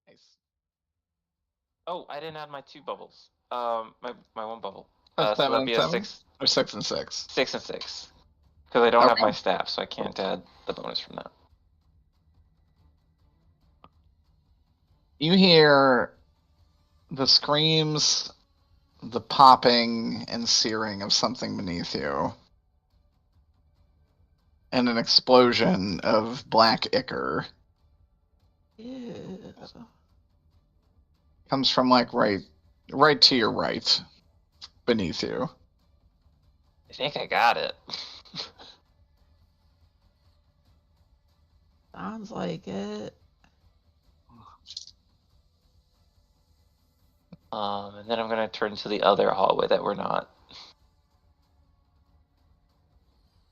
Nice. Oh, I didn't add my 2 bubbles. My 1 bubble. That's So seven that'd and be a seven, 6, or 6 and 6. 6 and 6. Because I don't have my Okay. staff, so I can't add the bonus from that. You hear the screams, the popping and searing of something beneath you, and an explosion of black ichor. Ew. Comes from like right to your right, beneath you. I think I got it. Sounds like it. And then I'm gonna turn to the other hallway that we're not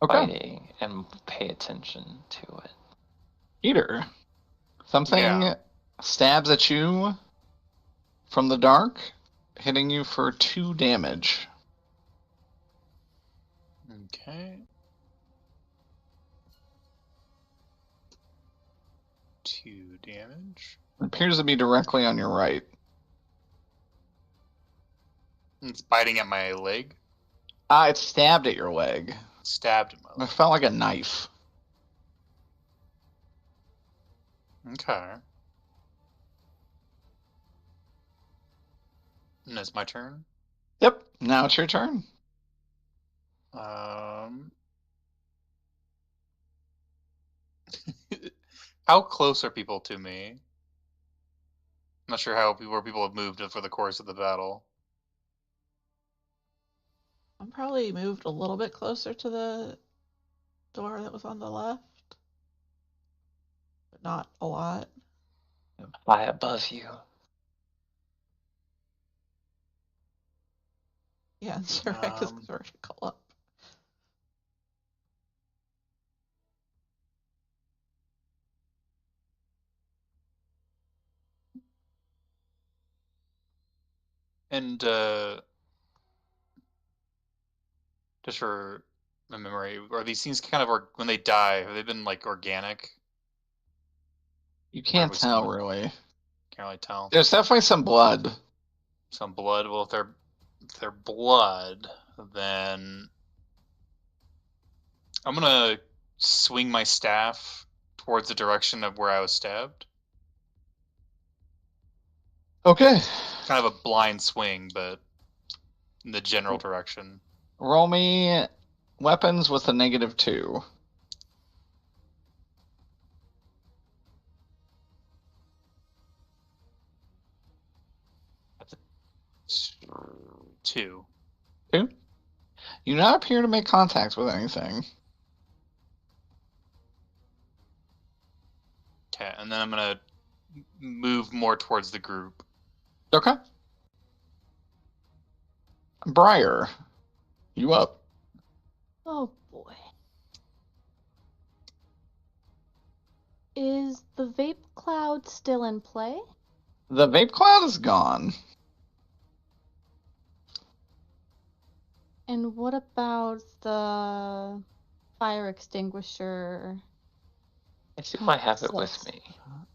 fighting and pay attention to it. Peter, something Yeah. stabs at you from the dark, hitting you for 2 damage. Okay. 2 damage. It appears to be directly on your right. It's biting at my leg. It stabbed at your leg. Stabbed at my It leg. felt like a knife. Okay. And it's my turn. Yep, now it's your turn. How close are people to me? I'm not sure where people have moved for the course of the battle. I'm probably moved a little bit closer to the door that was on the left, but not a lot. I'm high above you. Yeah, sure, because we're vertical up. And just for my memory, are these scenes kind of when they die? Have they been like organic? You can't tell, Can't really. really tell. There's definitely some blood. Some blood. Well, if they're blood, then I'm gonna swing my staff towards the direction of where I was stabbed. Okay. Kind of a blind swing, but in the general direction. Roll me weapons with a -2. That's a 2. 2? You do not appear to make contact with anything. Okay, and then I'm gonna move more towards the group. Okay. Briar, you up. Oh boy. Is the vape cloud still in play? The vape cloud is gone. And what about the fire extinguisher? I assume I have it with me.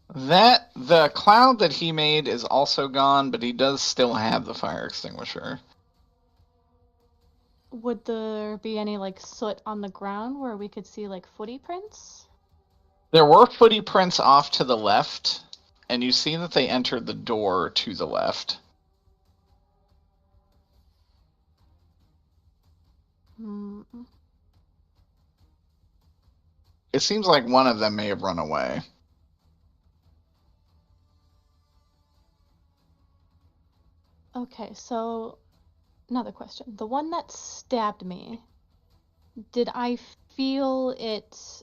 The cloud that he made is also gone, but he does still have the fire extinguisher. Would there be any like soot on the ground where we could see like footy prints? There were footy prints off to the left, and you see that they entered the door to the left. Hmm. It seems like one of them may have run away. Okay, so another question. The one that stabbed me, did I feel it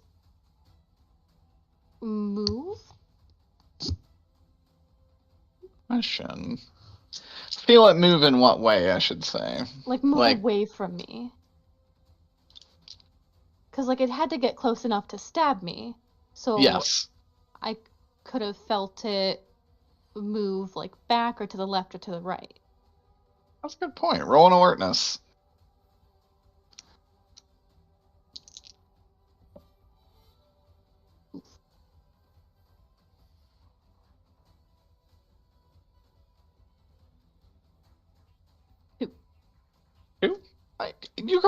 move? Question. Feel it move in what way, I should say? Like move away from me? Because like it had to get close enough to stab me. So yes. I could have felt it move like back or to the left or to the right. That's a good point. Roll an alertness.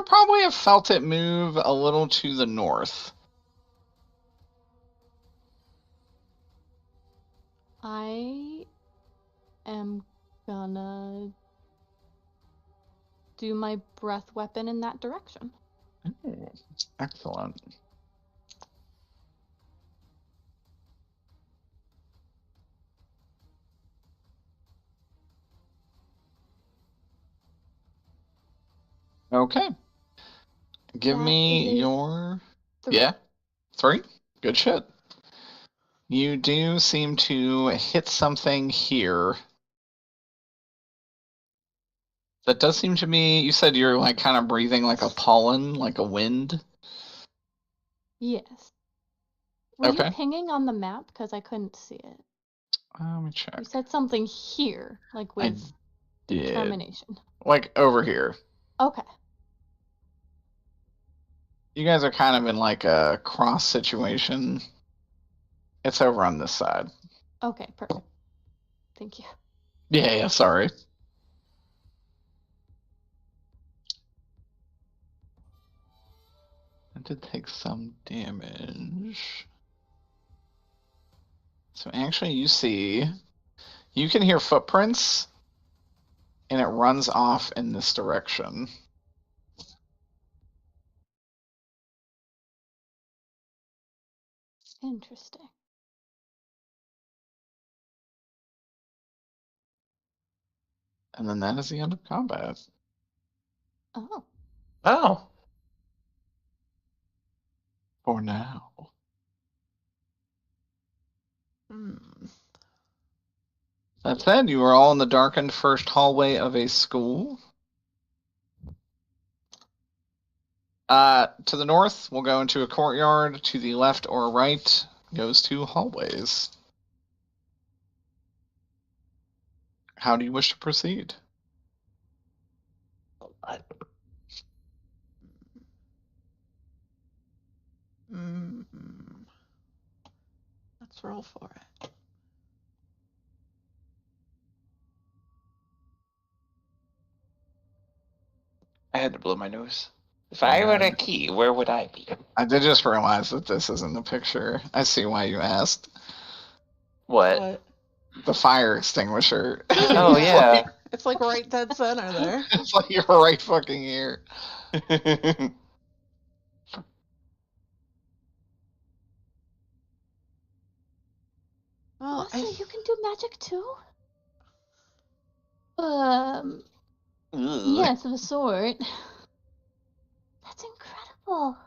probably have felt it move a little to the north. I am gonna do my breath weapon in that direction. Ooh, excellent. Okay. Give That me is a your... 3. Yeah? 3? Good shit. You do seem to hit something here. That does seem to me... You said you're like kind of breathing like a pollen, like a wind. Yes. Were you Okay. pinging on the map? Because I couldn't see it. Let me check. You said something here, like I with did. determination. Like over here. Okay. You guys are kind of in like a cross situation. It's over on this side. Okay, perfect. Thank you. Yeah, sorry. I did take some damage. So actually you can hear footprints, and it runs off in this direction. Interesting. And then that is the end of combat. Oh. Oh. For now. That said, you are all in the darkened first hallway of a school. To the north, we'll go into a courtyard. To the left or right goes to hallways. How do you wish to proceed? Let's roll for it. I had to blow my nose. If I were a key, where would I be? I did just realize that this isn't the picture. I see why you asked. What? The fire extinguisher. Oh, It's yeah. like- It's like right dead center there. It's like you're right fucking here. Well, So I, you can do magic too? Ugh. Yes, of a sort. That's incredible.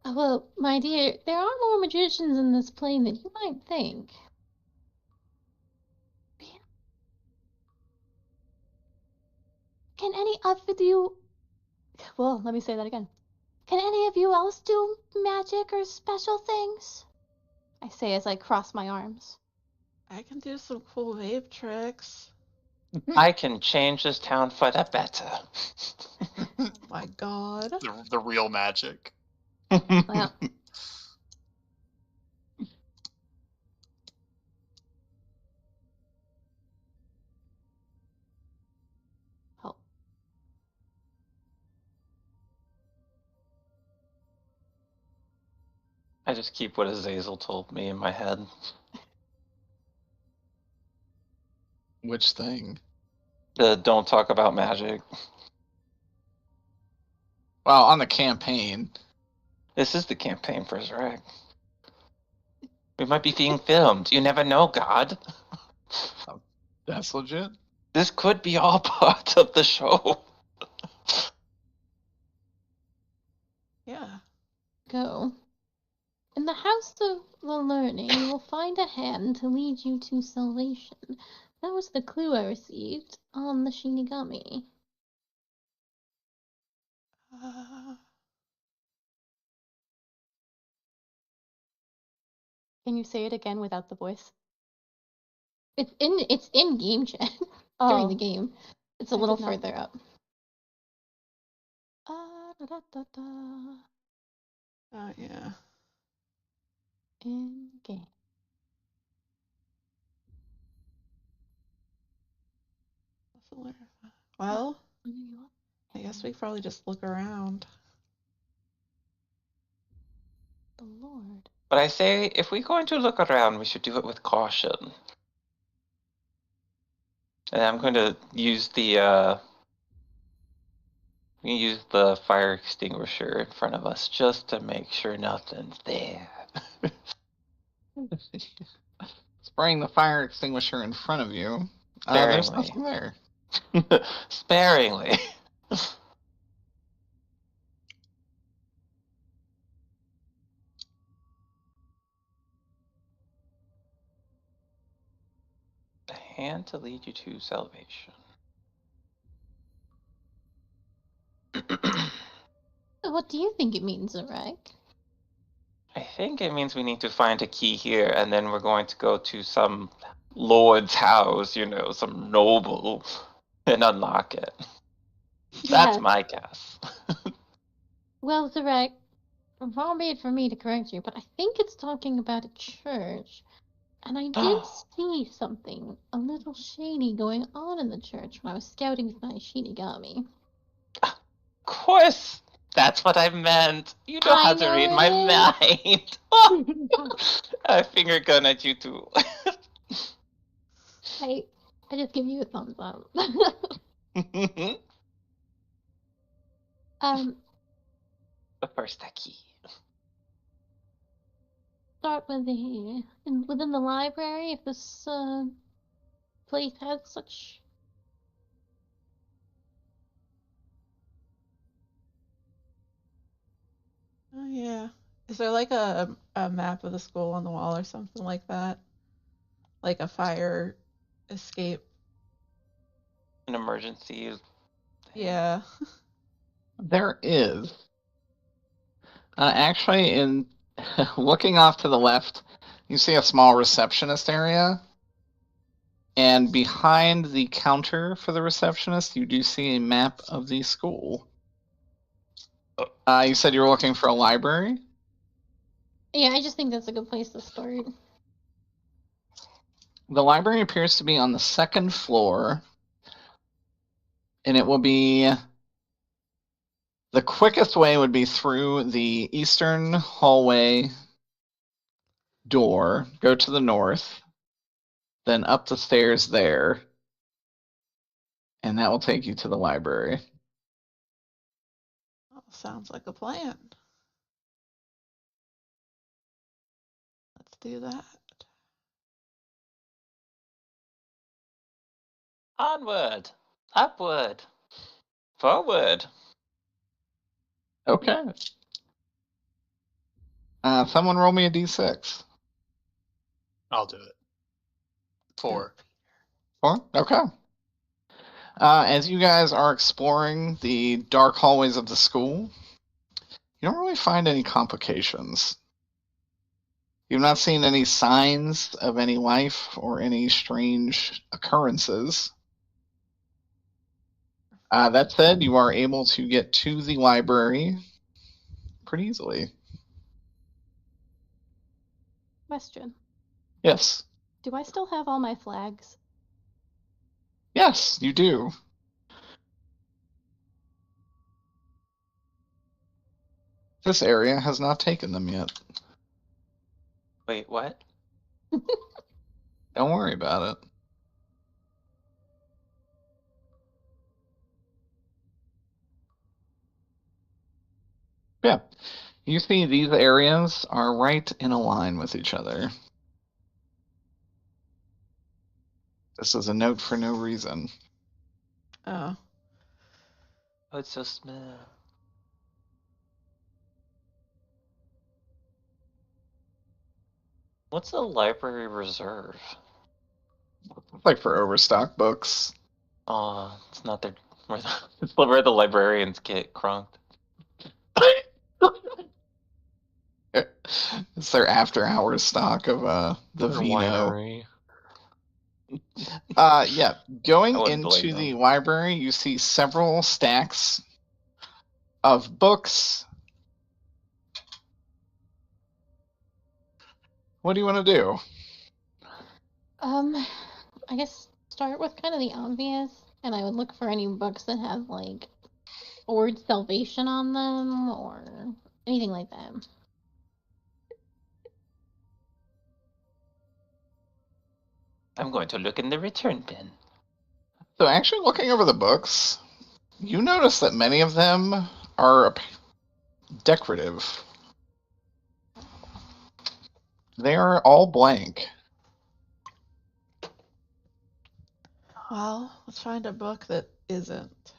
Well, my dear, there are more magicians in this plane than you might think. Can any of you... Well, let me say that again. Can any of you else do magic or special things? I say as I cross my arms. I can do some cool wave tricks. I can change this town for the better. Oh my god. The real magic. Well, oh, I just keep what Azazel told me in my head. Which thing? Don't talk about magic. Well, on the campaign. This is the campaign for Zerag. We might be being filmed. You never know, God. That's legit. This could be all part of the show. Yeah. go. In the house of the learning, you will find a hand to lead you to salvation. That was the clue I received on the Shinigami. Can you say it again without the voice? It's in game chat during the game. It's a little further up. Oh yeah. In game. Well, I guess we probably just look around. The Lord. But I say, if we're going to look around, we should do it with caution. And I'm going to use the fire extinguisher in front of us just to make sure nothing's there. Spraying the fire extinguisher in front of you. There's Sparingly. nothing there. Sparingly. The hand to lead you to salvation. What do you think it means, Zarek? I think it means we need to find a key here, and then we're going to go to some lord's house, some noble, and unlock it. That's Yes. my guess. Well, Zarek, far be it for me to correct you, but I think it's talking about a church. And I did see something a little shady going on in the church when I was scouting with my Shinigami. Of course! That's what I meant. You know how to know read it my is. mind. I finger gun at you too. I just give you a thumbs up. But first, that key. Start with within the library, if this place has such. Oh yeah. Is there like a map of the school on the wall or something like that? Like a fire escape? An emergency. Yeah. There is. Actually, in looking off to the left, you see a small receptionist area. And behind the counter for the receptionist, you do see a map of the school. You said you were looking for a library? Yeah, I just think that's a good place to start. The library appears to be on the second floor. And it will be... The quickest way would be through the eastern hallway door, go to the north, then up the stairs there, and that will take you to the library. Oh, sounds like a plan. Let's do that. Onward! Upward! Forward! Okay. Someone roll me a d6. I'll do it. 4. 4? Okay. As you guys are exploring the dark hallways of the school, you don't really find any complications. You've not seen any signs of any life or any strange occurrences. That said, you are able to get to the library pretty easily. Question. Yes. Do I still have all my flags? Yes, you do. This area has not taken them yet. Wait, what? Don't worry about it. Yeah. You see these areas are right in a line with each other. This is a note for no reason. Oh. Oh, it's so small. What's a library reserve? Like for overstock books. Oh, it's not their it's where the librarians get crunked. It's their after hours stock of the Their vino. winery. Yeah. Going I wouldn't blame into the them. library, you see several stacks of books. What do you want to do? I guess start with kind of the obvious, and I would look for any books that have like a word salvation on them or anything like that. I'm going to look in the return bin. So actually looking over the books, you notice that many of them are decorative. They are all blank. Well, let's find a book that isn't.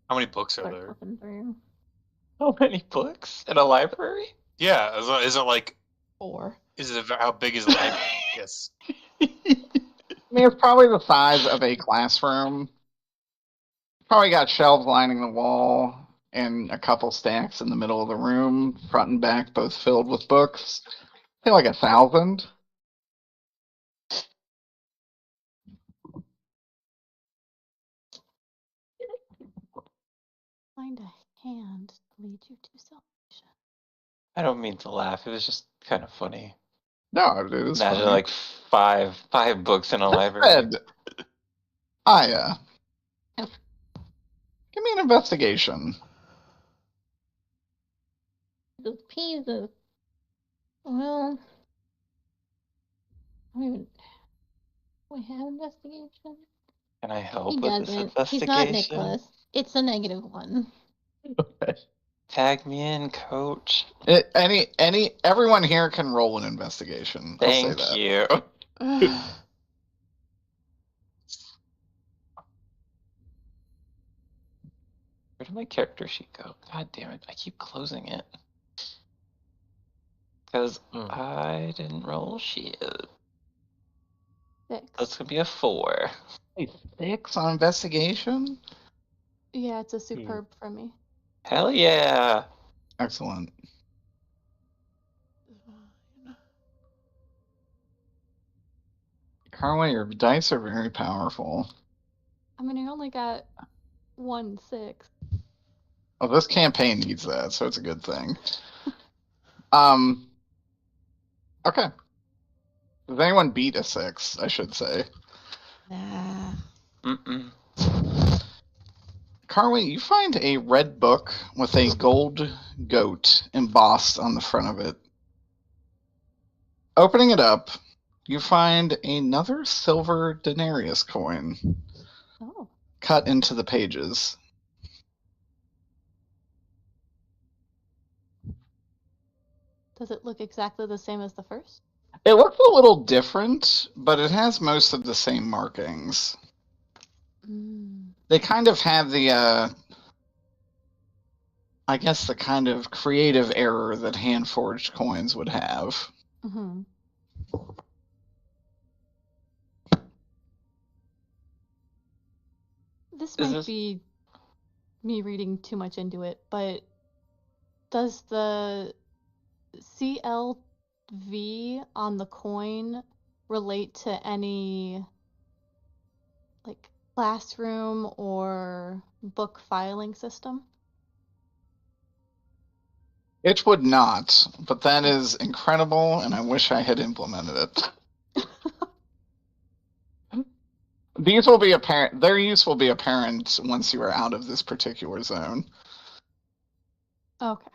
How many books are Start there? flipping through. How many books in a library? Yeah, is it like 4. how big is the library? Yes. I mean, it's probably the size of a classroom. Probably got shelves lining the wall and a couple stacks in the middle of the room, front and back, both filled with books. I feel like 1,000. Find a hand to lead you to salvation. I don't mean to laugh. It was just kind of funny. No, it is Imagine funny. like five books in a library. Ed, Aya, give me an investigation. The pieces. Well, I don't even. We have investigation. Can I help He with this doesn't. investigation? He's not Nicholas. It's a -1. Tag me in, coach. Everyone here can roll an investigation. I'll say Thank that. you. Where did my character sheet go? God damn it. I keep closing it. Because I didn't roll shit. 6. That's going to be a 4. Hey, 6 on investigation? Yeah, it's a superb for me. Hell yeah. Excellent. Carly, your dice are very powerful. I mean, I only got 1 6. Oh, this campaign needs that, so it's a good thing. Okay. Does anyone beat a 6, I should say? Nah. Mm-mm. Carly, you find a red book with a gold goat embossed on the front of it. Opening it up, you find another silver denarius coin Oh. cut into the pages. Does it look exactly the same as the first? It looks a little different, but it has most of the same markings. They kind of have the, I guess, the kind of creative error that hand-forged coins would have. Mm-hmm. This might be me reading too much into it, but does the CLV on the coin relate to any like classroom or book filing system? It would not, but that is incredible, and I wish I had implemented it. These will be apparent. Their use will be apparent once you are out of this particular zone. Okay.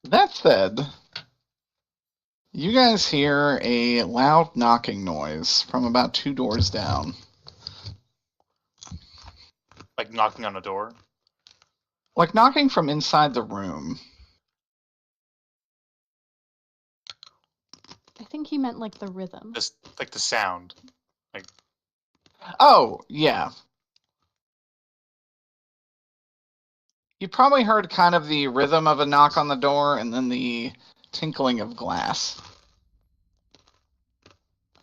That said, you guys hear a loud knocking noise from about 2 doors down. Like knocking on a door? Like knocking from inside the room. I think he meant like the rhythm. Just like the sound. Like, oh, yeah. You probably heard kind of the rhythm of a knock on the door and then the tinkling of glass.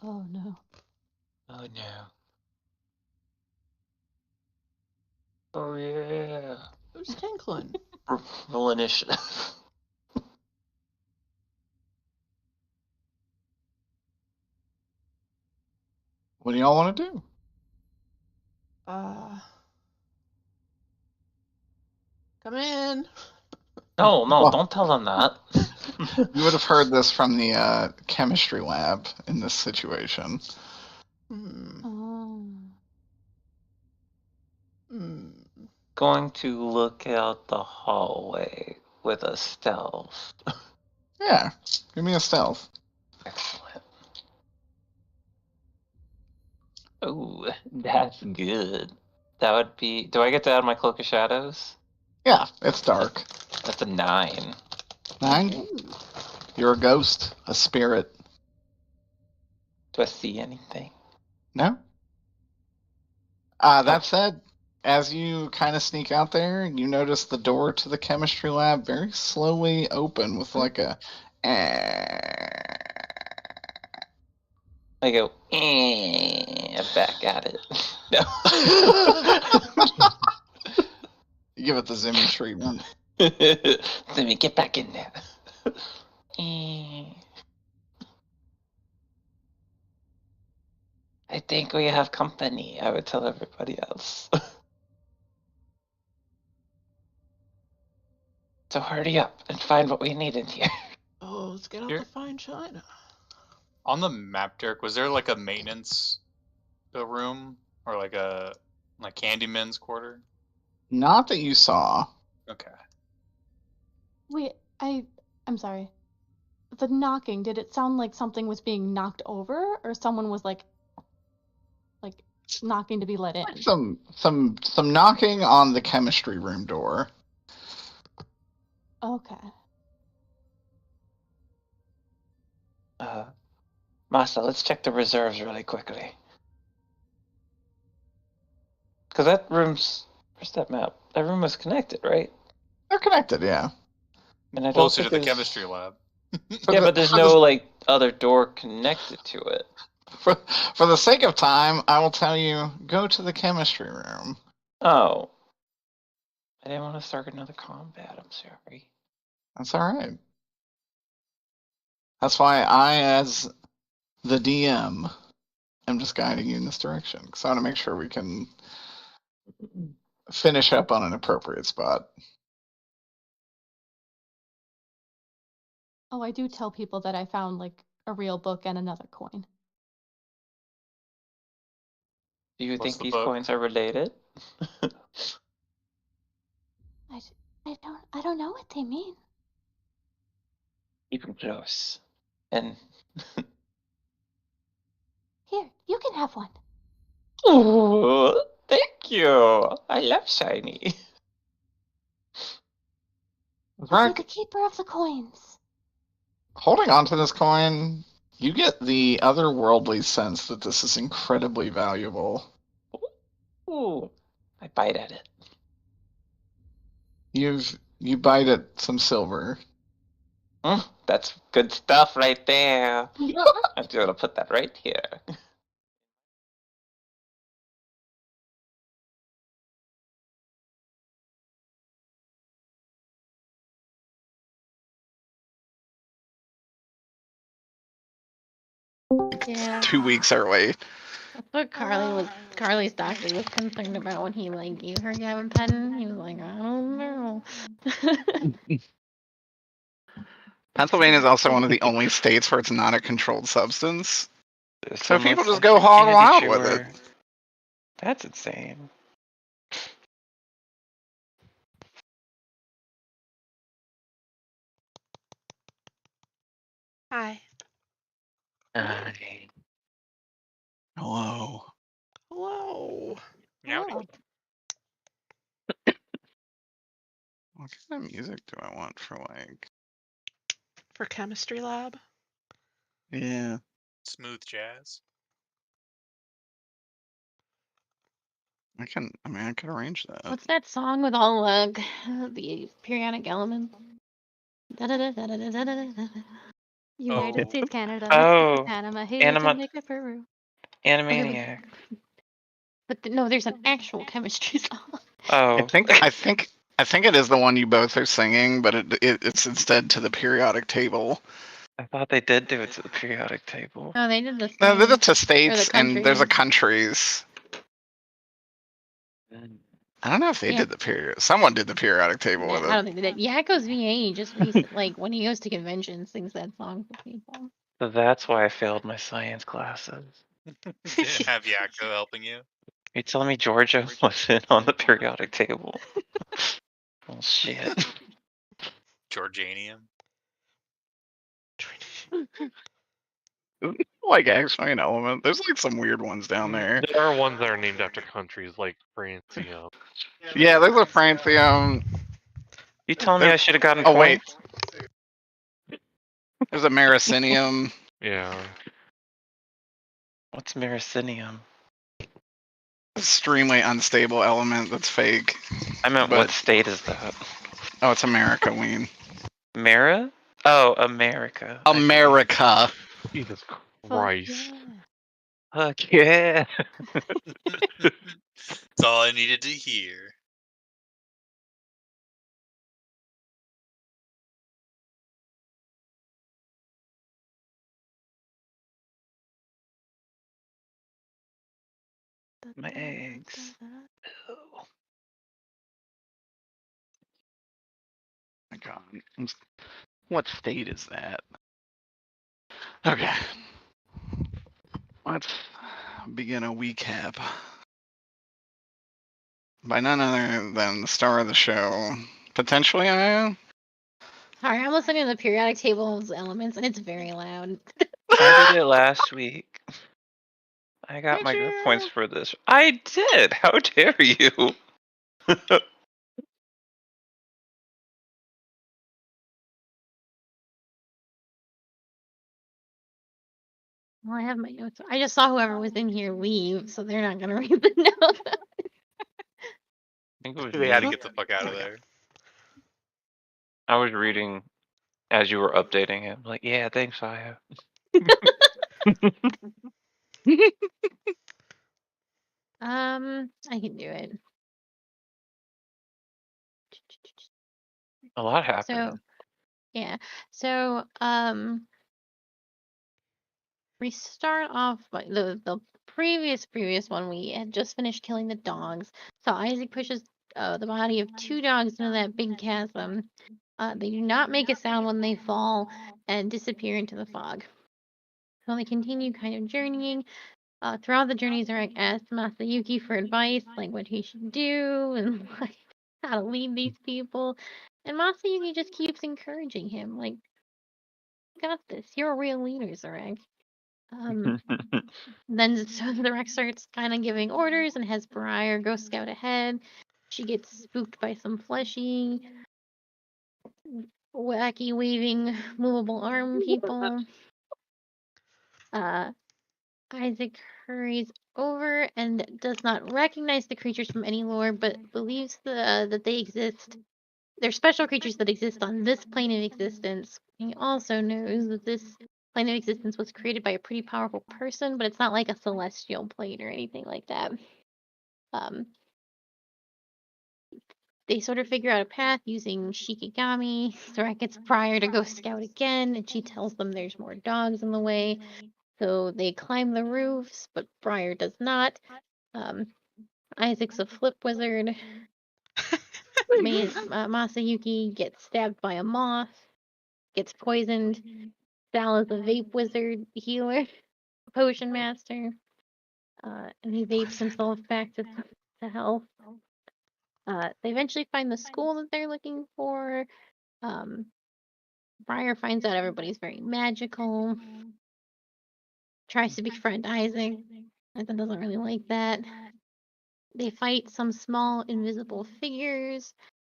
Oh no. Oh no. Oh yeah. Who's tinkling? Roll initiative. What do y'all want to do? Come in. No, Well- don't tell them that. You would have heard this from the chemistry lab in this situation. Hmm. Oh. Going to look out the hallway with a stealth. Yeah, give me a stealth. Excellent. Oh, that's good. That would be. Do I get to add my cloak of shadows? Yeah, it's dark. That's a 9. 9? Ooh. You're a ghost, a spirit. Do I see anything? No? That said, as you kind of sneak out there, you notice the door to the chemistry lab very slowly open with like a. I go, back at it. No. You give it the Zimmy treatment. Let me get back in there. I think we have company, I would tell everybody else. So hurry up and find what we need in here. Oh, let's get out Here. the fine china. On the map, Dirk, was there like a maintenance room or like a Candyman's quarter? Not that you saw. Okay. Wait, I'm sorry. The knocking, did it sound like something was being knocked over, or someone was like knocking to be let in? Some knocking on the chemistry room door. Okay. Masa, let's check the reserves really quickly. Because that room's. Where's that map? That room was connected, right? They're connected, yeah. And I don't Closer think to the there's- chemistry lab. Yeah, but there's no like other door connected to it. For the sake of time, I will tell you, go to the chemistry room. Oh. I didn't want to start another combat, I'm sorry. That's all right. That's why I, as the DM, am just guiding you in this direction. Because I want to make sure we can finish up on an appropriate spot. Oh, I do tell people that I found like a real book and another coin. Do you What's think the these book? coins are related? I don't know what they mean. Keep them close. And Here, you can have one. ooh, thank you. I love shiny. Is Right. he the keeper of the coins? Holding on to this coin, you get the otherworldly sense that this is incredibly valuable. Ooh, I bite at it. You bite at some silver. That's good stuff right there. I'm just gonna put that right here. Yeah, 2 weeks early. that's what Carly's doctor was concerned about when he like gave her gabapentin. He was like, I don't know. Pennsylvania is also one of the only states where it's not a controlled substance. So Some people looks just go hog wild with it. That's insane. Hi. Hello. Hello. Howdy. Oh, What kind of music do I want for like? For chemistry lab. Yeah. Smooth jazz. I can arrange that. what's that song with all the periodic elements? Da-da-da-da-da-da-da-da. United Oh. States, Canada, Oh, Panama, Haiti, Anima- Jamaica, Peru. Animaniac. But no, there's an actual chemistry song. Oh. I think it is the one you both are singing, but it's instead to the periodic table. I thought they did do it to the periodic table. No, they did the No, same. there's to states and there's a countries. countries. I don't know if they Yeah. did the period. Someone did the periodic table Yeah, with I it. don't think they did. Yakko's VA just recent, like when he goes to conventions, sings that song for people. So that's why I failed my science classes. Didn't have Yakko helping you. You telling me Georgia wasn't on the periodic table? Oh shit. Georgianium. Like actually an element. There's like some weird ones down there. There are ones that are named after countries like Francium. Yeah, there's a Francium. You telling me I should have gotten Oh wait, points? there's a Maricinium. Yeah. What's Maricinium? Extremely unstable element that's fake. I meant, But- what state is that? Oh, it's America, Ween. Mara? Oh, America. I see. America. Jesus Fuck Christ. yeah. Fuck yeah. That's all I needed to hear. My eggs. Ew. My God. What state is that? Okay. Let's begin a recap. By none other than the star of the show, potentially Aya. Sorry, I'm listening to the periodic table of elements, and it's very loud. I did it last week. I got Did my good you? points for this. I did. How dare you? Well, I have my notes. I just saw whoever was in here leave, so they're not gonna read the notes. I think it was They had to me. get the fuck out of there. I was reading as you were updating it. Like, yeah, thanks, Aya. I can do it. A lot happened. So, yeah. So, we start off by the previous one. We had just finished killing the dogs. So Isaac pushes the body of 2 dogs into that big chasm. They do not make a sound when they fall and disappear into the fog. So they continue kind of journeying. Throughout the journey, Zarek asks Masayuki for advice, like what he should do and like how to lead these people. And Masayuki just keeps encouraging him, like, you got this. You're a real leader, Zarek. Then so the Rex starts kind of giving orders and has Briar go scout ahead. She gets spooked by some fleshy, wacky, waving, movable arm people. Isaac hurries over and does not recognize the creatures from any lore, but believes that they exist. They're special creatures that exist on this plane of existence. He also knows that this plane of existence was created by a pretty powerful person, but it's not like a celestial plane or anything like that. They sort of figure out a path using Shikigami. Zarek gets Briar to go scout again, and she tells them there's more dogs in the way. So they climb the roofs, but Briar does not. Isaac's a flip wizard. Masayuki gets stabbed by a moth, gets poisoned. Sal is a vape wizard healer, potion master, and he vapes himself back to health. They eventually find the school that they're looking for. Briar finds out everybody's very magical. Tries to befriend Isaac. Isaac doesn't really like that. They fight some small invisible figures,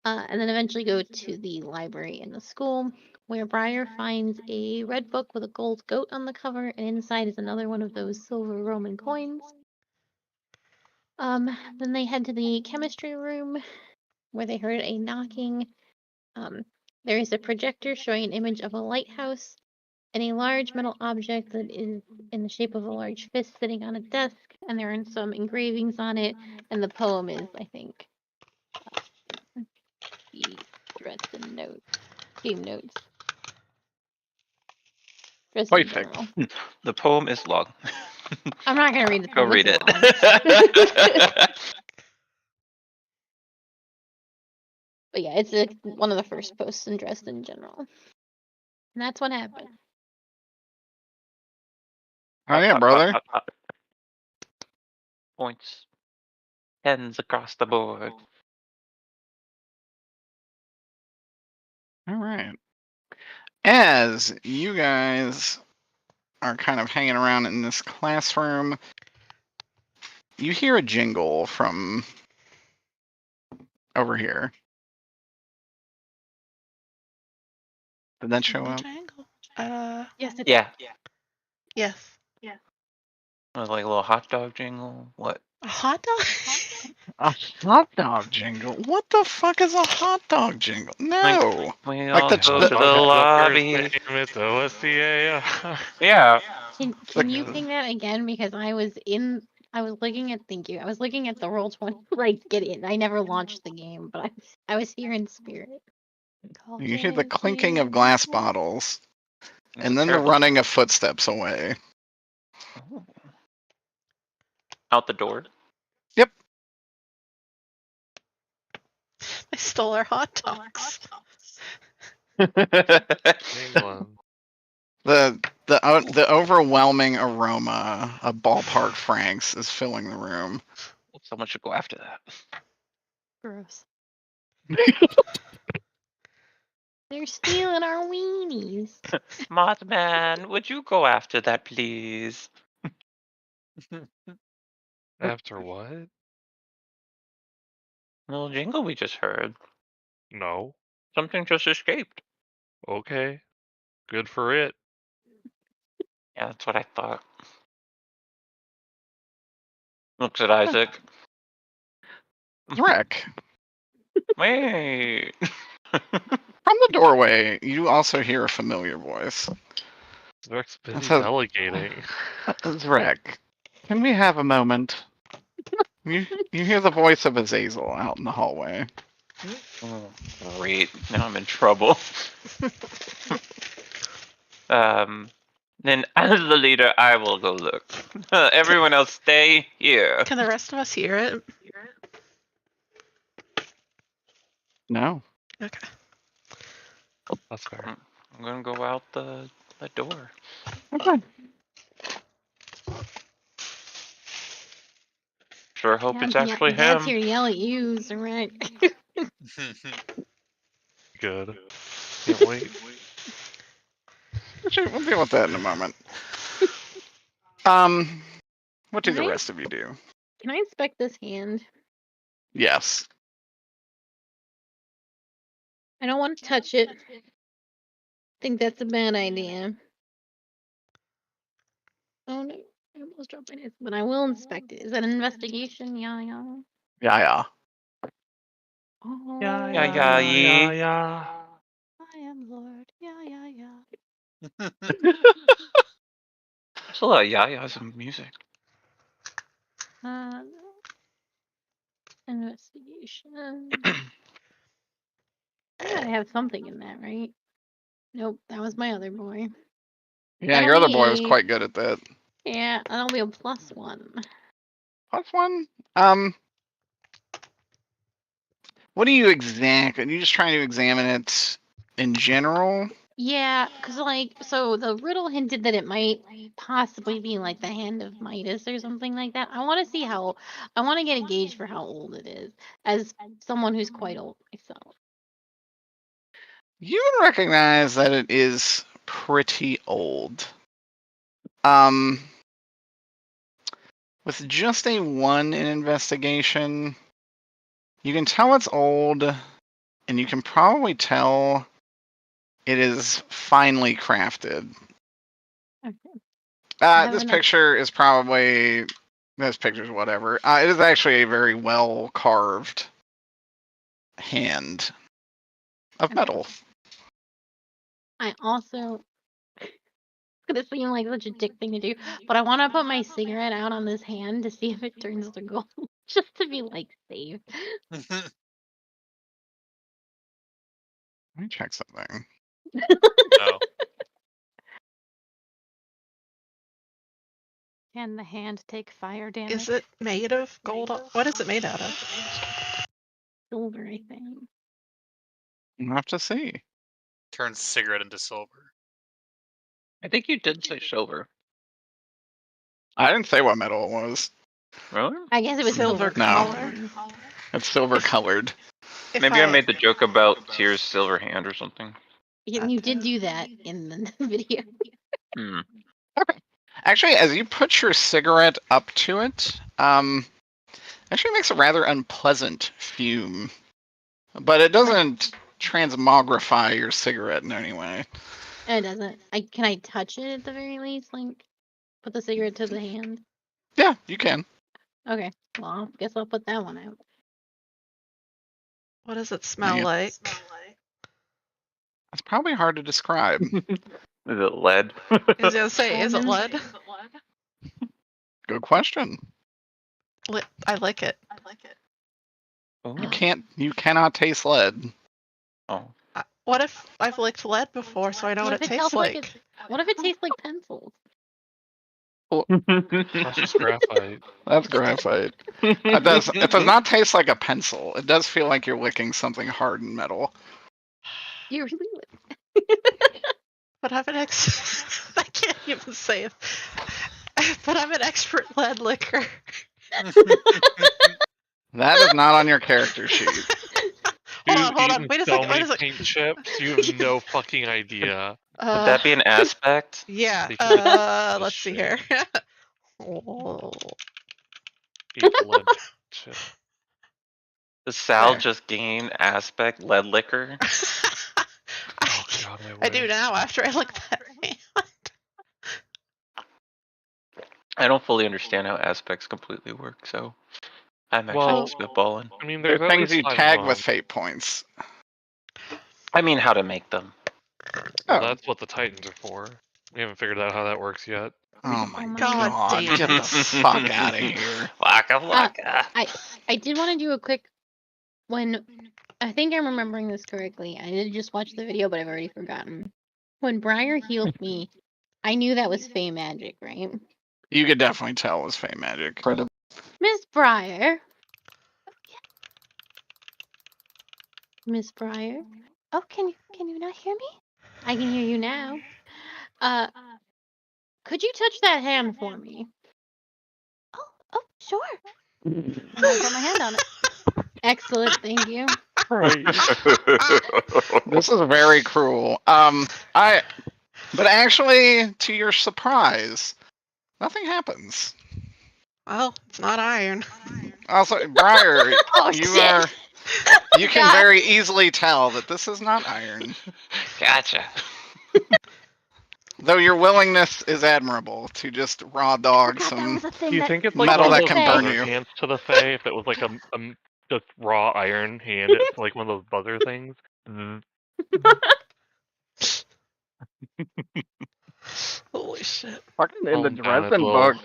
and then eventually go to the library in the school, where Briar finds a red book with a gold goat on the cover, and inside is another one of those silver Roman coins. Then they head to the chemistry room, where they heard a knocking. There is a projector showing an image of a lighthouse and a large metal object that is in the shape of a large fist sitting on a desk, and there are some engravings on it, and the poem is, I think, the Dresden notes, game notes. Dresden Perfect. General. The poem is long. I'm not gonna read the Go poem. read it's it. long. But yeah, it's one of the first posts in Dresden General. And that's what happened. Oh yeah, brother. Points. Tens across the board. All right. As you guys are kind of hanging around in this classroom, you hear a jingle from over here. Did that show up? Jangle. Yes, it Yeah. Yes. It was like a little hot dog jingle. What? A hot dog? A hot dog jingle? What the fuck is a hot dog jingle? No. We Like all the- go the- to the lobby. It's OSCA. Yeah. Can you sing that again? Because I was looking at I was looking at the Roll20 like get in. I never launched the game, but I was here in spirit. You hear the clinking of glass bottles, and then the Terrible. running of footsteps away. Oh. Out the door. Yep. They stole our hot dogs. England. The overwhelming aroma of ballpark Franks is filling the room. Someone should go after that. Gross. They're stealing our weenies. Mothman, would you go after that, please? After what? Little jingle we just heard. No. Something just escaped. Okay. Good for it. Yeah, that's what I thought. Looks at Isaac. Wreck. Wait. From the doorway, you also hear a familiar voice. Zrek's busy That's a- delegating. Zrek, can we have a moment? You hear the voice of Azazel out in the hallway. Oh, great. Now I'm in trouble. Then as the leader, I will go look. Everyone else stay here. Can the rest of us hear it? No. Okay. That's fair. I'm gonna go out the door. Okay. Sure hope it's actually That's him. your yell at yous, right? Good. Can't wait. Actually, we'll deal with that in a moment. What do the Right. rest of you do? Can I inspect this hand? Yes. I don't want to touch it. Think that's a bad idea. Oh no, I almost dropped my knife, but I will inspect it. Is that an investigation? Yeah. Yeah. Oh, Yeah. I am Lord. Yeah. There's a lot of yayas in music. Investigation. I gotta have something in that, right? Nope, that was my other boy. Yeah, your other boy was 28. quite good at that. Yeah, that'll be a +1. +1? What are you exactly? Are you just trying to examine it in general? Yeah, because so the riddle hinted that it might possibly be like the hand of Midas or something like that. I want to get a gauge for how old it is, as someone who's quite old myself. You would recognize that it is pretty old. With just a 1 in investigation, you can tell it's old, and you can probably tell it is finely crafted. Okay. This picture is probably this picture's whatever. It is actually a very well carved hand of metal. I also it's gonna seem like such a dick thing to do, but I want to put my cigarette out on this hand to see if it turns to gold, just to be like safe. Let me check something. No. Can the hand take fire damage? Is it made of gold? What is it made out of? Silver, I think. We'll have to see. Turns cigarette into silver. I think you did say silver. I didn't say what metal it was. Really? I guess it was Silver silver. No. color. It's silver colored. If Maybe I made the joke about Tyr's silver hand or something. You did do that in the video. Hmm. Actually, as you put your cigarette up to it, actually makes a rather unpleasant fume. But it doesn't transmogrify your cigarette in any way. It doesn't. Can I touch it at the very least? Like, put the cigarette to the hand? Yeah, you can. Okay. Well, I guess I'll put that one out. What does it smell Yeah. like? It's probably hard to describe. Is it lead? I was gonna say, is it Almonds? lead? Good question. I like it. Oh. You cannot taste lead. Oh. What if I've licked lead before, so I know what it tastes like? What if it tastes like pencils? That's just graphite. That's graphite. It does not taste like a pencil. It does feel like you're licking something hard and metal. You're really But I'm an I can't even say it. But I'm an expert lead licker. That is not on your character sheet. Hold on. Eaten Wait a so second. many paint chips, you have no fucking idea. Would that be an aspect? Yeah. They should just Let's see shit. here. Oh. Eat lead chip. Does Sal There. just gain aspect lead liquor? Oh god, I do now after I licked that hand. I don't fully understand how aspects completely work, so I'm actually Well, spitballing. I mean, They're there's at things least you 5 tag of with them. fate points. I mean, how to make them. Well, Oh. that's what the Titans are for. We haven't figured out how that works yet. Oh my my God god, damn get it. the fuck out of here. Waka waka. I did want to do a quick when I think I'm remembering this correctly. I did just watch the video, but I've already forgotten. When Briar healed me, I knew that was Fey magic, right? You could definitely tell it was fey magic. Miss Briar. Miss Briar. Oh, can you not hear me? I can hear you now. Could you touch that hand for me? Oh, sure. I'm gonna put my hand on it. Excellent, thank you. Right. This is very cruel. But actually, to your surprise, nothing happens. Well, it's not iron. Also, Briar, Oh you shit! you can God. very easily tell that this is not iron. Gotcha. Though your willingness is admirable to just raw dog Forgot that some. was a thing Do you that think it's like metal one that of those can burn buzzer you. hands to the Fae? If it was like a just raw iron hand, it's like one of those buzzer things. Holy shit. Fucking in Oh, the man, Dresden it's little- books,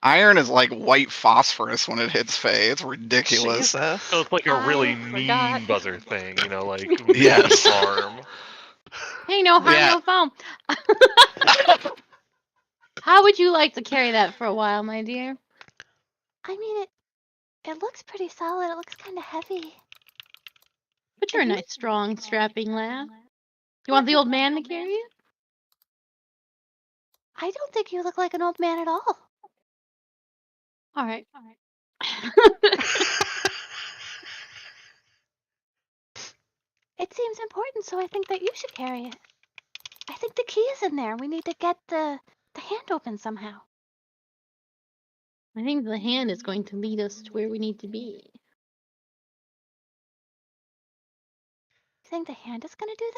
iron is like white phosphorus when it hits Faye. It's ridiculous. Jesus. So it's like a really forgot. mean buzzer thing, you know, like Yes. harm. Hey, no harm, Yeah. no foam. How would you like to carry that for a while, my dear? I mean it looks pretty solid. It looks kind of heavy. But you're a nice, strong, strapping lad. You want the old man to carry it? I don't think you look like an old man at all. All right. It seems important, so I think that you should carry it. I think the key is in there. We need to get the hand open somehow. I think the hand is going to lead us to where we need to be. You think the hand is going to do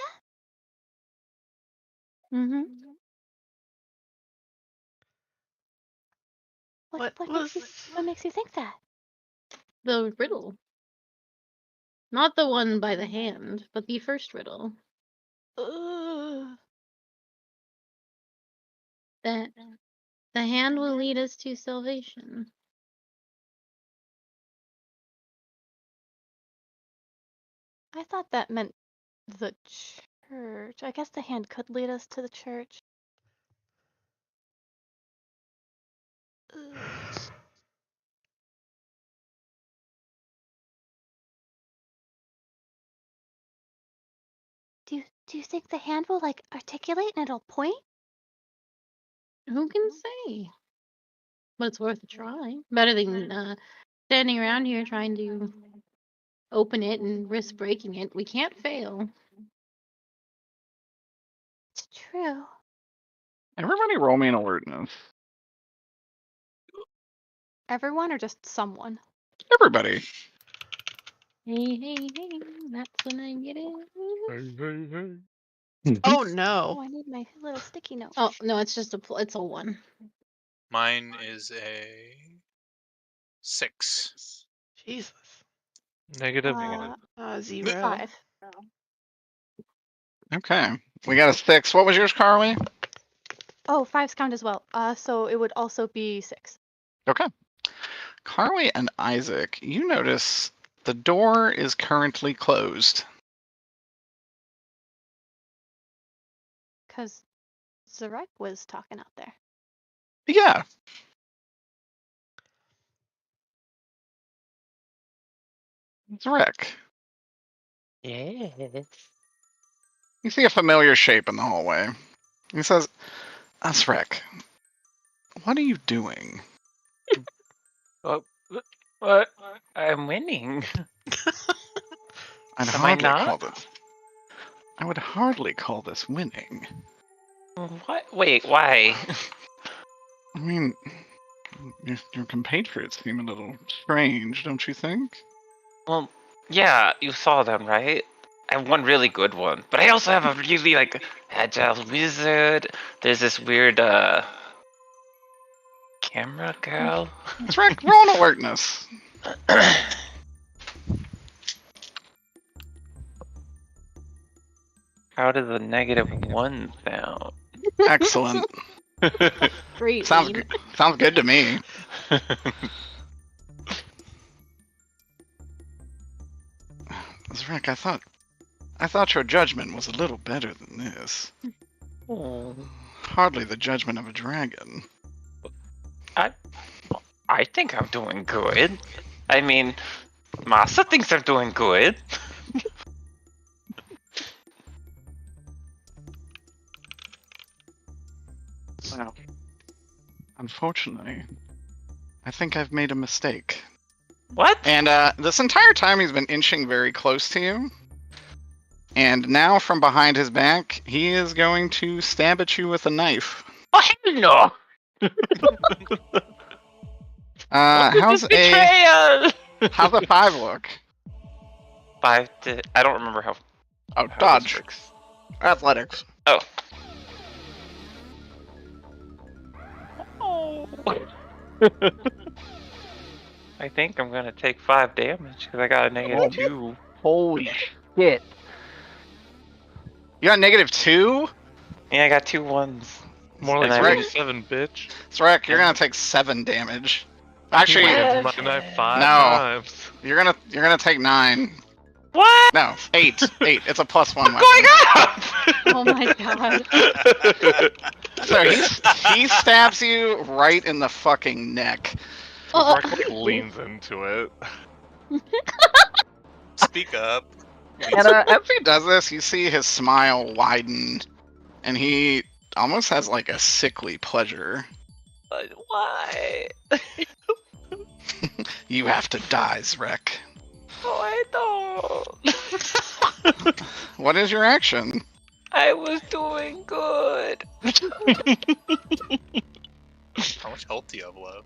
that? Mm-hmm. What What makes you think that? The riddle. Not the one by the hand, but the first riddle. That the hand will lead us to salvation. I thought that meant the church. I guess the hand could lead us to the church. Do you think the hand will like articulate and it'll point? Who can say? But it's worth a try. Better than standing around here trying to open it and risk breaking it. We can't fail. It's true. Everybody roll me an alertness. Everyone or just someone? Everybody. Hey, that's when I get it. Hey, hey, hey. Oh Oh, no. I need my little sticky note. Oh no, it's just it's a 1. Mine is a 6. Jesus. -1. 0. 5. Okay. We got a 6. What was yours, Carly? Oh, 5's count as well. So it would also be 6. Okay. Carly and Isaac, you notice the door is currently closed. Because Zarek was talking out there. Yeah. It's Rick. Yes. You see a familiar shape in the hallway. He says, "That's Rick. What are you doing?" What? I'm winning. I'd Am I hardly not? call this. I would hardly call this winning. What? Wait, why? I mean, your compatriots seem a little strange, don't you think? Well, yeah, you saw them, right? I have one really good one, but I also have a really agile wizard. There's this weird camera girl. That's Rick. Roll an alertness. How does a -1 sound? Excellent. Great. Sounds Lean. good. Sounds good to me. That's Rick. I thought your judgment was a little better than this. Oh. Hardly the judgment of a dragon. I think I'm doing good. I mean, Masa thinks I'm doing good. Well, unfortunately, I think I've made a mistake. What? And this entire time he's been inching very close to you. And now from behind his back, he is going to stab at you with a knife. Oh hell no! How's Betrayal! a 5 look? 5 to... I don't remember how Oh, this dodge. works. Athletics. Oh. I think I'm gonna take 5 damage because I got a -2. Holy shit. You got -2? Yeah, I got 2 1s. More like And I- 7, bitch. Srek, you're gonna take 7 damage. Actually, It's What? my knife 5 No. times. you're gonna take 9. What? No, 8. 8. It's a +1 I'm weapon. going up! Oh my god. So he stabs you right in the fucking neck. Oh, Rock leans into it. Speak up. And as he does this, you see his smile widen, and he almost has like a sickly pleasure. Why? You have to die, Zrek. Oh, I don't. What is your action? I was doing good. How much health do you have left?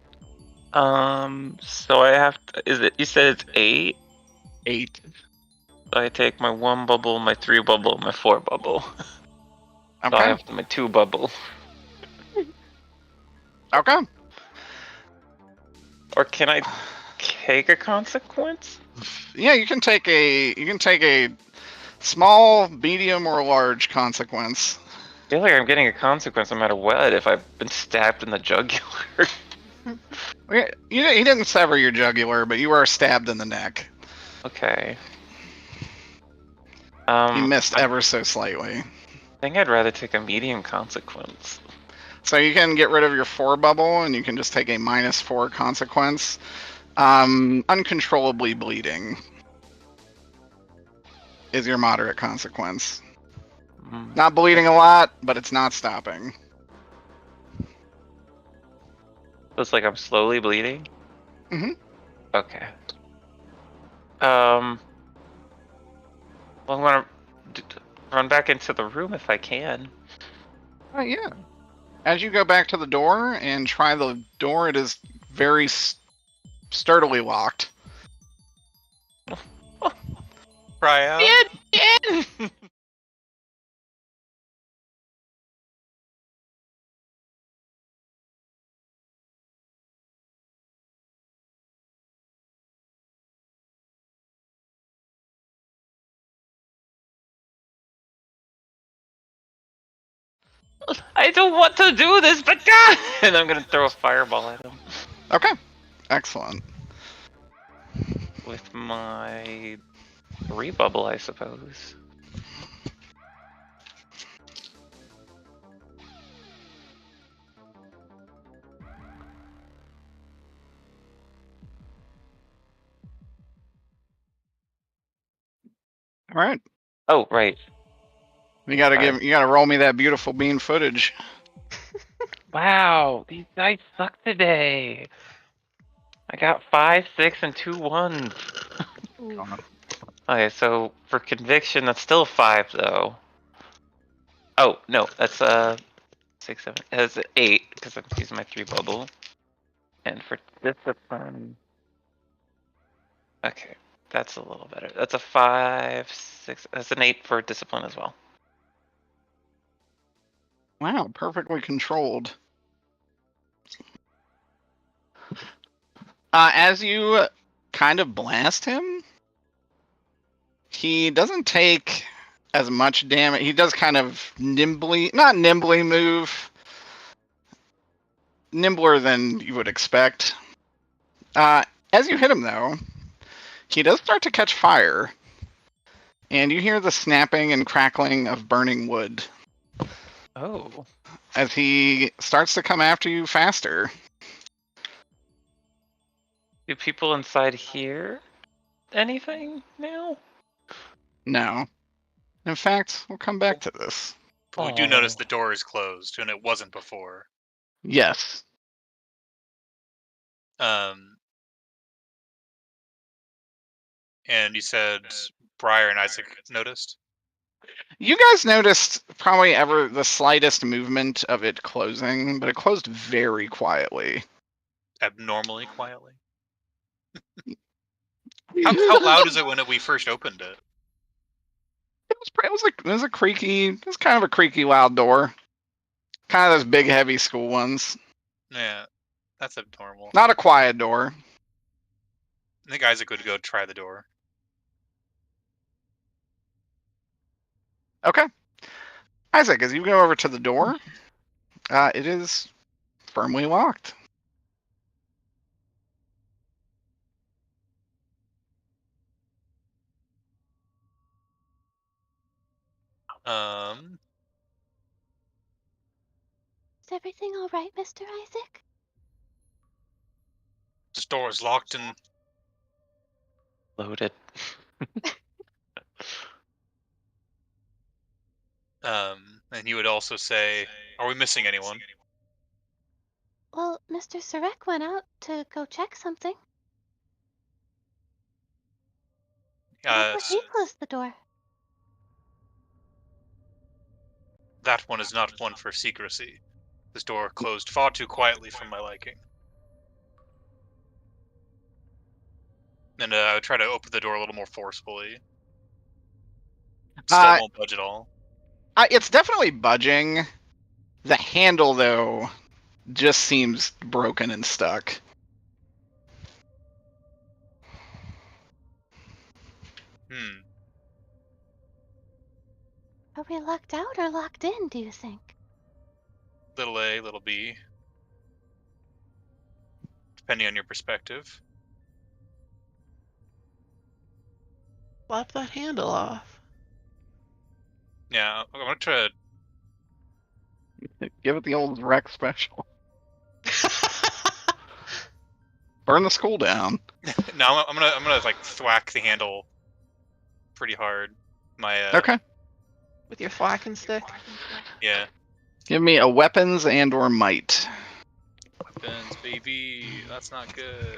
So I have to. Is it? You said it's 8. 8. So I take my 1 bubble, my 3 bubble, my 4 bubble. So I Okay. have my 2 bubble. Okay. Or can I take a consequence? Yeah, you can take a small, medium, or large consequence. I feel like I'm getting a consequence no matter what if I've been stabbed in the jugular. He didn't sever your jugular, but you were stabbed in the neck. Okay. You missed I ever so slightly. think I'd rather take a medium consequence. So you can get rid of your 4 bubble, and you can just take a -4 consequence. Uncontrollably bleeding is your moderate consequence. Mm. Not bleeding a lot, but it's not stopping. Looks like I'm slowly bleeding. Mhm. Okay. Well, I'm gonna run back into the room if I can. Yeah. As you go back to the door and try the door, it is very sturdily locked. Cry out. I don't want to do this, but God! And I'm gonna throw a fireball at him Okay. Excellent. with my rebubble, I suppose. All right. Oh, right. You gotta Fine. you gotta roll me that beautiful bean footage. Wow, these dice suck today. I got 5, 6, and 2 1s. Okay, so for conviction, that's still 5 though. Oh no, that's 6, 7. That's 8 because I'm using my 3 bubble. And for discipline, okay, that's a little better. That's a 5, 6. That's an 8 for discipline as well. Wow, perfectly controlled. As you kind of blast him, he doesn't take as much damage. He does kind of not nimbly move, nimbler than you would expect. As you hit him, though, he does start to catch fire, and you hear the snapping and crackling of burning wood Oh. as he starts to come after you faster. Do people inside hear anything now? No. In fact, we'll come back to this. But we do notice the door is closed, and it wasn't before. Yes. And you said Briar and Isaac noticed? You guys noticed probably ever the slightest movement of it closing, but it closed very quietly. Abnormally quietly? How loud is it when we first opened it? It was a creaky. It was kind of a creaky, loud door. Kind of those big, heavy school ones. Yeah, that's abnormal. Not a quiet door. I think Isaac would go try the door. Okay. Isaac, as you go over to the door, it is firmly locked. Is everything all right, Mr. Isaac? This door is locked and Loaded. and he would also say, "Are we missing anyone?" Well, Mr. Sarek went out to go check something. Why would he close the door? That one is not one for secrecy. This door closed far too quietly for my liking. And I would try to open the door a little more forcefully. Still won't budge at all. It's definitely budging. The handle, though, just seems broken and stuck. Are we locked out or locked in, do you think? Little A, little B. Depending on your perspective. Slap that handle off. Yeah, I'm gonna try to... Give it the old Rex special. Burn the school down. No, I'm gonna like thwack the handle pretty hard. Okay. With your thwacking stick? Yeah. Give me a weapons and or might. weapons, baby. That's not good.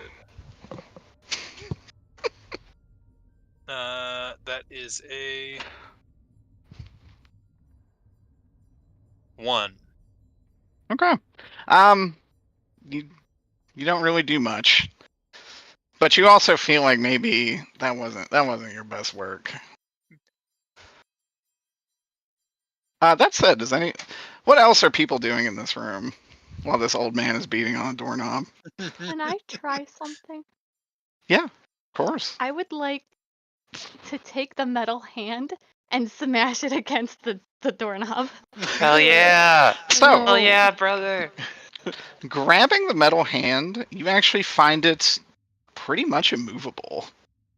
That is a 1. Okay. You don't really do much, but you also feel like maybe that wasn't your best work. That said, what else are people doing in this room while this old man is beating on a doorknob? Can I try something? Yeah, of course. I would like to take the metal hand and smash it against the doorknob. Hell yeah! So, Hell yeah, brother! grabbing the metal hand, you actually find it pretty much immovable.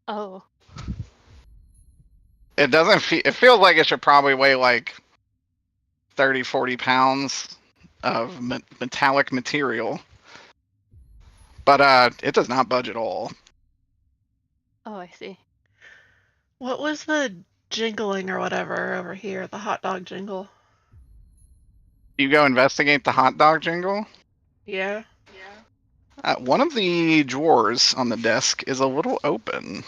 Oh. It doesn't feel. It feels like it should probably weigh like 30, 40 pounds of metallic material, but it does not budge at all. Oh, I see. What was the jingling or whatever over here? The hot dog jingle. You go investigate the hot dog jingle. Yeah. One of the drawers on the desk is a little open.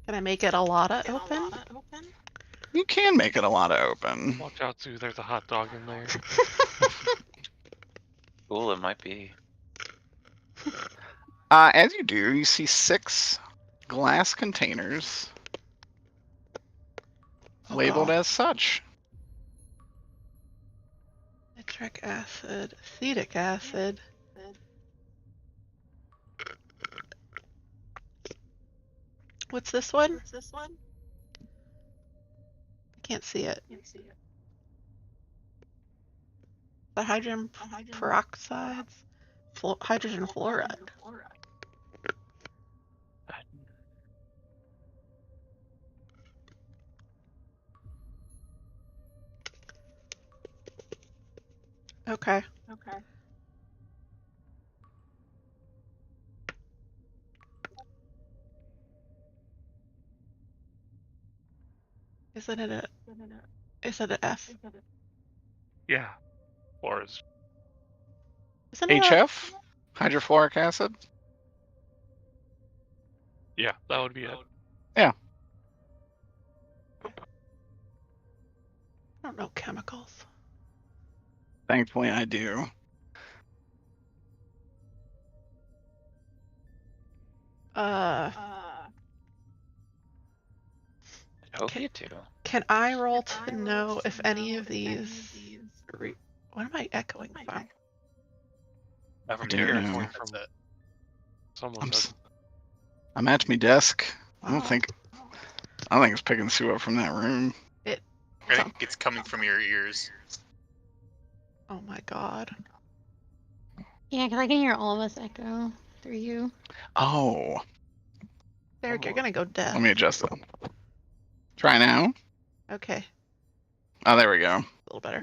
Can I make it a lot of open? You can make it a lot of open. Watch out, Sue. There's a hot dog in there. Cool, it might be. As you do, you see 6 glass containers labeled as such. Citric acid, acetic acid. What's this one? I can't see it. The hydrogen peroxides, hydrogen fluoride. Okay. Is it an F? Yeah. Floors. Isn't it HF? Hydrofluoric acid? Yeah, that would be it. Yeah. I don't know chemicals. Thankfully, I do. I hope you do. Can I roll to know if any of these? What am I echoing from? Not from I your don't know. headset. Someone does. I'm at my desk. I don't Oh. think it's picking Sue up from that room. I think it's coming from your ears. Oh my god. Yeah, because I can hear all of us echo through you. Oh, Derek, you're gonna go deaf. let me adjust it. Try now. Okay, Oh, there we go. a little better.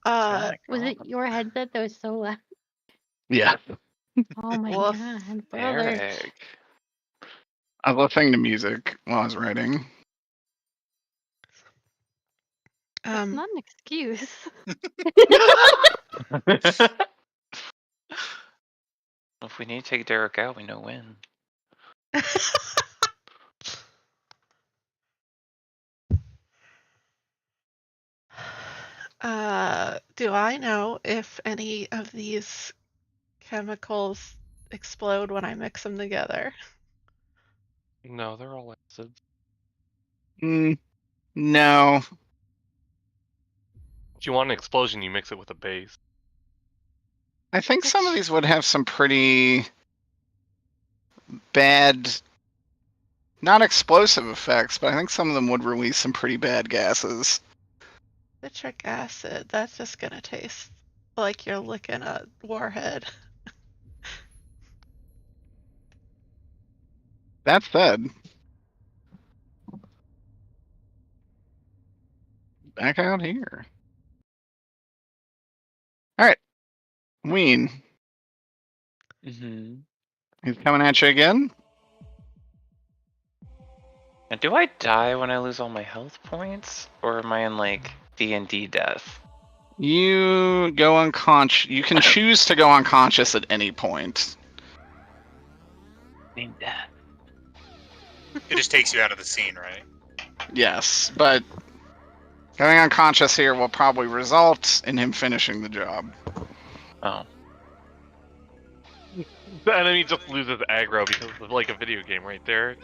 Was it your headset that was so loud? Yeah. Oh my Woof. god, brother. Eric. I was listening to music while I was writing. That's not an excuse. If we need to take Derek out, we know when. Do I know if any of these chemicals explode when I mix them together? No, they're all acids. No. If you want an explosion, you mix it with a base. I think some of these would have some pretty bad, not explosive effects, but I think some of them would release some pretty bad gases. Citric acid, that's just gonna taste like you're licking a warhead. That said, back out here. All right, Ween, Mm-hmm. he's coming at you again. And do I die when I lose all my health points? Or am I in, like, D&D death? You go unconscious. You can choose to go unconscious at any point. Mean death. It just takes you out of the scene, right? Yes, but going unconscious here will probably result in him finishing the job. Oh. The enemy just loses aggro because of like a video game right there.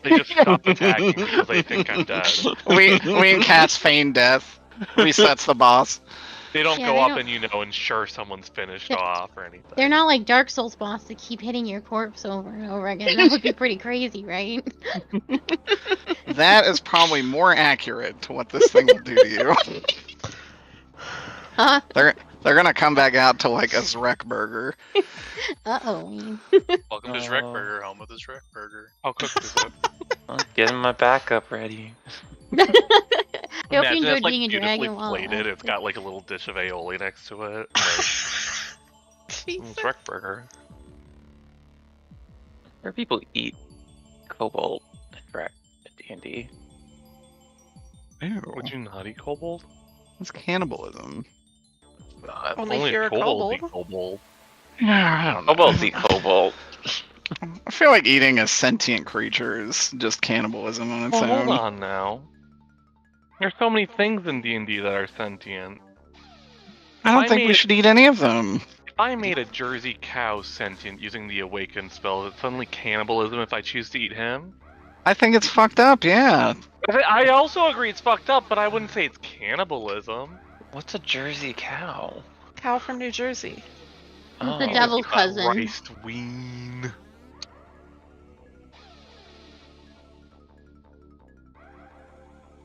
They just stop attacking because they think I'm dead. We can cast feign death. Resets the boss. They don't Yeah, go they up don't- and ensure someone's finished They're- off or anything. They're not like Dark Souls boss to keep hitting your corpse over and over again. That would be pretty crazy, right? That is probably more accurate to what this thing will do to you. Huh? They're gonna come back out to like a Zrek burger. Uh-oh. Welcome to Shrekburger, home of the Shrekburger. How cooked is it? I'm getting my backup ready. I hope you Imagine enjoyed it's like being a beautifully dragon while plated. It's got like a little dish of aioli next to it. Jesus. Shrek burger. Where people eat cobalt at D&D. Ew, Would you not eat kobold? that's cannibalism. Only if you're a kobold. eat kobold. Yeah, I don't know. Kobolds eat cobalt. I feel like eating a sentient creature is just cannibalism on its Well, own. hold on now. There's so many things in D&D that are sentient. I don't I think we made- should eat any of them. If I made a Jersey cow sentient using the Awaken spell, is it suddenly cannibalism if I choose to eat him? I think it's fucked up, yeah. I also agree it's fucked up, but I wouldn't say it's cannibalism. What's a Jersey cow? Cow from New Jersey. Oh. The devil's cousin. Christ ween.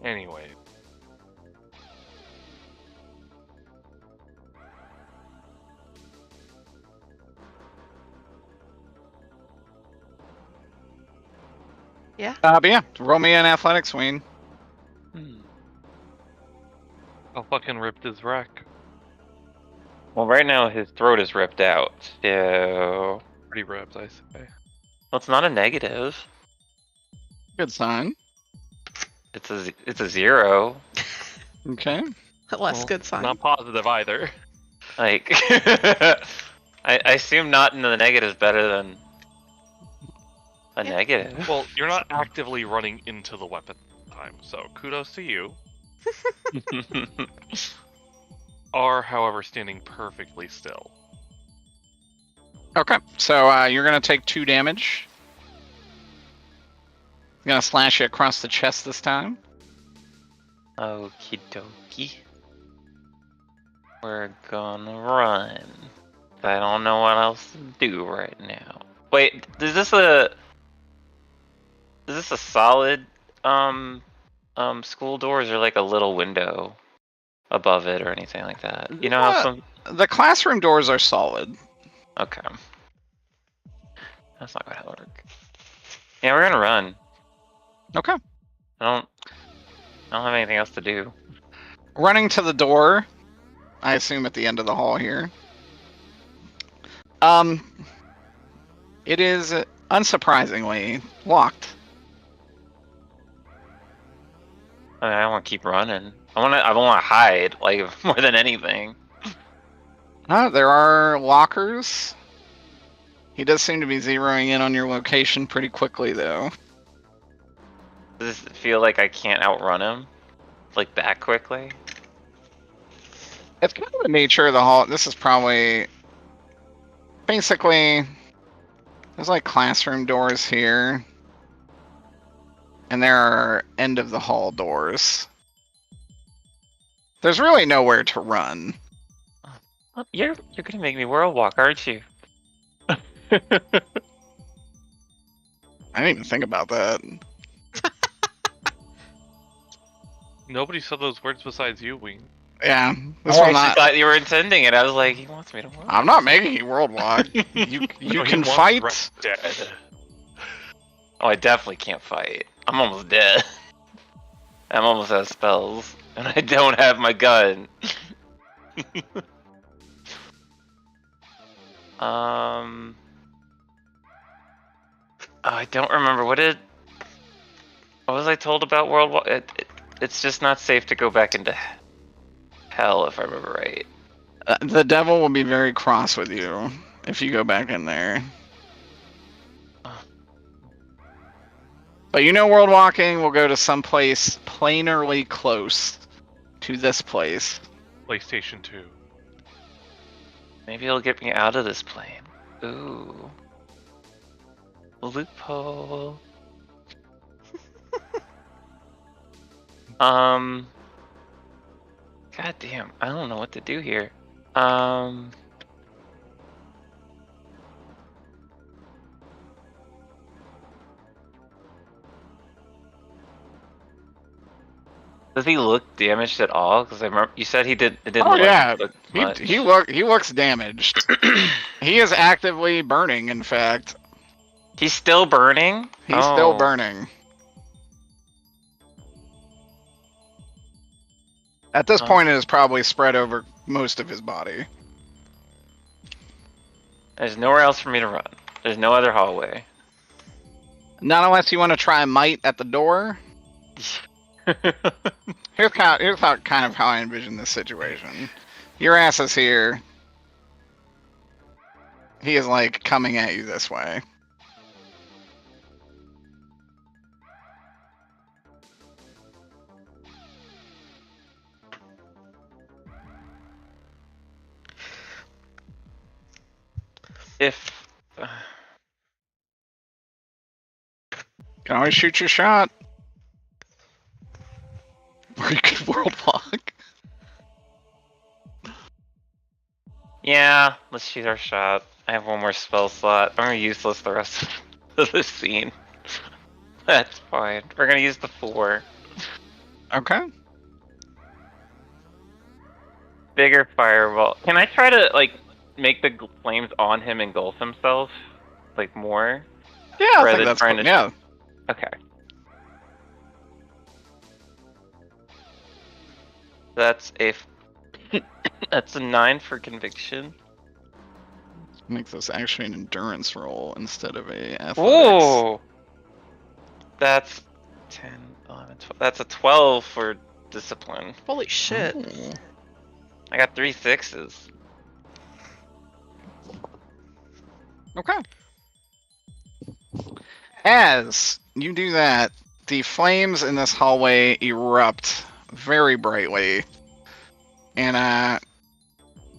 Anyway. But yeah, roll me an athletics, Ween. How fucking ripped is Wreck? Well, right now his throat is ripped out. So, Pretty ripped, I say. well, it's not a negative. Good sign. It's a 0. Okay. Less Well, good sign. Not positive either. Like, I assume not in the negatives better than a Yeah. negative. Well, you're not actively running into the weapon time, so kudos to you. Are, however, standing perfectly still. Okay, so you're gonna take 2 damage. I'm gonna slash you across the chest this time. Okie dokie. We're gonna run. I don't know what else to do right now. Wait, is this a solid school door? Or is there like a little window above it or anything like that? You know how some The classroom doors are solid. Okay. That's not gonna work. Yeah, we're gonna run. Okay. I don't have anything else to do. Running to the door, I assume at the end of the hall here. It is unsurprisingly locked. I mean, I want to keep running. I want to hide, like, more than anything. There are lockers. He does seem to be zeroing in on your location pretty quickly, though. Does this feel like I can't outrun him? Like, that quickly? It's kind of the nature of the hall. This is probably... Basically, there's like classroom doors here. And there are end of the hall doors. There's really nowhere to run. Oh, you're gonna make me world walk, aren't you? I didn't even think about that. Nobody said those words besides you, Ween. Yeah, this I will actually not. thought you were intending it. I was like, he wants me to world. I'm not making you world walk. You No, he can wants fight. Wreck dead. Oh, I definitely can't fight. I'm almost dead. I'm almost out of spells, and I don't have my gun. I don't remember what was I told about World War? It's just not safe to go back into hell, if I remember right. The devil will be very cross with you if you go back in there. But you know, world walking will go to some place plainly close to this place. PlayStation 2. Maybe it'll get me out of this plane. Ooh. Loophole. God damn, I don't know what to do here. Does he look damaged at all? Because I remember you said he did. It didn't Oh look yeah, like much. he looks damaged. He is actively burning. In fact, He's still burning. he's still burning. At this point, it is probably spread over most of his body. There's nowhere else for me to run. There's no other hallway. Not unless you want to try might at the door. Here's kind of how I envision this situation. Your ass is here. He is like coming at you this way. If Can always shoot your shot. Or you could world walk. yeah, let's shoot our shot. I have one more spell slot. I'm useless the rest of the scene. That's fine. We're gonna use the 4. Okay. Bigger fireball. Can I try to like make the flames on him engulf himself, like more? Yeah, I Rather think than that's trying cool. to- Yeah. Okay. That's that's a 9 for conviction. Make this actually an endurance roll instead of a athletics. Whoa! That's 10, 11, 12. That's a 12 for discipline. Holy shit. Ooh. I got 3 6s. Okay. As you do that, the flames in this hallway erupt very brightly, and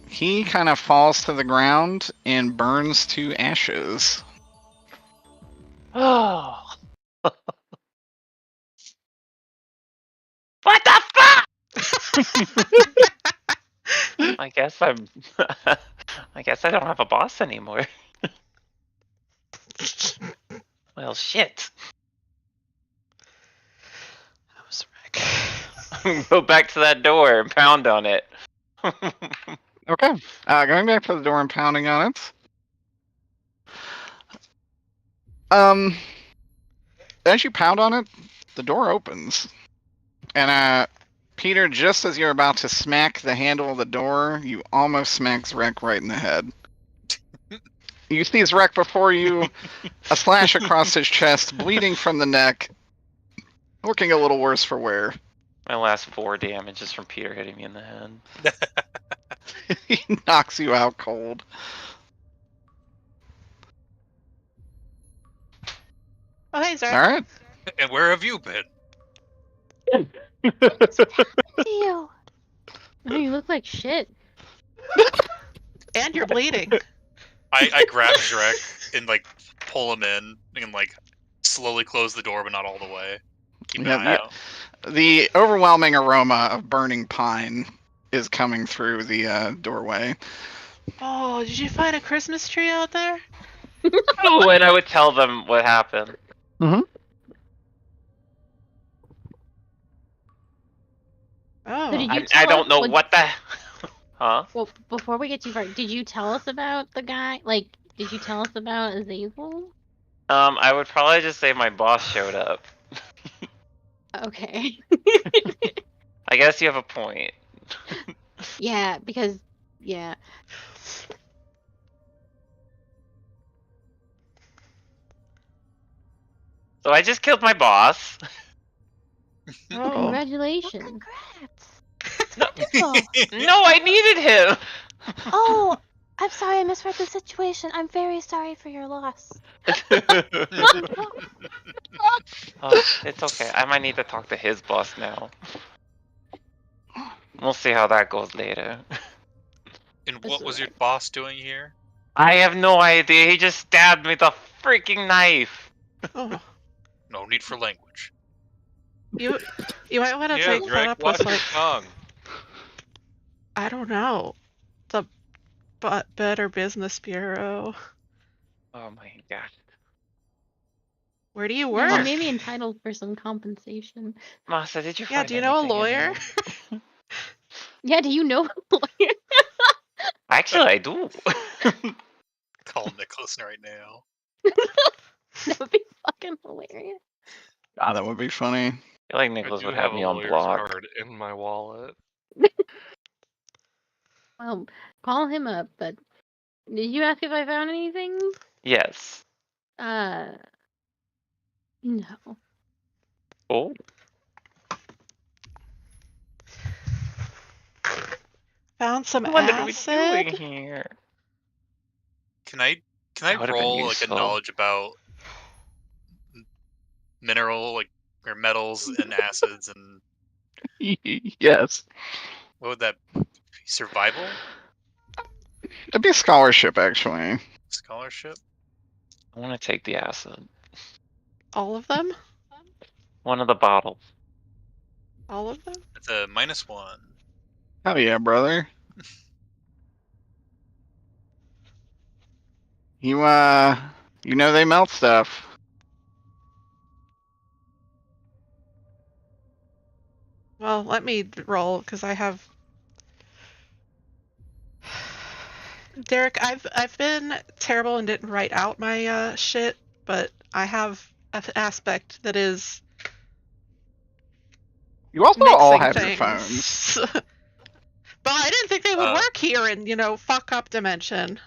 he kind of falls to the ground and burns to ashes. Oh. What the fuck? I guess I'm. I guess I don't have a boss anymore. Well, shit. That was Rick. Go back to that door and pound on it. Okay. Going back to the door and pounding on it. As you pound on it, the door opens. And, Peter, just as you're about to smack the handle of the door, you almost smack Zrek right in the head. You see Zrek before you, a slash across his chest, bleeding from the neck, looking a little worse for wear. My last 4 damage is from Peter hitting me in the head. He knocks you out cold. Oh, hey, Zach. Alright. And where have you been? Ew. Oh, you look like shit. And you're bleeding. I grab Shrek and like pull him in and like slowly close the door, but not all the way. Keep an Yeah, eye yeah. out. The overwhelming aroma of burning pine is coming through the doorway. Oh, did you find a Christmas tree out there? Oh, and I would tell them what happened. Oh. So did you I tell don't us know what the. Huh? Well, before we get too far, did you tell us about the guy? Like, did you tell us about Azazel? I would probably just say my boss showed up. Okay. I guess you have a point. Yeah, because yeah. So I just killed my boss. Oh. Congratulations. Congrats. Oh, No, I needed him. oh, I'm sorry, I misread the situation. I'm very sorry for your loss. Oh, it's okay. I might need to talk to his boss now. We'll see how that goes later. And It's what was your alright. boss doing here? I have no idea. He just stabbed me with a freaking knife. Oh, No need for language. you might want to Yeah, take that Drake, up watch with your like tongue. I don't know, the Better Business Bureau. Oh my gosh. Where do you Yeah, work? you may be entitled for some compensation. Masa, did you Yeah, find do you know a anything in lawyer? here? Yeah, do you know a lawyer? Actually, I do. Call Nicholas right now. That would be fucking hilarious. God, that would be funny. I feel like I Nicholas do would have have a me on lawyer's block. card in my wallet. Well, call him up, but did you ask if I found anything? Yes. No. Oh. Found some What are we doing acid. here? Can I That would've been roll like a useful. knowledge about mineral or metals and acids and Yes. what would that be? Survival? It'd be a scholarship, actually. Scholarship? I want to take the acid. All of them? One of the bottles. All of them? It's a -1. Hell yeah, brother. You know they melt stuff. Well, let me roll because I have. Derek, I've been terrible and didn't write out my shit, but I have an aspect that is You also mixing all have things. your phones. But I didn't think they would work here in, fuck up dimension.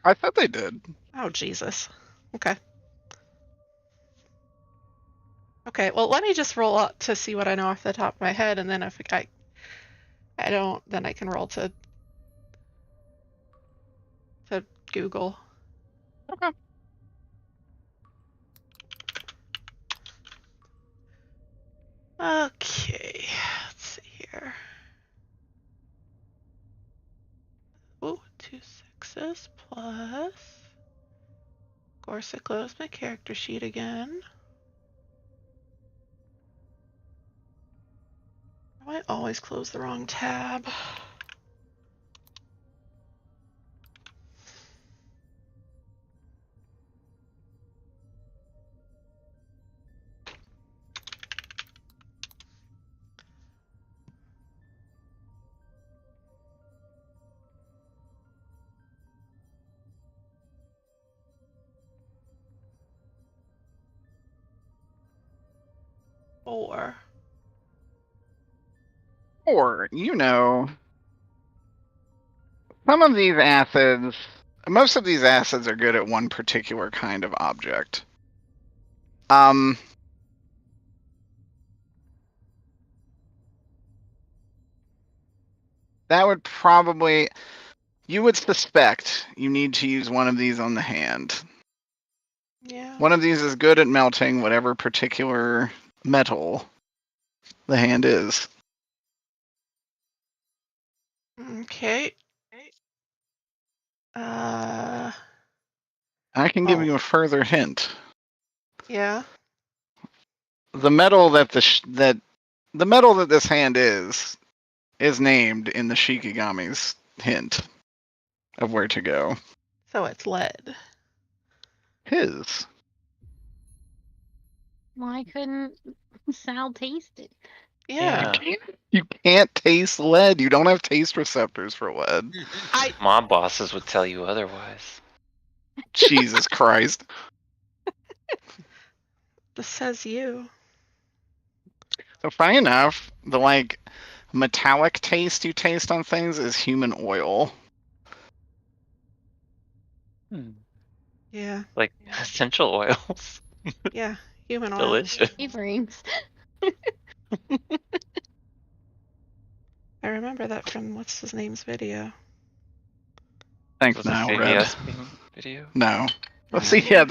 I thought they did. Oh, Jesus. Okay. Okay, well, let me just roll up to see what I know off the top of my head, and then if I don't, then I can roll to Google. Okay. Okay, let's see here. Ooh, 2 6s plus. Of course, I closed my character sheet again. I always close the wrong tab. Or some of these acids, most of these acids are good at one particular kind of object. That would probably, you would suspect you need to use one of these on the hand. yeah. One of these is good at melting whatever particular metal the hand is. Okay. I can give you a further hint. Yeah. The metal that the metal that this hand is named in the Shikigami's hint of where to go. So it's lead. His. Why couldn't Sal taste it? Yeah. You can't taste lead. You don't have taste receptors for lead. My bosses would tell you otherwise. Jesus Christ. This says you. So funny enough, the metallic taste you taste on things is human oil. Yeah. Like essential oils. Yeah. Human oil. Delicious. Flavorings. I I remember that from what's his name's video. Thanks Was it now, Red. CVS video? No. See, yeah,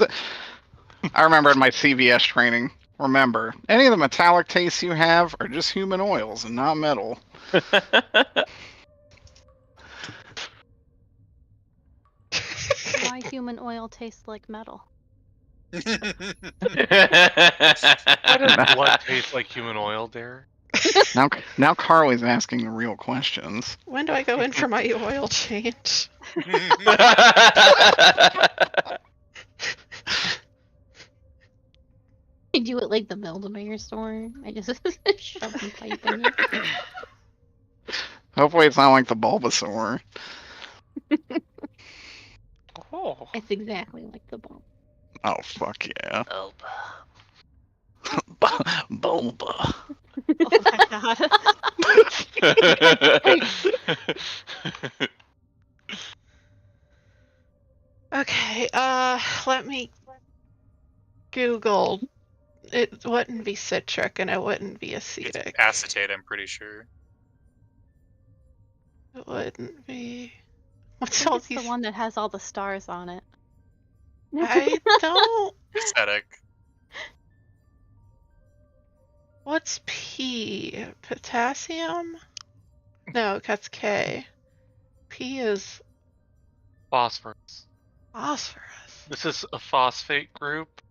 I remember in my CVS training. Remember, any of the metallic tastes you have are just human oils and not metal. Why human oil tastes like metal? Why does blood taste like human oil, Derek? Now Carly's asking the real questions. When do I go in for my oil change? I do it like the Build-A-Bear store. I just shove the pipe in it. Hopefully it's not like the Bulbasaur. Oh. It's exactly like the ball. Oh, fuck yeah. Oh. Bulba. Oh my god. Okay, let me Google. It wouldn't be citric and it wouldn't be It's acetic. acetate, I'm pretty sure. It wouldn't be. I What's think all it's the these? one that has all the stars on it. I don't. Aesthetic. What's P? Potassium? No, that's K. P is Phosphorus. phosphorus. This is a phosphate group,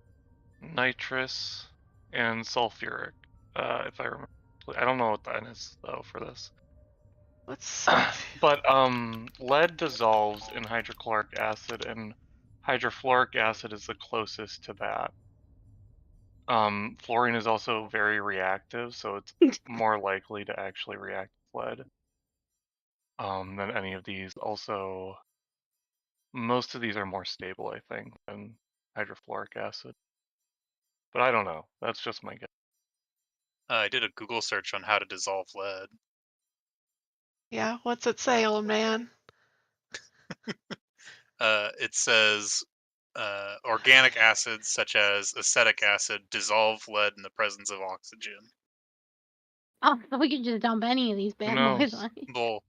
nitrous, and sulfuric. If I remember, I don't know what that is though for this. What's But lead dissolves in hydrochloric acid, and hydrofluoric acid is the closest to that. Fluorine is also very reactive, so it's more likely to actually react with lead than any of these. Also, most of these are more stable, I think, than hydrofluoric acid. But I don't know. That's just my guess. I did a Google search on how to dissolve lead. Yeah, what's it say, old man? It says organic acids such as acetic acid dissolve lead in the presence of oxygen. Oh, so we could just dump any of these bad No. boys on. Well,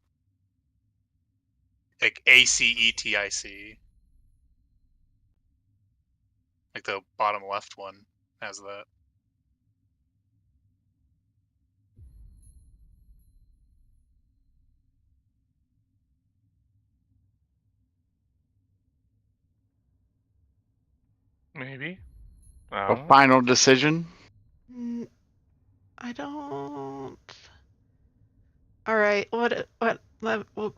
like ACETIC. Like the bottom left one has that. Maybe. A final decision? I don't. All right. What? Well,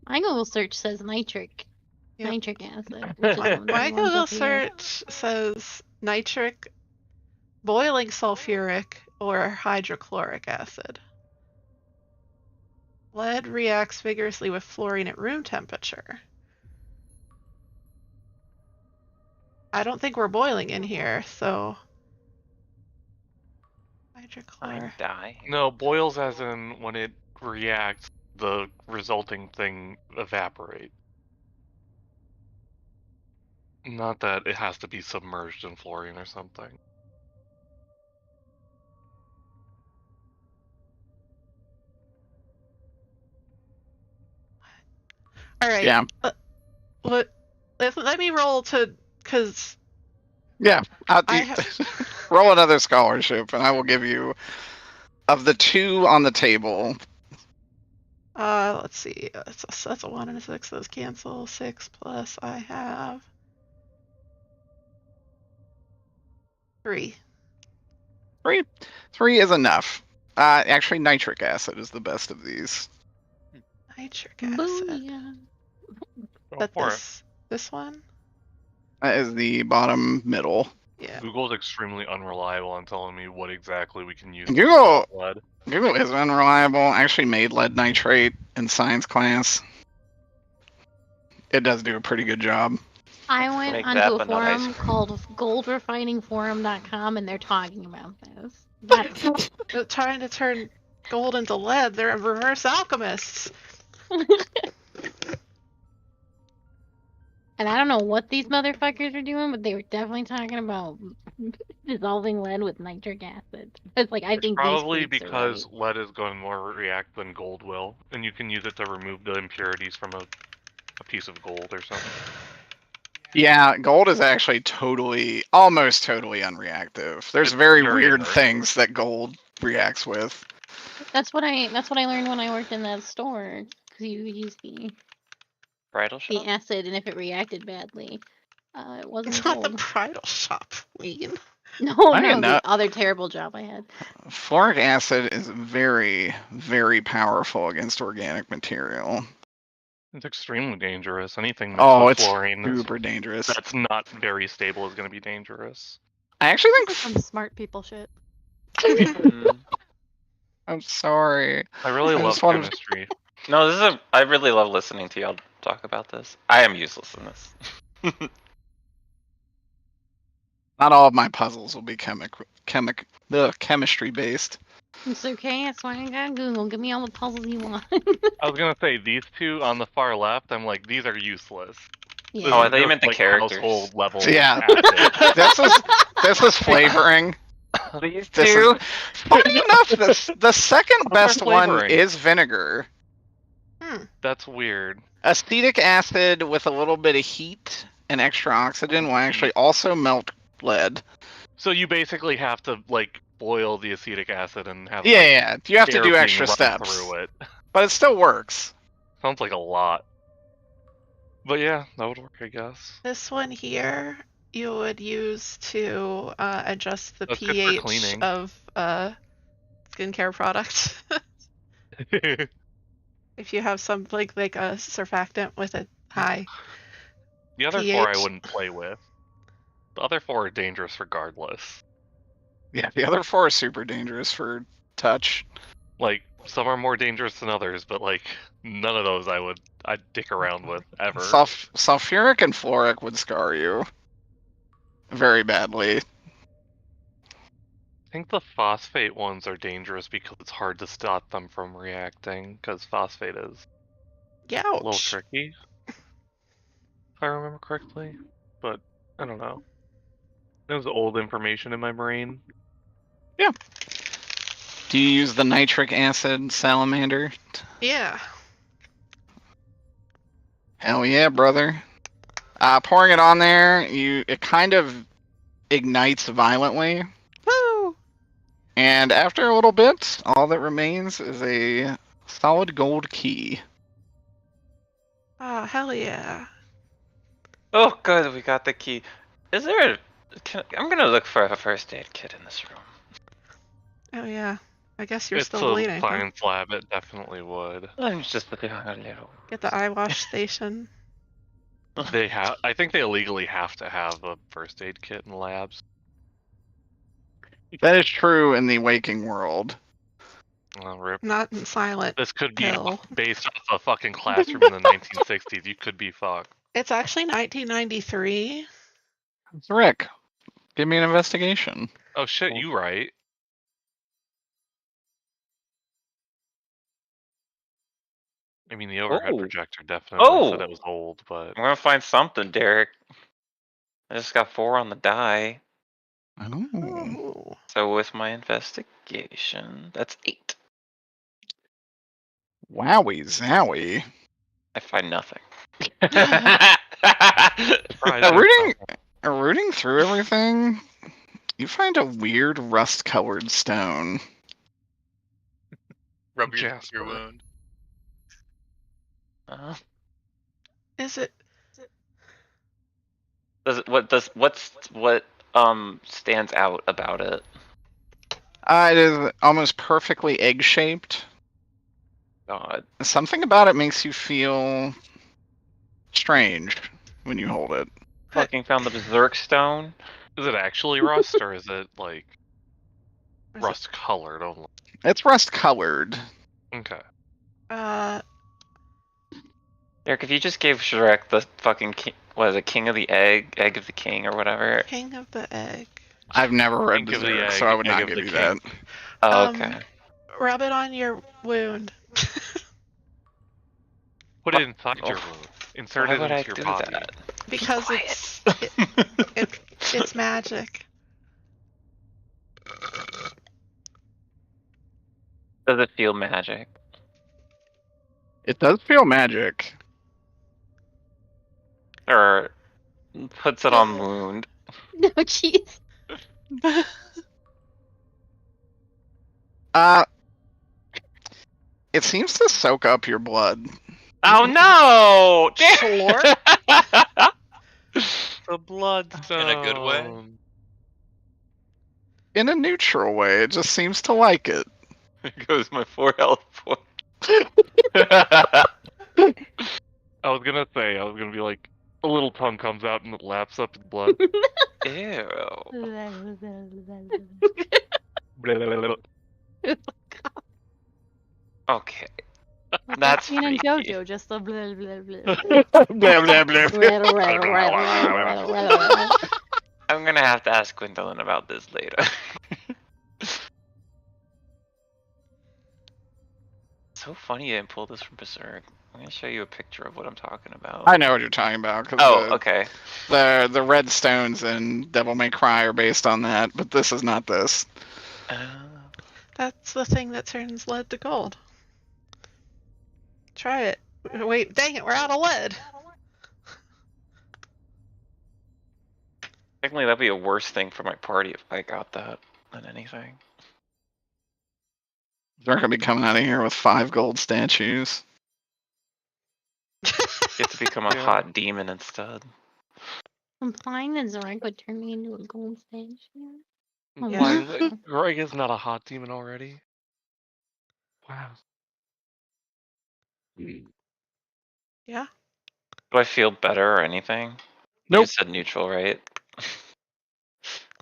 My Google search says nitric acid. Which is my one of the ones Google up here. search says nitric, boiling sulfuric, or hydrochloric acid. Lead reacts vigorously with fluorine at room temperature. I don't think we're boiling in here, so hydrochloric. I'm dying. No, boils as in when it reacts, the resulting thing evaporates. Not that it has to be submerged in fluorine or something. All right. Yeah. Let me roll to, because Yeah. I Roll another scholarship, and I will give you, of the two on the table. let's see. That's a 1 and a 6. Those cancel. 6 plus I have 3. Three is enough. Actually, nitric acid is the best of these. Nitric acid. Booyah. Go But for it. this one? That is the bottom middle. Yeah. Google's extremely unreliable on telling me what exactly we can use. Google- to lead. Google is unreliable. I actually made lead nitrate in science class. It does do a pretty good job. I went Make onto that a but not ice forum cream. called goldrefiningforum.com and they're talking about this. They're trying to turn gold into lead. They're reverse alchemists. And I don't know what these motherfuckers are doing, but they were definitely talking about dissolving lead with nitric acid. It's like, I It's think probably these freaks are because right. lead is going to more react than gold will, and you can use it to remove the impurities from a piece of gold or something. Yeah, gold is actually almost totally unreactive. There's It's very very weird inert. things that gold reacts with. That's what I learned when I worked in that store. Because you used Bridal the shop? acid, and if it reacted badly, it wasn't It's not the gold. bridal shop, Ween. No, I no, didn't know. the other terrible job I had. Fluoric acid is very, very powerful against organic material. It's extremely dangerous. Anything mixed Oh, with it's fluorine super dangerous. that's not very stable is going to be dangerous. I actually Some think. smart people shit. Mm. I'm sorry. I really I love just wanted- chemistry. No, this is I really love listening to y'all talk about this. I am useless in this. Not all of my puzzles will be chemistry based. It's okay, that's why I got Google. Give me all the puzzles you want. I was going to say, these two on the far left, I'm like, these are useless. Yeah. Oh, I This thought you is meant the like characters. household level Yeah. acid. This is flavoring. These This two? is funny enough. The second best one flavoring? is vinegar. That's weird. Acetic acid with a little bit of heat and extra oxygen will actually also melt lead. So you basically have to like boil the acetic acid and have Yeah. You have to air do being extra run steps, through it. but it still works. Sounds like a lot. But yeah, that would work, I guess. This one here, you would use to adjust the That's good for pH cleaning. of skincare products. If you have some like a surfactant with a high The other four I pH. wouldn't play with. The other four are dangerous regardless. Yeah, the other four are super dangerous for touch. Like, some are more dangerous than others, but like none of those I'd dick around with ever. Sulfuric and fluoric would scar you very badly. I think the phosphate ones are dangerous because it's hard to stop them from reacting, because phosphate is a little Ouch. tricky, if I remember correctly. But I don't know. It was old information in my brain. Yeah. Do you use the nitric acid salamander? Yeah. Hell yeah, brother. Pouring it on there, it kind of ignites violently. Woo! And after a little bit, all that remains is a solid gold key. Oh, hell yeah. Oh, good, we got the key. Is there I'm gonna look for a first aid kit in this room. Oh yeah. I guess you're It's still a bleeding. Huh? science lab, it definitely would. I'm just looking a little. Get the eye wash station. I think they illegally have to have a first aid kit in labs. That is true in the waking world. Rip. Not in Silent This could be Hill. based off a fucking classroom in the 1960s. You could be fucked. It's actually 1993. Rick, give me an investigation. Oh shit, you right. I mean, the overhead Oh. projector definitely said Oh. it was old, but I'm gonna find something, Derek. I just got 4 on the die. Oh. Ooh. So with my investigation, that's 8. Wowie zowie. I find nothing. surprising. Rooting through everything, you find a weird rust-colored stone. Rub your Jasper. wound. Is it? What stands out about it? It is almost perfectly egg-shaped. God. Something about it makes you feel strange when you hold it. Fucking found the berserk stone. Is it actually rust or is it like Is it- rust colored only? It's rust-colored. Okay. Derek, if you just gave Shrek the fucking king, what is it, king of the egg of the king or whatever. King of the Egg. I've never read Think of the Berserk, egg, so I would egg not of give the you king. that. Oh, okay. Rub it on your wound. Put it inside your wound. Insert Why it would I into your do body. that? Because it's magic. Does it feel magic? It does feel magic. Or puts it on wound? No, jeez. It seems to soak up your blood. Oh no! Sure. The bloodstone. In a good way? In a neutral way, it just seems to like it. There goes my 4 health point. I was gonna be like, a little tongue comes out and it laps up in blood. Ew. Okay. That's Teen and freaky. JoJo, just the blah blah blah. Blah, blah, blah. I'm gonna have to ask Gwendolyn about this later. So funny you didn't pull this from Berserk. I'm gonna show you a picture of what I'm talking about. I know what you're talking about. 'Cause Okay. The red stones in Devil May Cry are based on that, but this is not this. That's the thing that turns lead to gold. Try it. Wait, dang it, we're out of lead. Technically, that'd be a worse thing for my party if I got that than anything. They're gonna be coming out of here with 5 gold statues. You have to become a Yeah. hot demon instead. Implying that Zorak would turn me into a gold statue. Oh, Yeah. Why is it? Greg is not a hot demon already. Wow. Yeah. Do I feel better or anything? You Nope. just said neutral, right?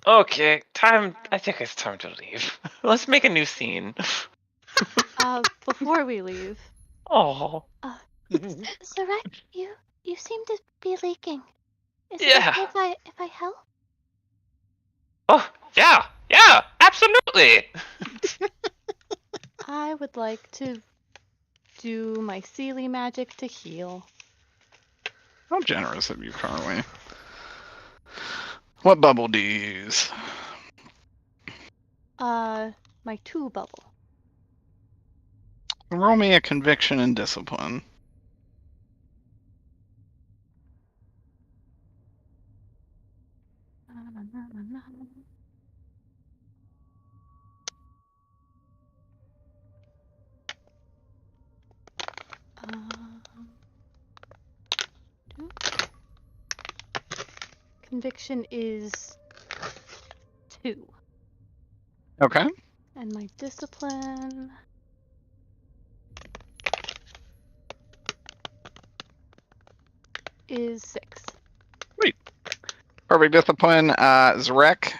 Okay, time. I think it's time to leave. Let's make a new scene. Before we leave, Oh. Zarek, you seem to be leaking. Is Yeah. it okay if I help? Oh, yeah, absolutely. I would like to do my Sealy magic to heal. How generous of you, Carly. What bubble do you use? My 2 bubble. Roll me a conviction and discipline. Conviction is 2. Okay. And my discipline is 6. Perfect discipline. Zarek,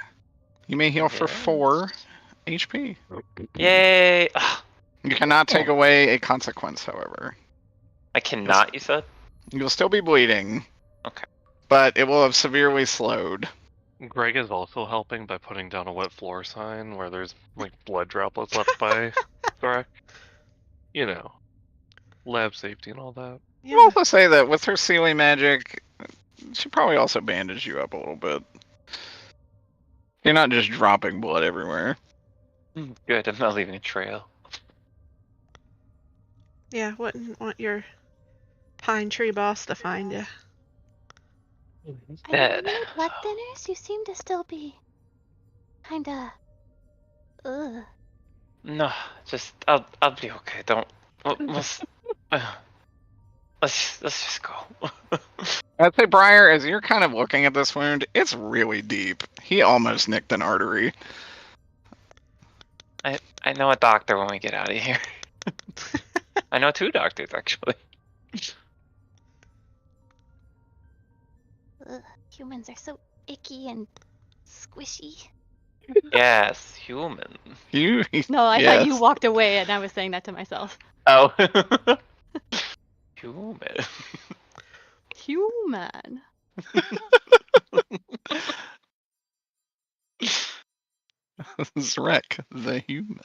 you may heal for Yes. 4 HP. Yay! Ugh, You cannot take away a consequence, however. I cannot. You said. You'll still be bleeding. Okay. But it will have severely slowed. Greg is also helping by putting down a wet floor sign where there's like blood droplets left by Zorak. You know, lab safety and all that. I'll also say that with her sealing magic, she probably also bandaged you up a little bit. You're not just dropping blood everywhere. Good. I'm not leaving a trail. Yeah, wouldn't want your pine tree boss to find you. Are Dead. you on blood thinners? You seem to still be kinda ugh. No, just I'll be okay. Don't. Let's just go. I'd say, Briar, as you're kind of looking at this wound, it's really deep. He almost nicked an artery. I know a doctor when we get out of here. I know 2 doctors actually. Ugh. Humans are so icky and squishy. Yes, human. You. No, I thought you Yes. walked away and I was saying that to myself. Oh. Human. Human. Zrek, the human.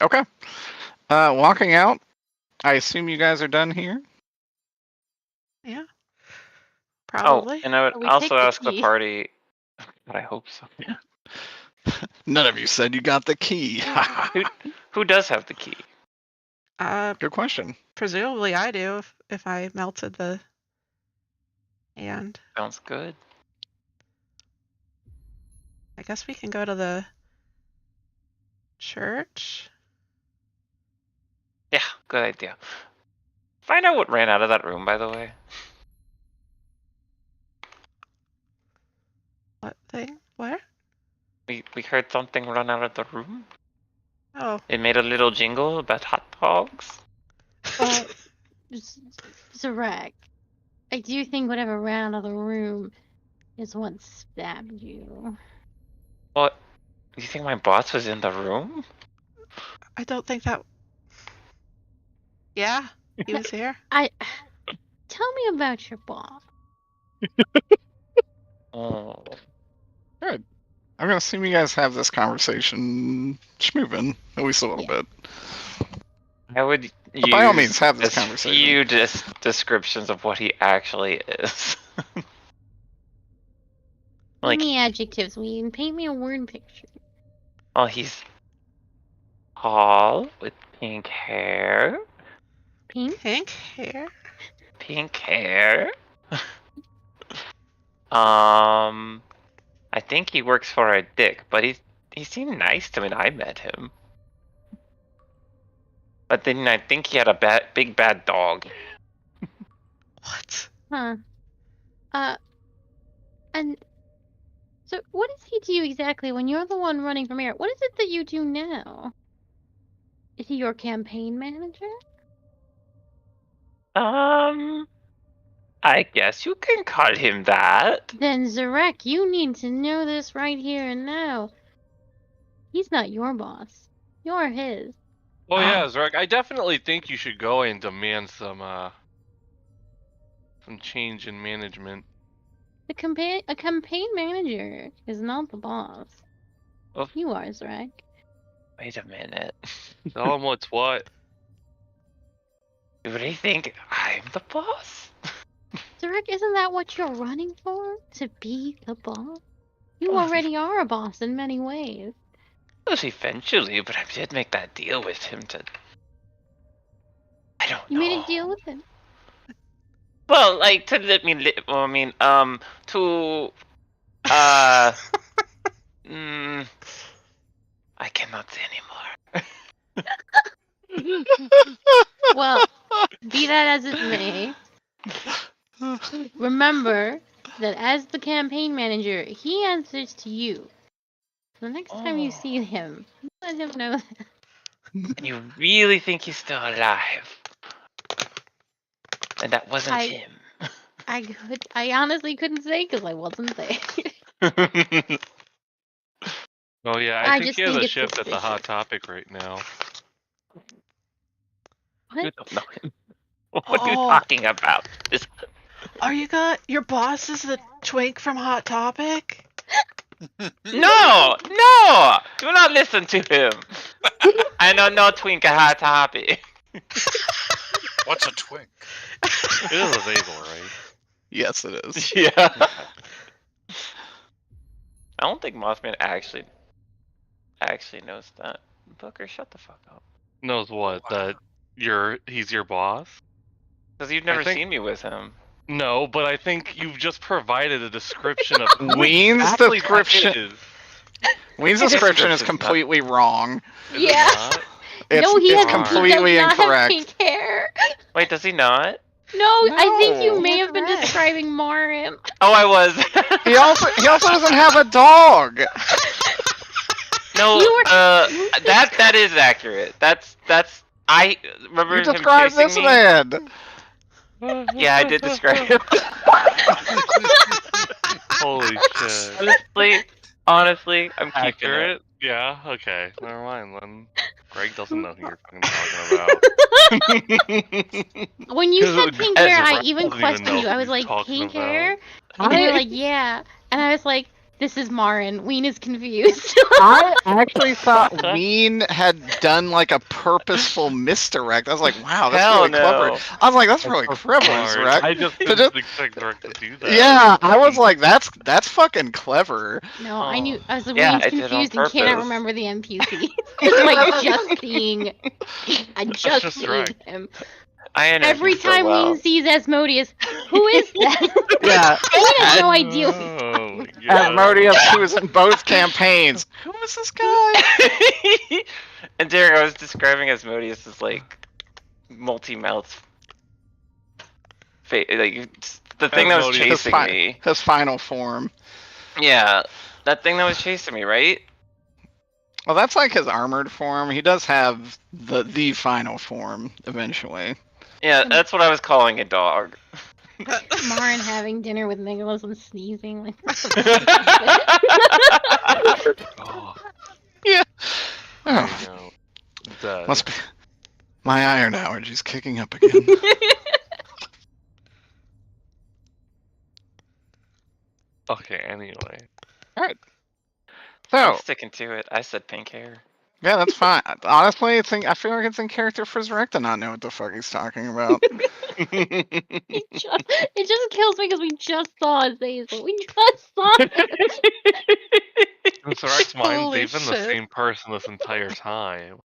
Okay. Walking out. I assume you guys are done here. Yeah. Oh, Probably. and I would Oh, we also picked the ask the key. party. But I hope so. None of you said you got the key. Who does have the key? Good question. Presumably I do if I melted the hand. Sounds good. I guess we can go to the church. Yeah, good idea. Find out what ran out of that room, by the way. What thing? Where? We heard something run out of the room. Oh. It made a little jingle about hot dogs. Zarek, I do think whatever ran out of the room is what stabbed you. What? You think my boss was in the room? I don't think that. Yeah, he was here. Tell me about your boss. Oh. Good. I'm gonna assume you guys have this conversation schmoovin, at least a little Yeah. bit. I would But by all use means, have this as conversation. few descriptions of what he actually is. Give Like, me adjectives, Ween. Paint me a word picture. well, he's tall with pink hair. Pink? Pink hair. Pink hair. I think he works for a dick, but he seemed nice to me when I met him. But then I think he had a big bad dog. What? Huh. And so what does he do exactly when you're the one running for mayor? What is it that you do now? Is he your campaign manager? I guess you can call him that. Then Zarek, you need to know this right here and now. He's not your boss. You're his. Oh yeah, Zarek, I definitely think you should go and demand some change in management. A campaign manager is not the boss. Oh. You are, Zarek. Wait a minute. Tell him what's what. You really think I'm the boss? Zarek, isn't that what you're running for? To be the boss? You Oh, already are a boss in many ways. Well, eventually, but I did make that deal with him to. I don't know. You made a deal with him. Well, like to let me. To. I cannot say anymore. Well, be that as it may, remember that as the campaign manager, he answers to you. So the next time you see him, let him know that. And you really think he's still alive? And that wasn't him. I honestly couldn't say because I wasn't there. Oh yeah, I I think just he has think a it's shift at the Hot suspicious. Topic right now. You What? don't know him. What are you Oh. talking about? Are you your boss is the twink from Hot Topic? No! No! Do not listen to him. I know no twink a hot topic. What's a twink? It is a Zabel, right? Yes, it is. Yeah. I don't think Mothman actually knows that. Booker, shut the fuck up. Knows what? That he's your boss? Because you've never think- seen me with him. No, but I think you've just provided a description of who Ween's exactly that description. is. Ween's His description is description's completely wrong. Is it Yeah. not? No, he it's has completely he does not incorrect. have pink hair. Wait, does he not? No, I think you No. may You're have been correct. describing Marin. Oh, I was. He also doesn't have a dog. No, You were- that is accurate. That's I remember You him described chasing this me. man. Yeah, I did describe him. Holy shit. Honestly, I'm keeping it. Accurate? Yeah, okay. Never mind then. Greg doesn't know who you're fucking talking about. When you 'Cause said it- pink as hair, a I rep even doesn't even questioned know you. I who was you're like, talking pink about. hair? And you were like, yeah. And I was like, This is Marin. Ween is confused. I actually thought Okay. Ween had done like a purposeful misdirect. I was like, wow, that's Hell really clever. no. I was like, that's That's really so clever, smart. Zrek. I just To didn't just- expect Zrek to do that. Yeah, I was like, that's fucking clever. No, I knew. I was like, Yeah, Ween's I did on confused and cannot purpose. remember the NPC. Despite just seeing, I just just seeing right. him. I interviewed Every so time well. Ween sees Asmodeus, who is that? Yeah. Ween has no idea what he's Oh talking my about. god. Asmodeus, who was in both campaigns. Who is this guy? And Derek, I was describing Asmodeus as like multi-mouth, like the thing that was Asmodeus. chasing me. His final form. Yeah, that thing that was chasing me, right? Well, that's like his armored form. He does have the final form eventually. Yeah, that's what I was calling a dog. Marin having dinner with Nicholas and sneezing. Like, Oh, Yeah. I Oh, know. Dead. must be my iron allergy's kicking up again. Okay, anyway. I'm So sticking to it. I said pink hair. yeah, that's fine. Honestly, I feel like it's in character for Zrek to not know what the fuck he's talking about. it just kills me because we just saw his face. We just saw it. In Zrek's mind, Holy they've been the shit. same person this entire time.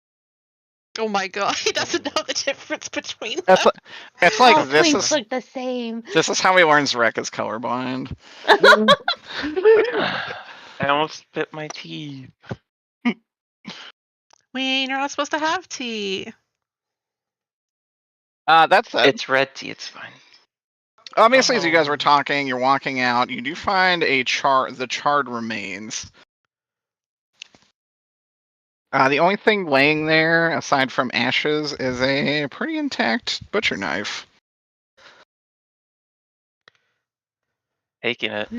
Oh my god, he doesn't know the difference between them. It's like, it's like All this twinks is look the same. this is how he learns Zrek is colorblind. I almost spit my teeth. Wayne, you're not supposed to have tea. That's it. It's red tea. It's fine. Obviously, as you guys were talking, you're walking out. You do find the charred remains. The only thing laying there, aside from ashes, is a pretty intact butcher knife. Taking it.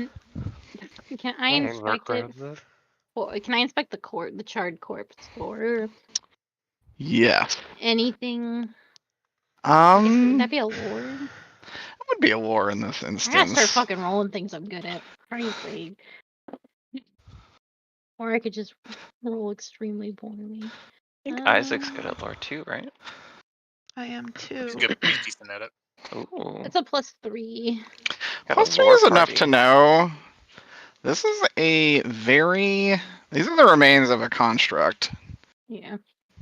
Can I Zrek inspect it? grabs it. Well, can I inspect the charred corpse for Yes. anything? Would that It be a lore? would be a lore in this I gotta instance. start fucking rolling things I'm good at. Christ's sake. Or I could just roll extremely poorly. I think Isaac's good at lore too, right? I am too. He's good. He's decent at it. Ooh. It's a +3. Got a Plus 3 lore is enough party. to know. This is a very... These are the remains of a construct. Yeah.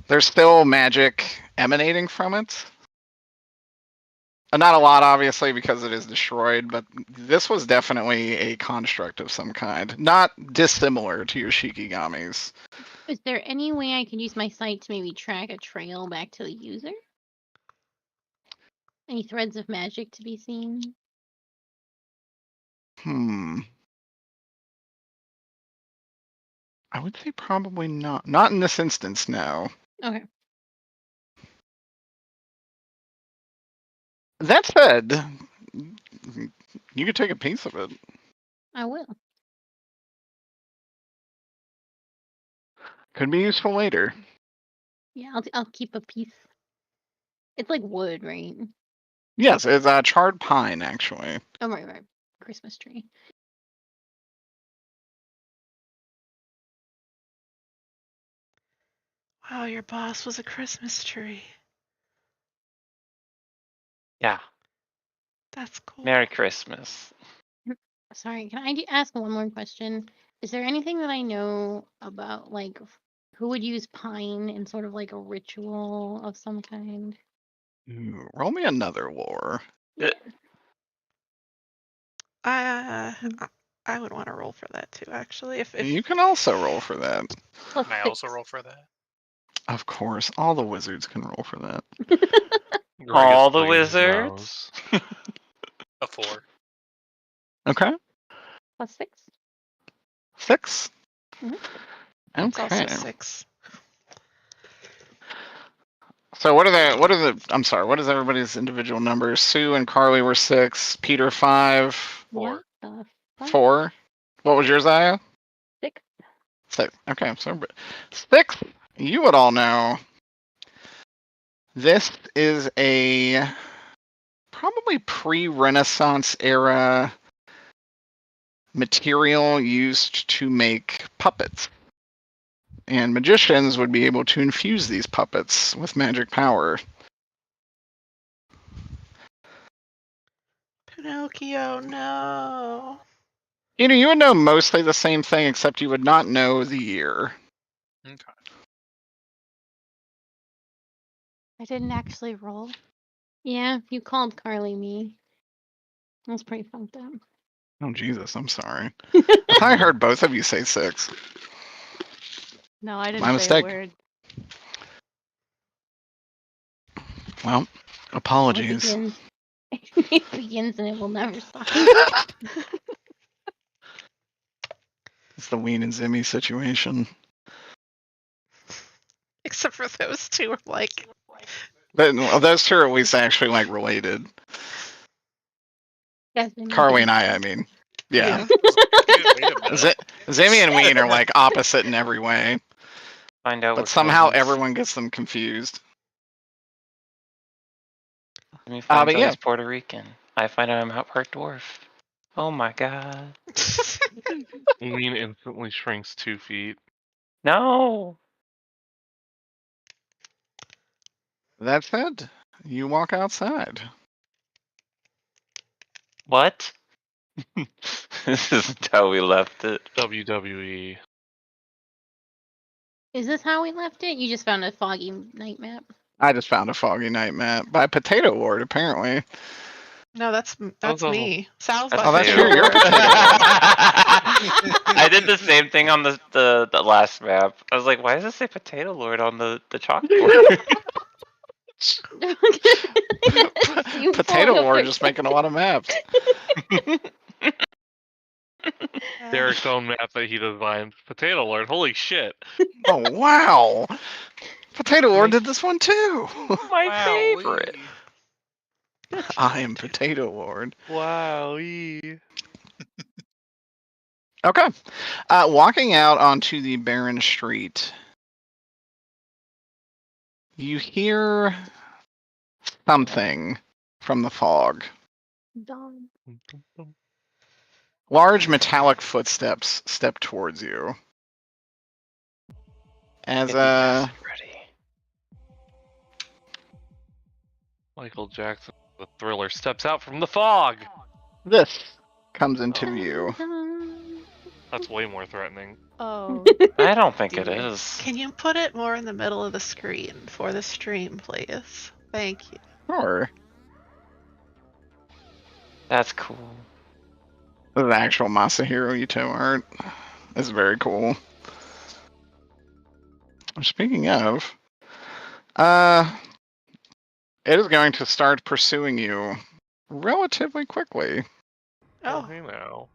There's still magic emanating from it. Not a lot, obviously, because it is destroyed, but this was definitely a construct of some kind. Not dissimilar to your Shikigami's. Is there any way I can use my sight to maybe track a trail back to the user? Any threads of magic to be seen? I would say probably not. Not in this instance, no. Okay. That said, you could take a piece of it. I will. Could be useful later. Yeah, I'll keep a piece. It's like wood, right? Yes, it's charred pine, actually. Oh, right. Christmas tree. Wow, your boss was a Christmas tree. Yeah. That's cool. Merry Christmas. Sorry, can I ask one more question? Is there anything that I know about, like, who would use pine in sort of like a ritual of some kind? Ooh, roll me another lore. Yeah. I would want to roll for that too, actually. If You can also roll for that. Plus Can I 6. also roll for that? Of course, all the wizards can roll for that. Greg All is the putting his wizards. A 4. Okay, Plus 6. 6. Mhm. it's also Okay. 6. So what are the? I'm sorry. What is everybody's individual numbers? Sue and Carly were 6. Peter 5. 4. What the fuck? 4. What was yours, Aya? 6. 6. Okay, so 6. You would all know. This is a probably pre-Renaissance era material used to make puppets. And magicians would be able to infuse these puppets with magic power. Pinocchio, no. You would know mostly the same thing, except you would not know the year. Okay. I didn't actually roll. Yeah, you called Carly me. That was pretty fucked up. Oh, Jesus, I'm sorry. I thought I heard both of you say 6. No, I didn't My say mistake. a word. Well, Well, apologies. it begins. It begins and it will never stop. It's the Ween and Zimmy situation. Except for those two are like. But well, those two are at least actually like related. Yes, I mean, Carly and I mean. Yeah. Wait a minute. Zimmy and Ween are like opposite in every way, Find out but what somehow cousins. everyone gets them confused. Let me find but out yeah. he's Puerto Rican. I find out I'm out part dwarf. Oh my god. Ween instantly shrinks 2 feet. No. That said, you walk outside. What? This isn't how we left it. WWE. Is this how we left it? You just found a foggy night map. I just found a foggy night map by Potato Lord, apparently. No, that's Oh. me. Sal's That's my Oh, that's potato true. You're lord. Potato Lord. I did the same thing on the last map. I was like, why does it say Potato Lord on the chalkboard? You Potato pulled Lord over- just making a lot of maps. Derek's own map that he designed. Potato Lord, holy shit. Oh, wow. Potato Lord did this one too. My Wow, favorite. I am Potato Lord. Wowee. Okay. Walking out onto the barren street, you hear something from the fog. Dog. Large metallic footsteps step towards you. As Get the acid ready. Michael Jackson, the Thriller, steps out from the fog. this comes into view. That's way more threatening. Oh, I don't think it Dude, is. Can you put it more in the middle of the screen for the stream, please? Thank you. Sure. That's cool. This is actual Masahiro Ito art. This is very cool. Speaking of, it is going to start pursuing you relatively quickly. Oh, hey now.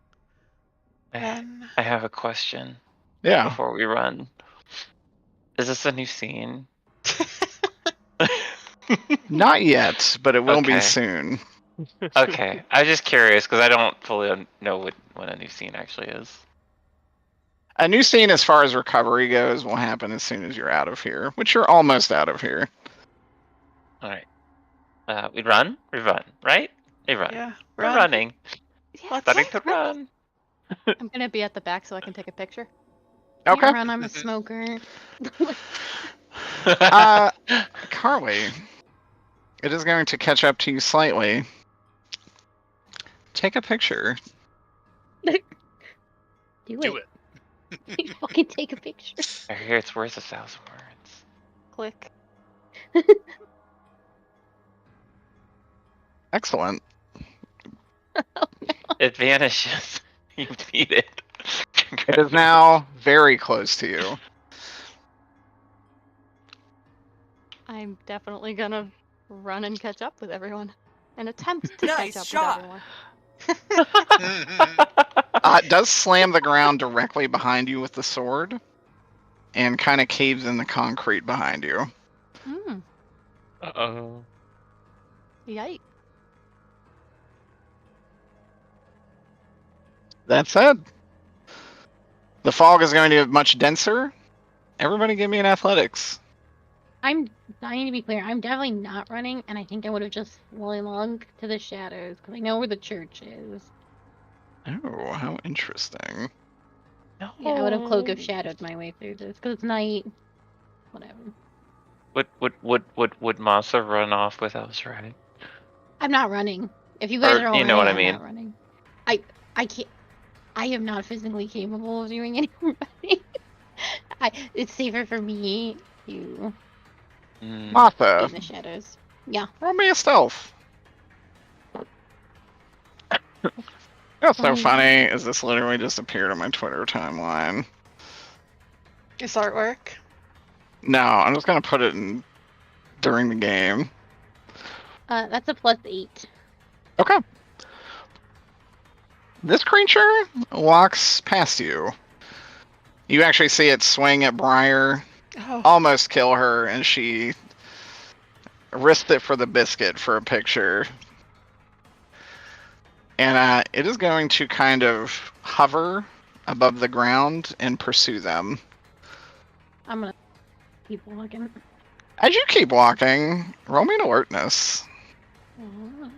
then. I have a question Yeah. before we run. Is this a new scene? Not yet, but it will be Okay. soon. Okay, I'm just curious because I don't fully know what a new scene actually is. A new scene as far as recovery goes will happen as soon as you're out of here, which you're almost out of here. All right. We run, right? We run. Yeah, We're run. running. yeah. Starting to run. I'm gonna be at the back so I can take a picture. Can't Okay. run, I'm a smoker. Carly, it is going to catch up to you slightly. Take a picture. Do Do it. it. Fucking take a picture. I hear it's worth 1,000 words. Click. Excellent. It vanishes. You beat it. It is now very close to you. I'm definitely gonna run and catch up with everyone. And attempt to Nice catch up shot. with everyone. It does slam the ground directly behind you with the sword and kind of caves in the concrete behind you. Hmm. Uh-oh. Yikes. That said, the fog is going to get much denser. Everybody give me an athletics. I need to be clear, I'm definitely not running, and I think I would have just flown along to the shadows, because I know where the church is. Oh, how interesting. Yeah, I would have cloak of shadowed my way through this because it's night. Whatever. Would Masa run off with us, right? I'm not running. If you guys Or, are all you know running, what I I'm mean. not running. I can't. I am not physically capable of doing any running. It's safer for me to be Martha, in the shadows. Yeah. roll me a stealth. That's so Fine. funny, is this literally just appeared on my Twitter timeline. Is artwork? No, I'm just gonna put it in during the game. That's a +8. Okay. This creature walks past you. You actually see it swing at Briar, Oh. almost kill her, and she risked it for the biscuit for a picture. And it is going to kind of hover above the ground and pursue them. I'm gonna keep walking. As you keep walking, roll me an alertness. Oh.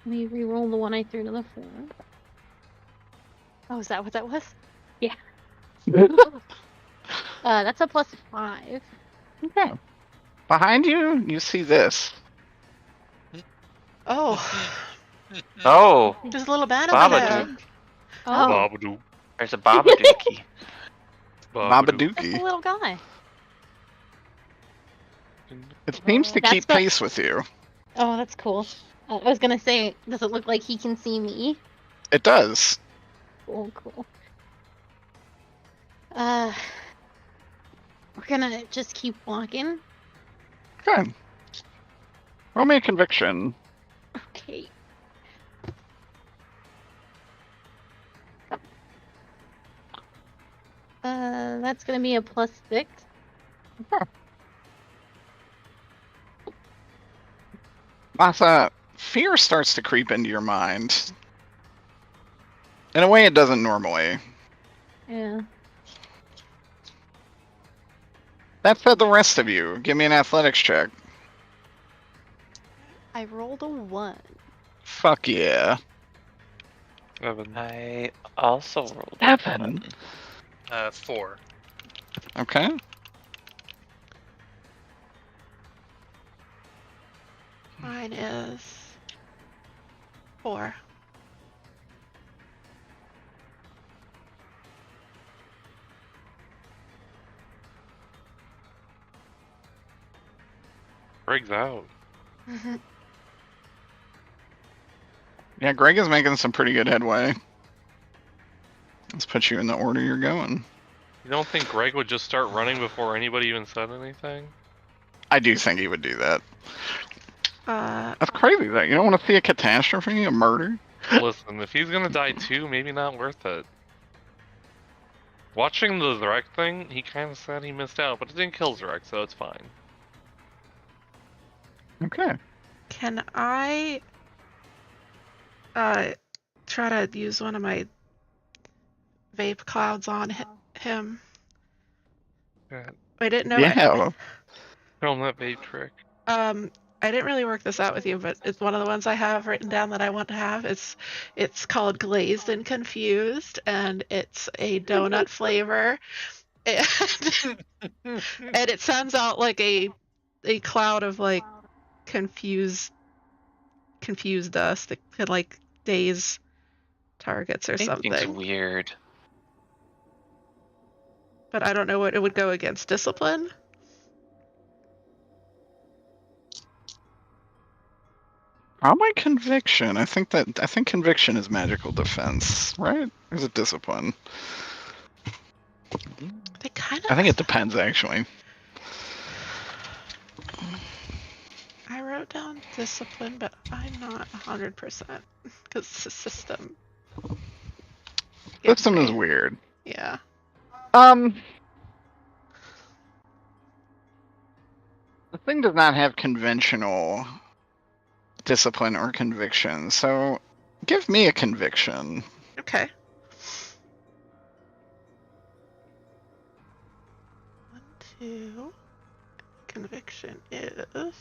Let me re-roll the one I threw to the floor. Oh, is that what that was? Yeah. That's a +5. Okay. Behind you, you see this. Oh. Oh, There's a little man in Baba there. Duke. Oh, Babadoo. There's a Babadookie. Babadoo. Just a little guy. It seems to That's keep the- pace with you. oh, that's cool. I was gonna say, does it look like he can see me? It does. Cool. We're gonna just keep walking. Okay. Roll me a conviction. Okay. That's gonna be a +6. Masa, fear starts to creep into your mind. In a way it doesn't normally. Yeah. That said, the rest of you, give me an athletics check. I rolled a 1. Fuck yeah. 7. I also rolled a Seven? 1. 4. Okay. Mine is 4. Greg's out. Yeah, Greg is making some pretty good headway. Let's put you in the order you're going. You don't think Greg would just start running before anybody even said anything? I do think he would do that. Uh, That's crazy, though. You don't want to see a catastrophe, a murder? Listen, if he's gonna die too, maybe not worth it. Watching the Zrek thing, he kind of said he missed out, but it didn't kill Zrek, so it's fine. Okay. can I try to use one of my vape clouds on him? Yeah. I didn't know. Yeah. Show him that vape trick. I didn't really work this out with you, but it's one of the ones I have written down that I want to have. It's called Glazed and Confused, and it's a donut flavor. And, and it sends out like a cloud of like confused dust that could like daze targets or Thing's something. weird. But I don't know what it would go against. Discipline? Probably conviction. I think conviction is magical defense, right? Or is it discipline? They kind I think it of. depends, actually. I wrote down discipline, but I'm not 100% because the system. gets System is me. weird. Yeah. The thing does not have conventional discipline or conviction, so give me a conviction. Okay. 1, 2. Conviction is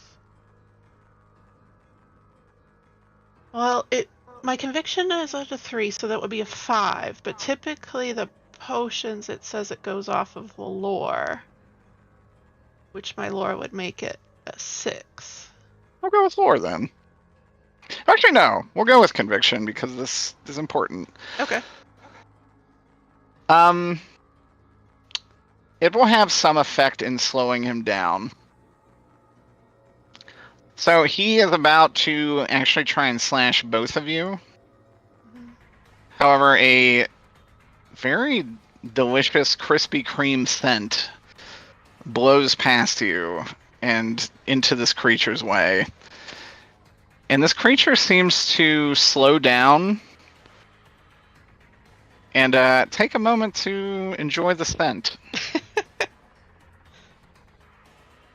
Well, my conviction is at a 3, so that would be a 5. But typically, the potions, it says it goes off of the lore, which my lore would make it a 6. I'll go with lore then. Actually, no. We'll go with conviction because this is important. Okay. It will have some effect in slowing him down. So he is about to actually try and slash both of you. However, a very delicious Krispy Kreme scent blows past you and into this creature's way. And this creature seems to slow down and take a moment to enjoy the scent.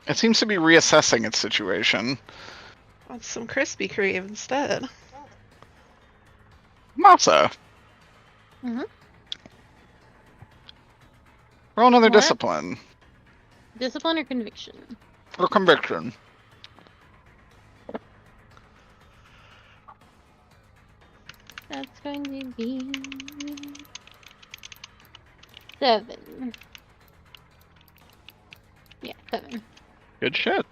It seems to be reassessing its situation. Want some Krispy Kreme instead. Masa. Mhm. Roll another What? discipline. Discipline or conviction? Or conviction. That's going to be 7. Yeah, 7. Good shit.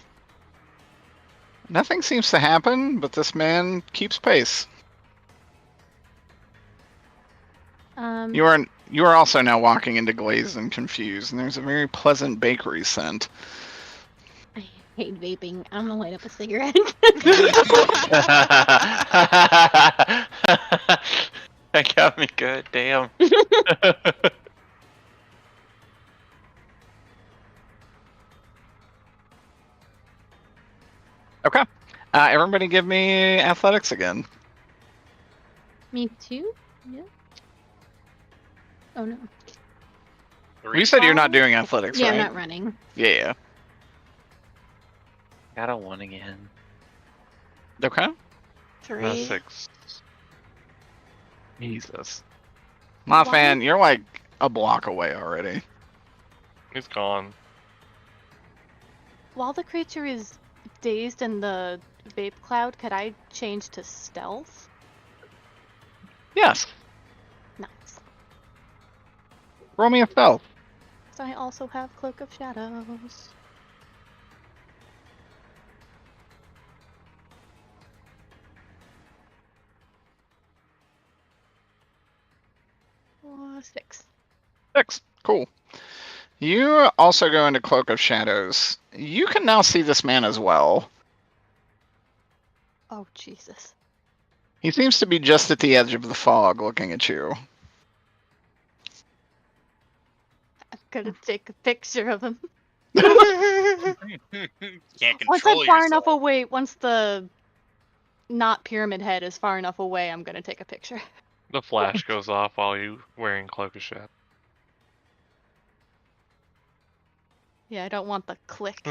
Nothing seems to happen, but this man keeps pace. You are also now walking into Glazed and Confused, and there's a very pleasant bakery scent. I hate vaping. I'm gonna light up a cigarette. That got me good. Damn. Okay. Everybody give me athletics again. Me too? Yeah. Oh no. You said you're not doing athletics, Yeah, right? I'm not running. Yeah. Got a 1 again. Okay. 3. 6. Jesus. Mothman, you're like a block away already. He's gone. While the creature is dazed in the vape cloud, could I change to stealth? Yes. Nice. Roll me a stealth. So I also have Cloak of Shadows. Oh, 6. 6. Cool. You also go into Cloak of Shadows. You can now see this man as well. Oh, Jesus. He seems to be just at the edge of the fog looking at you. I'm gonna take a picture of him. Can't Once control I'm far yourself. enough away, once the not pyramid head is far enough away, I'm gonna take a picture. The flash goes off while you wearing Cloak of Shadow. Yeah, I don't want the click.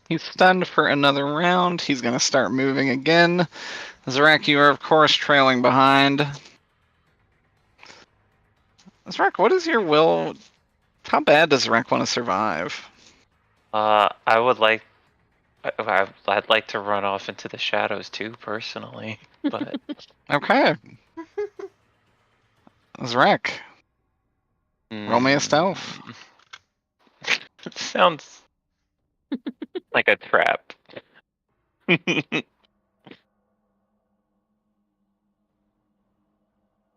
He's stunned for another round. He's going to start moving again. Zarek, you are, of course, trailing behind. Zarek, what is your will? How bad does Zarek want to survive? I would like. I'd like to run off into the shadows too, personally. But Okay. Zarek, roll me a stealth. It sounds like a trap.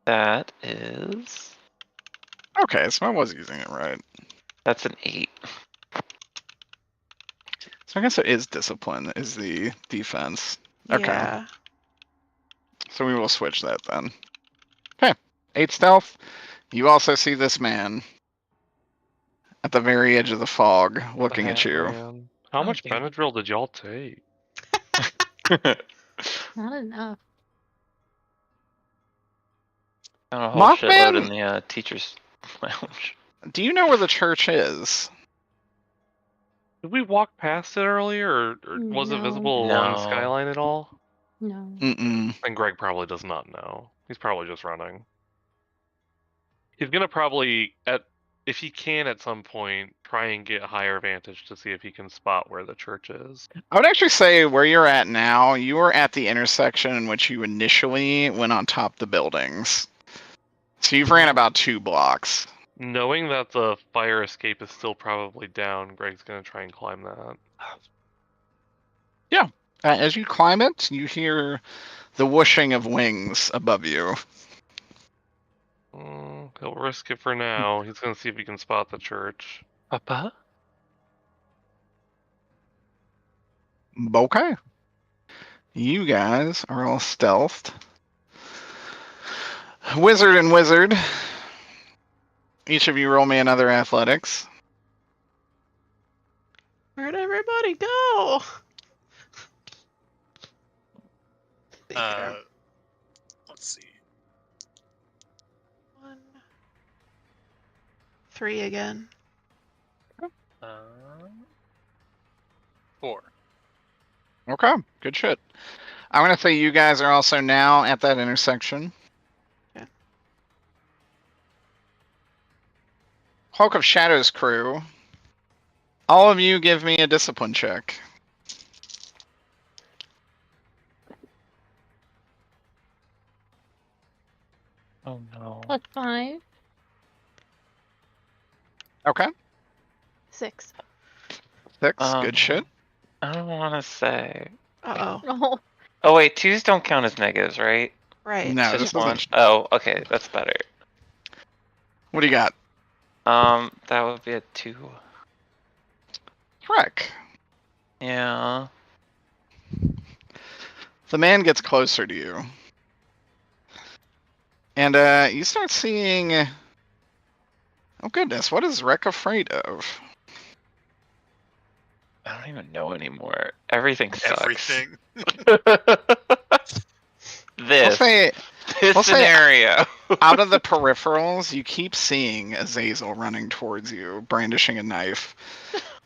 That is. Okay, so I was using it right. That's an 8. So I guess it is discipline, is the defense. Okay. Yeah. So we will switch that then. Okay. 8 stealth. You also see this man at the very edge of the fog looking at you. Man. How Oh, much damn. Benadryl did y'all take? Not enough. Found a whole shitload in Mothman? the teacher's lounge. Do you know where the church is? Did we walk past it earlier, or was it No. visible along No. the skyline at all? No. Mm-mm. And Greg probably does not know. He's probably just running. He's gonna probably if he can at some point, try and get higher vantage to see if he can spot where the church is. I would actually say where you're at now, you are at the intersection in which you initially went on top the buildings. So you've ran about 2 blocks. Knowing that the fire escape is still probably down, Greg's gonna try and climb that. As you climb it, you hear the whooshing of wings above you. He'll risk it for now. He's gonna see if he can spot the church. Papa? Okay. You guys are all stealthed. Wizard and wizard. Each of you roll me another athletics. Where'd everybody go? Let's see. 1, 3 again. 4. Okay, good shit. I'm going to say you guys are also now at that intersection. Okay. Hulk of Shadows crew, all of you give me a discipline check. Oh no. +5. Okay, 6. 6, good shit. I don't want to say. Uh-oh. Oh, Oh wait, 2s don't count as negatives, right? Right. No, It's this just one. isn't. Oh, okay, that's better. What do you got? That would be a 2. Trek. Yeah. The man gets closer to you. And you start seeing... Oh goodness, what is Rek afraid of? I don't even know anymore. Everything sucks. Everything. This We'll say scenario. out of the peripherals, you keep seeing Azazel running towards you, brandishing a knife.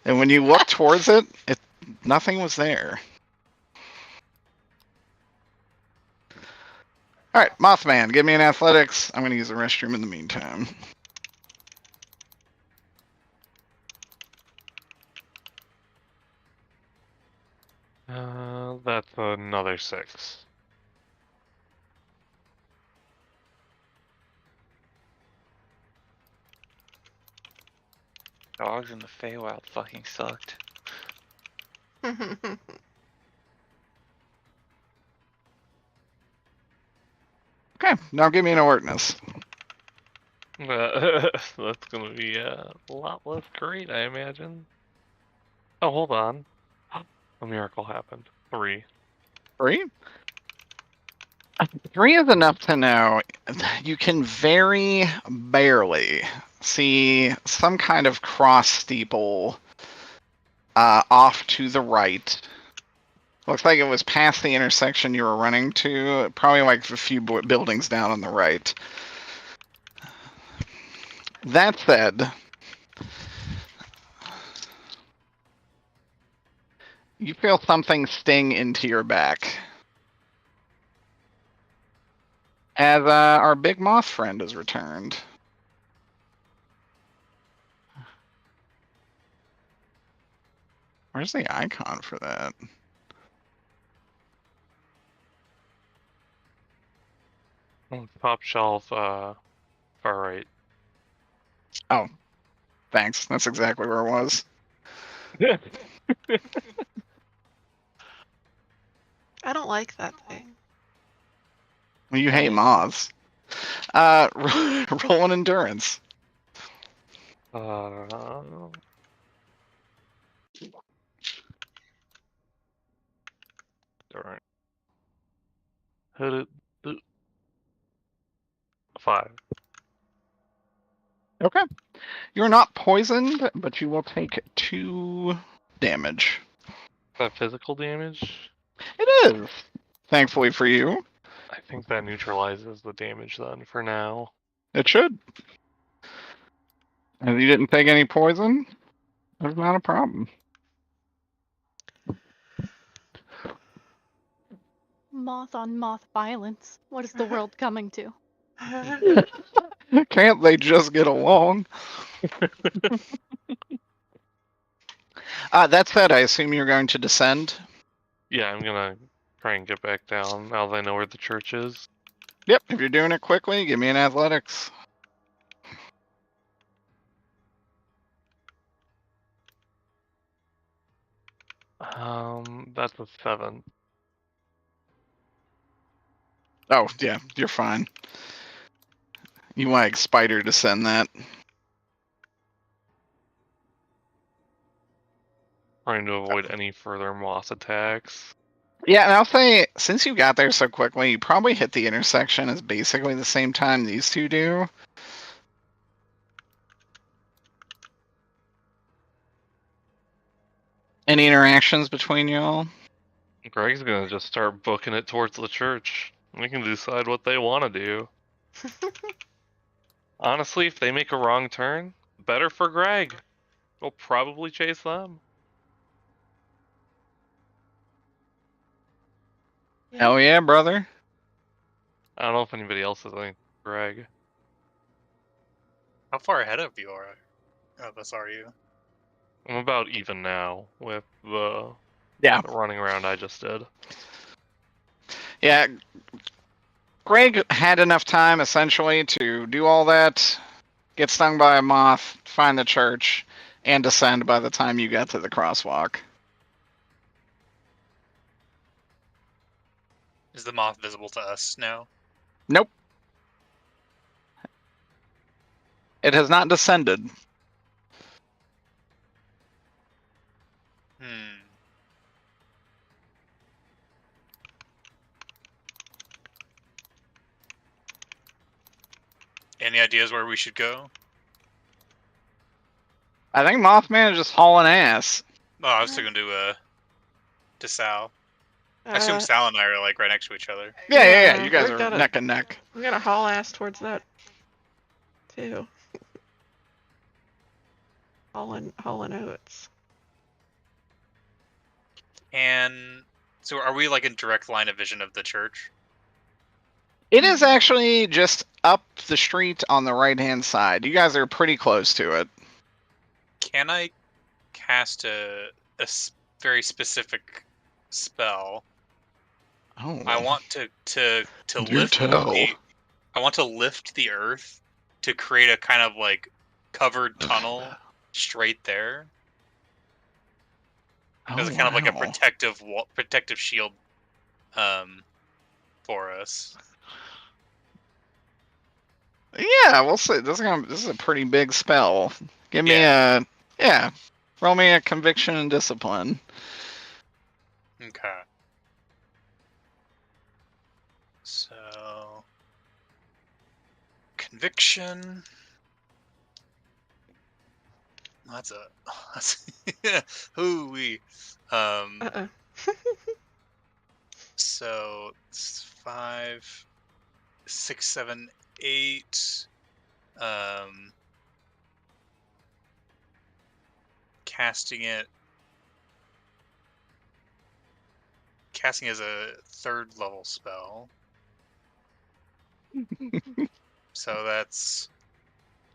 And when you look towards it, nothing was there. Alright, Mothman, give me an athletics. I'm going to use the restroom in the meantime. That's another 6. Dogs in the Feywild fucking sucked. Okay, now give me an alertness. That's gonna be a lot less great, I imagine. Oh, hold on. A miracle happened. 3. 3? 3 is enough to know you can very barely see some kind of cross steeple off to the right. Looks like it was past the intersection you were running to, probably like a few buildings down on the right. That said, you feel something sting into your back. As our big moth friend has returned. Where's the icon for that? Top shelf, far right. Oh, thanks. That's exactly where it was. I don't like that thing. Well, you hate moths. Roll an endurance. Alright. Hit it. 5. Okay. You're not poisoned, but you will take 2 damage. Is that physical damage? It is. Thankfully for you. I think that neutralizes the damage then, for now. It should. If you didn't take any poison, there's not a problem. Moth on moth violence. What is the world coming to? Can't they just get along? That said, I assume you're going to descend. Yeah, I'm gonna try and get back down now that I know where the church is. Yep, if you're doing it quickly, give me an athletics. That's a 7. Oh, yeah, you're fine. You like spider descend that. Trying to avoid any further moss attacks. Yeah, and I'll say, since you got there so quickly, you probably hit the intersection at basically the same time these two do. Any interactions between y'all? Greg's gonna just start booking it towards the church. They can decide what they want to do. Honestly, if they make a wrong turn, better for Greg. He'll probably chase them. Hell yeah, brother. I don't know if anybody else has anything for Greg. How far ahead of you of us are you? I'm about even now with the Yeah. running around I just did. Yeah. Greg had enough time, essentially, to do all that, get stung by a moth, find the church, and descend by the time you got to the crosswalk. Is the moth visible to us now? Nope. It has not descended. Any ideas where we should go? I think Mothman is just hauling ass. Oh, I was still gonna to Sal. I assume Sal and I are like right next to each other. Yeah. You guys we're are gonna- neck and neck. We're gonna haul ass towards that too. Hauling oats. And so, are we like in direct line of vision of the church? It is actually just up the street on the right-hand side. You guys are pretty close to it. Can I cast a very specific spell? Oh. I want to Do lift tell. I want to lift the earth to create a kind of like covered tunnel straight there. As a kind of like a protective shield for us. Yeah, we'll see. This is a pretty big spell. Give me roll me a conviction and discipline. Okay. So conviction. That's hooey. So it's 5, 6, 7, 8. Casting as a 3rd level spell. So that's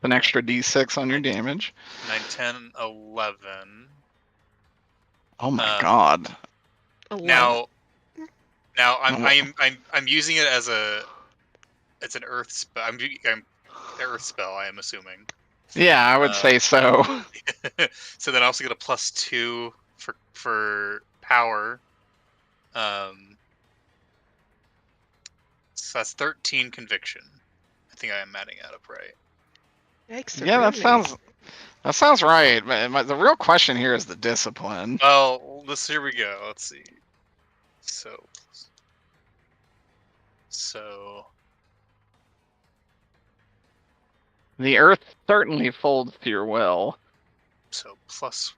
An extra d6 on your damage. 9, 10, 11. Oh my god. 11. Now I'm using it as it's an earth spell. I'm earth spell, I am assuming. Yeah, I would say so. So then I also get a +2 for power. So that's 13 conviction. I think I am adding that up right. Yikes, Yeah, that sounds right. But the real question here is the discipline. Oh, here we go. Let's see. So The earth certainly folds to your will. So +1,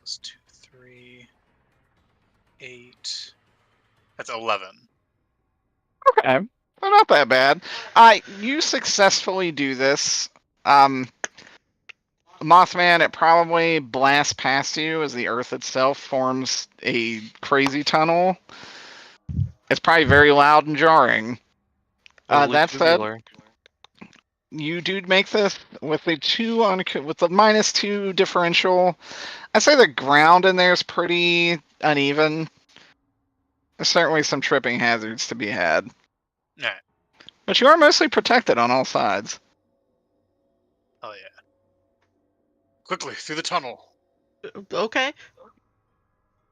+2, 3, 8. That's 11. Okay, well, not that bad. You successfully do this. Mothman, it probably blasts past you as the earth itself forms a crazy tunnel. It's probably very loud and jarring. That said, you do make this with the with the -2 differential. I say the ground in there is pretty uneven. There's certainly some tripping hazards to be had, Nah. but you are mostly protected on all sides. Oh yeah. Quickly through the tunnel. Okay.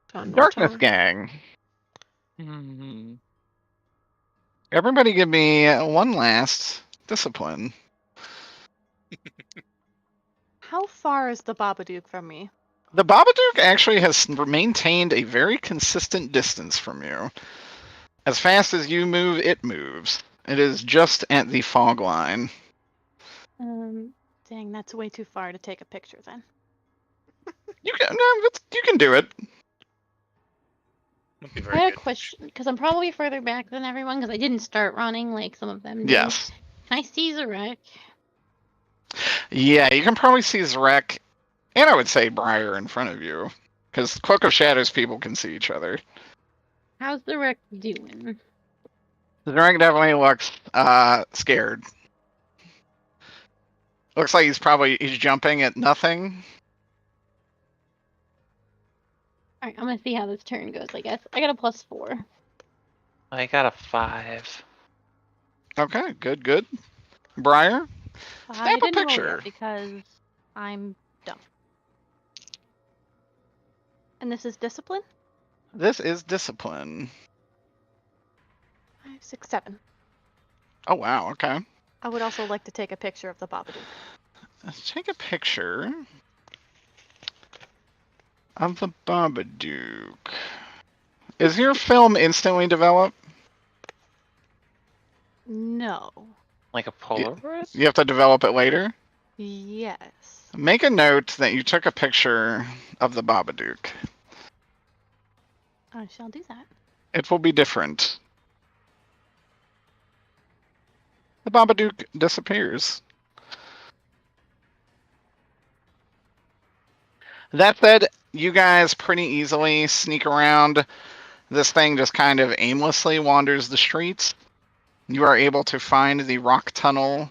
Tunnel, Darkness tunnel. gang. Hmm. Everybody give me one last discipline. How far is the Babadook from me? The Babadook actually has maintained a very consistent distance from you. As fast as you move, it moves. It is just at the fog line. Dang, that's way too far to take a picture then. You can do it. Would be I very had a good. question because I'm probably further back than everyone because I didn't start running like some of them did. Yes. Can I see Zarek? Yeah, you can probably see Zarek, and I would say Briar in front of you, because Cloak of Shadows people can see each other. How's Zarek doing? Zarek definitely looks scared. Looks like he's jumping at nothing. All right, I'm gonna see how this turn goes. I guess I got a +4. I got a 5. Okay, good. Briar, I snap a didn't roll picture. yet because I'm dumb. And this is discipline? This is discipline. 5, 6, 7. Oh wow, okay. I would also like to take a picture of the Babadook. Let's take a picture of the Babadook. Is your film instantly developed? No. Like a Polaroid? You have to develop it later? Yes. Make a note that you took a picture of the Babadook. I shall do that. It will be different. The Babadook disappears. That said, you guys pretty easily sneak around. This thing just kind of aimlessly wanders the streets. You are able to find the rock tunnel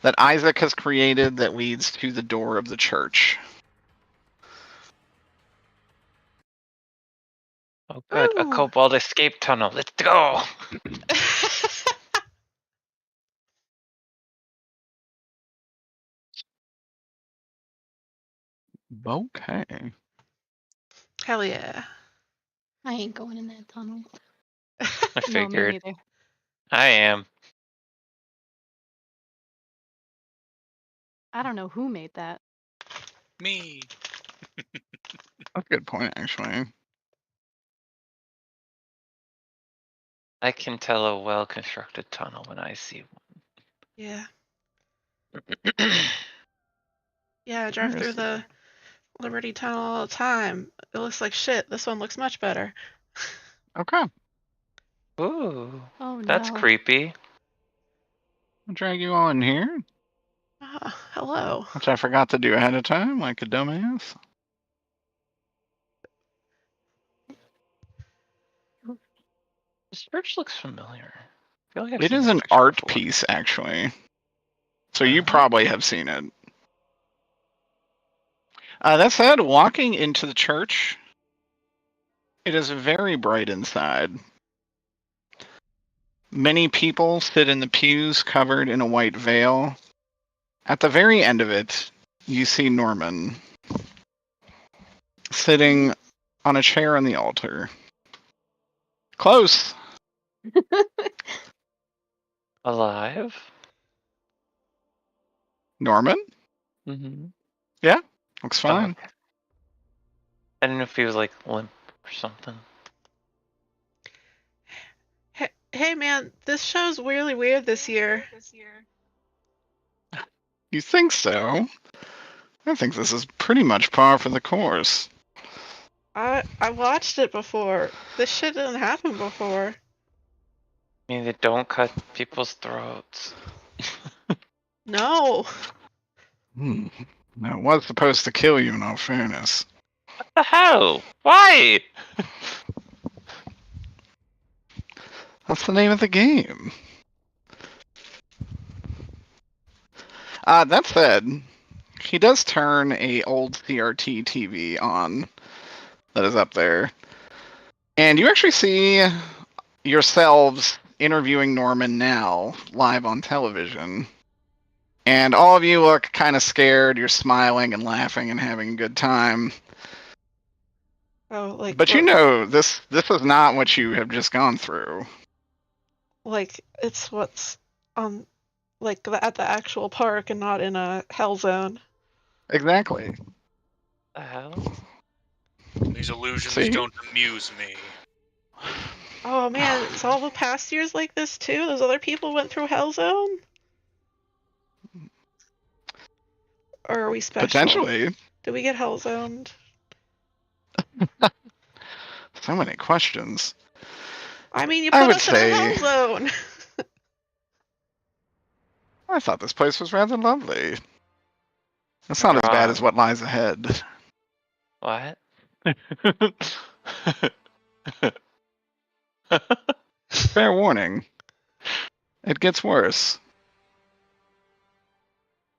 that Isaac has created that leads to the door of the church. Oh, good. A Ooh. kobold escape tunnel. Let's go. Okay. Hell yeah. I ain't going in that tunnel. I No, me figured. neither. I am. I don't know who made that. Me. That's a good point, actually. I can tell a well-constructed tunnel when I see Yeah. one. Yeah, I drive Where through is the Liberty Tunnel all the time. It looks like shit. This one looks much better. Okay. Ooh, Oh that's no. creepy. I'll drag you on here, Hello. which I forgot to do ahead of time, like a dumbass. This church looks familiar. I feel like I've It seen is this an picture art before. piece, actually. So you Uh-huh. probably have seen it. That said, walking into the church, it is very bright inside. Many people sit in the pews covered in a white veil. At the very end of it, you see Norman sitting on a chair on the altar. Close. Alive? Norman? Mm-hmm. Looks Oh, fine. okay. I didn't know if he was like limp or something. Hey man, this show's really weird this year. You think so? I think this is pretty much par for the course. I watched it before. This shit didn't happen before. I mean, they don't cut people's throats. No. That was supposed to kill you, in all fairness. What the hell? Why? That's the name of the game. That said, he does turn a old CRT TV on that is up there. And you actually see yourselves interviewing Norman now, live on television. And all of you look kind of scared. You're smiling and laughing and having a good time. Oh, like, But you know, this is not what you have just gone through. like it's what's on, like at the actual park and not in a hell zone. Exactly. The hell? These illusions See? don't amuse me. Oh man, it's all the past years like this too. Those other people went through hell zone. Or are we special? Potentially. Did we get hell zoned? So many questions. I mean, you I put would us in a say- hell zone. I thought this place was rather lovely. It's not as bad as what lies ahead. What? Fair warning. It gets worse.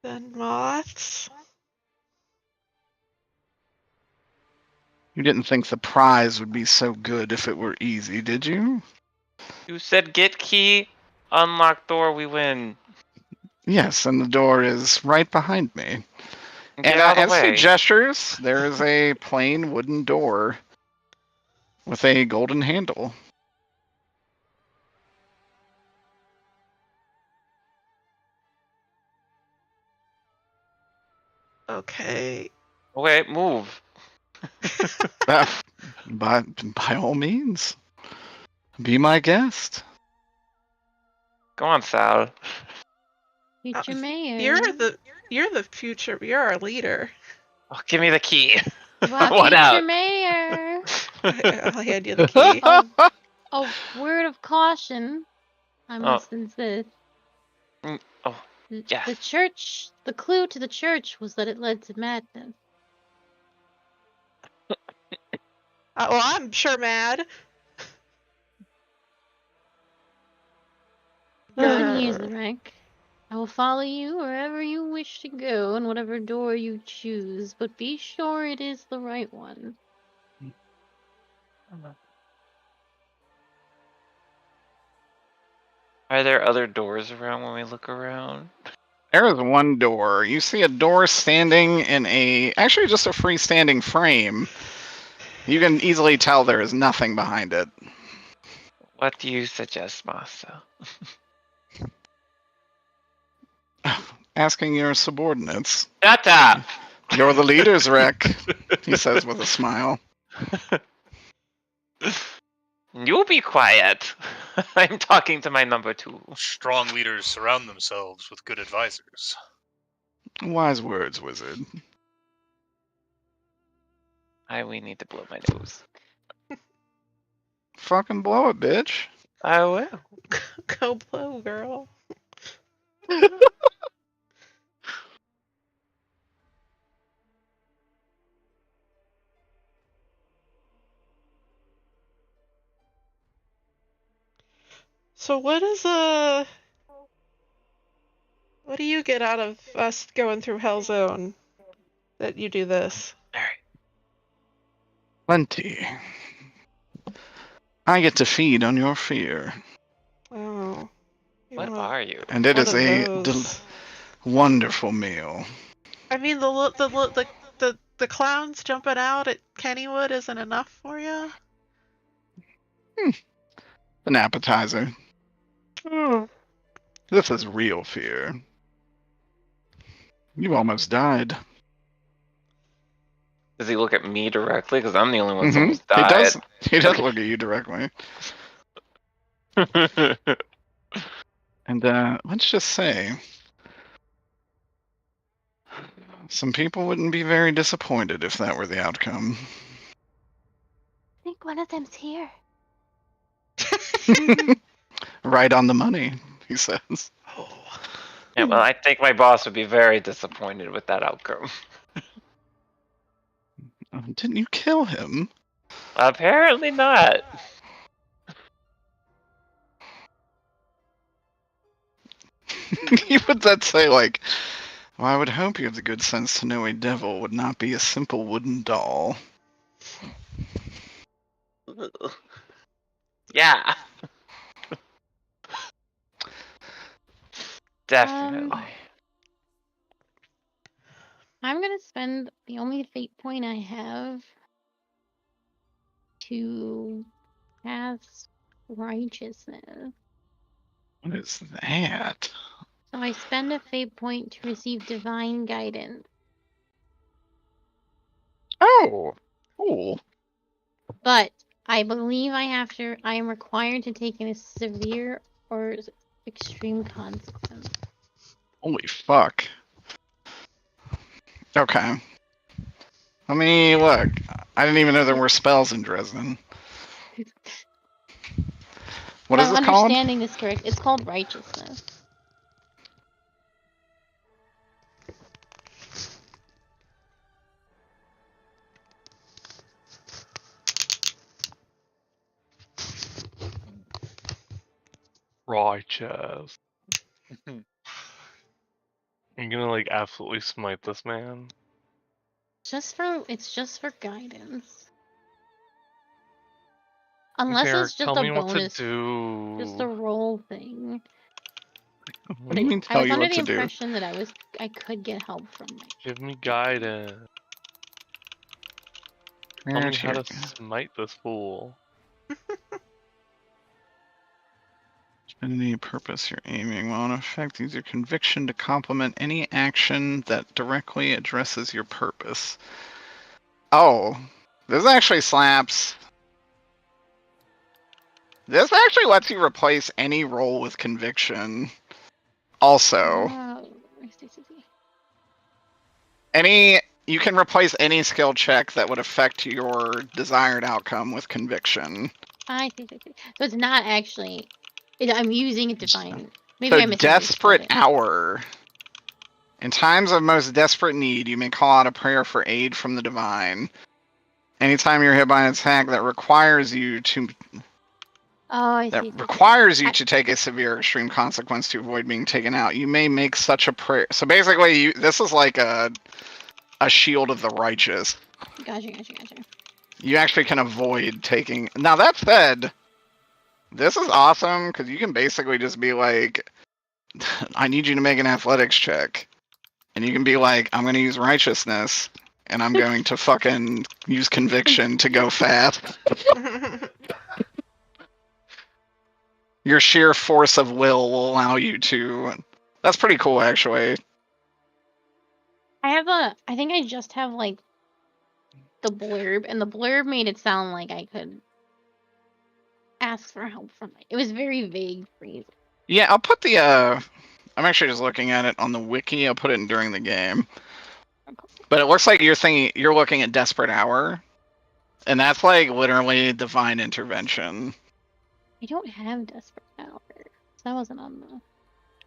Then moths. You didn't think the prize would be so good if it were easy, did you? You said get key, unlock door, we win. Yes, and the door is right behind me. Get And out of as the he way. gestures, there is a plain wooden door with a golden handle. Okay. Wait, move. By all means, be my guest. Go on, Sal. Future mayor. You're the future. You're our leader. Oh, give me the key. Wow, What future out? mayor. I'll hand you the key. Oh, word of caution. I must insist. Oh, yes. The church, the clue to the church was that it led to madness. Well, I'm sure mad. Go and use the rank. I will follow you wherever you wish to go and whatever door you choose, but be sure it is the right one. Are there other doors around when we look around? There is one door. You see a door standing in actually just a freestanding frame. You can easily tell there is nothing behind it. What do you suggest, Master? Asking your subordinates. Shut up! You're the leaders, Rick, he says with a smile. You be quiet. I'm talking to my number 2. Strong leaders surround themselves with good advisors. Wise words, wizard. We need to blow my nose. Fucking blow it, bitch. I will. Go blow, girl. So what do you get out of us going through Hell Zone that you do this? Alright. Plenty. I get to feed on your fear. Oh. What are you? And it is One of a those. wonderful meal. I mean, the clowns jumping out at Kennywood isn't enough for you? An appetizer. This is real fear. You almost died. Does he look at me directly? Because I'm the only one who's Mhm. almost died. He does look at you directly. And let's just say, some people wouldn't be very disappointed if that were the outcome. I think one of them's here. Right on the money, he says. Yeah, well, I think my boss would be very disappointed with that outcome. Didn't you kill him? Apparently not. You would then say, like, Well, I would hope you have the good sense to know a devil would not be a simple wooden doll. Yeah. Definitely. I'm gonna spend the only fate point I have to cast righteousness. What is that? So I spend a fate point to receive divine guidance. Oh, cool. But I believe I am required to take in a severe or extreme consequence. Holy fuck. Okay. Let me look. I didn't even know there were spells in Dresden. What If is I'm this called? understanding this correct, it's called righteousness. Righteous. I'm gonna like absolutely smite this man. It's just for guidance. Unless Derek, it's just tell a me what bonus, to do. just a roll thing. What do you mean I tell was you under what the to do? impression that I could get help from it. Give me guidance. Tell me how to smite this fool. Any purpose you're aiming will in effect use your conviction to complement any action that directly addresses your purpose. Oh, this actually slaps. This actually lets you replace any roll with conviction. Also, you can replace any skill check that would affect your desired outcome with conviction. I see. So it's not actually. I'm using it to find. Maybe So I misunderstood desperate it. hour. In times of most desperate need, you may call out a prayer for aid from the divine. Anytime you're hit by an attack that requires you to to take a severe extreme consequence to avoid being taken out, you may make such a prayer. So basically, this is like a shield of the righteous. Gotcha. You actually can avoid taking. Now that said, this is awesome because you can basically just be like, I need you to make an athletics check. And you can be like, I'm going to use righteousness, and I'm going to fucking use conviction to go fast. Your sheer force of will allow you to. That's pretty cool, actually. I think I just have like the blurb, and the blurb made it sound like I could ask for help from it. It was very vague phrase. Yeah, I'll put the I'm actually just looking at it on the wiki. I'll put it in during the game. But it looks like you're looking at Desperate Hour. And that's like literally divine intervention. I don't have Desperate Hour. So that wasn't on the.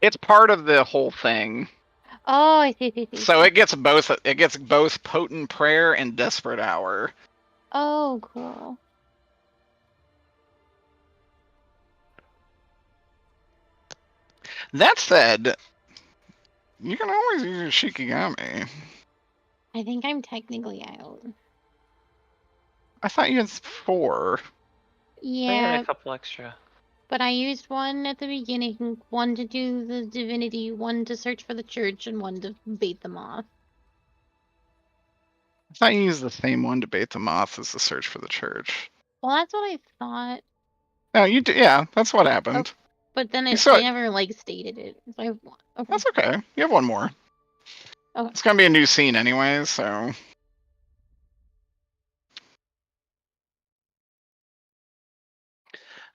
It's part of the whole thing. Oh, I see. So it gets both potent prayer and Desperate Hour. Oh, cool. That said, you can always use your Shikigami. I think I'm technically out. I thought you had 4. Yeah. I had a couple extra. But I used one at the beginning, one to do the divinity, one to search for the church, and one to bait them off. I thought you used the same one to bait them off as the search for the church. Well, that's what I thought. No, you did. Yeah, that's what happened. Oh, but then they never like stated it. So I have one. Okay. That's okay. You have one more. Okay. It's gonna be a new scene anyway, so.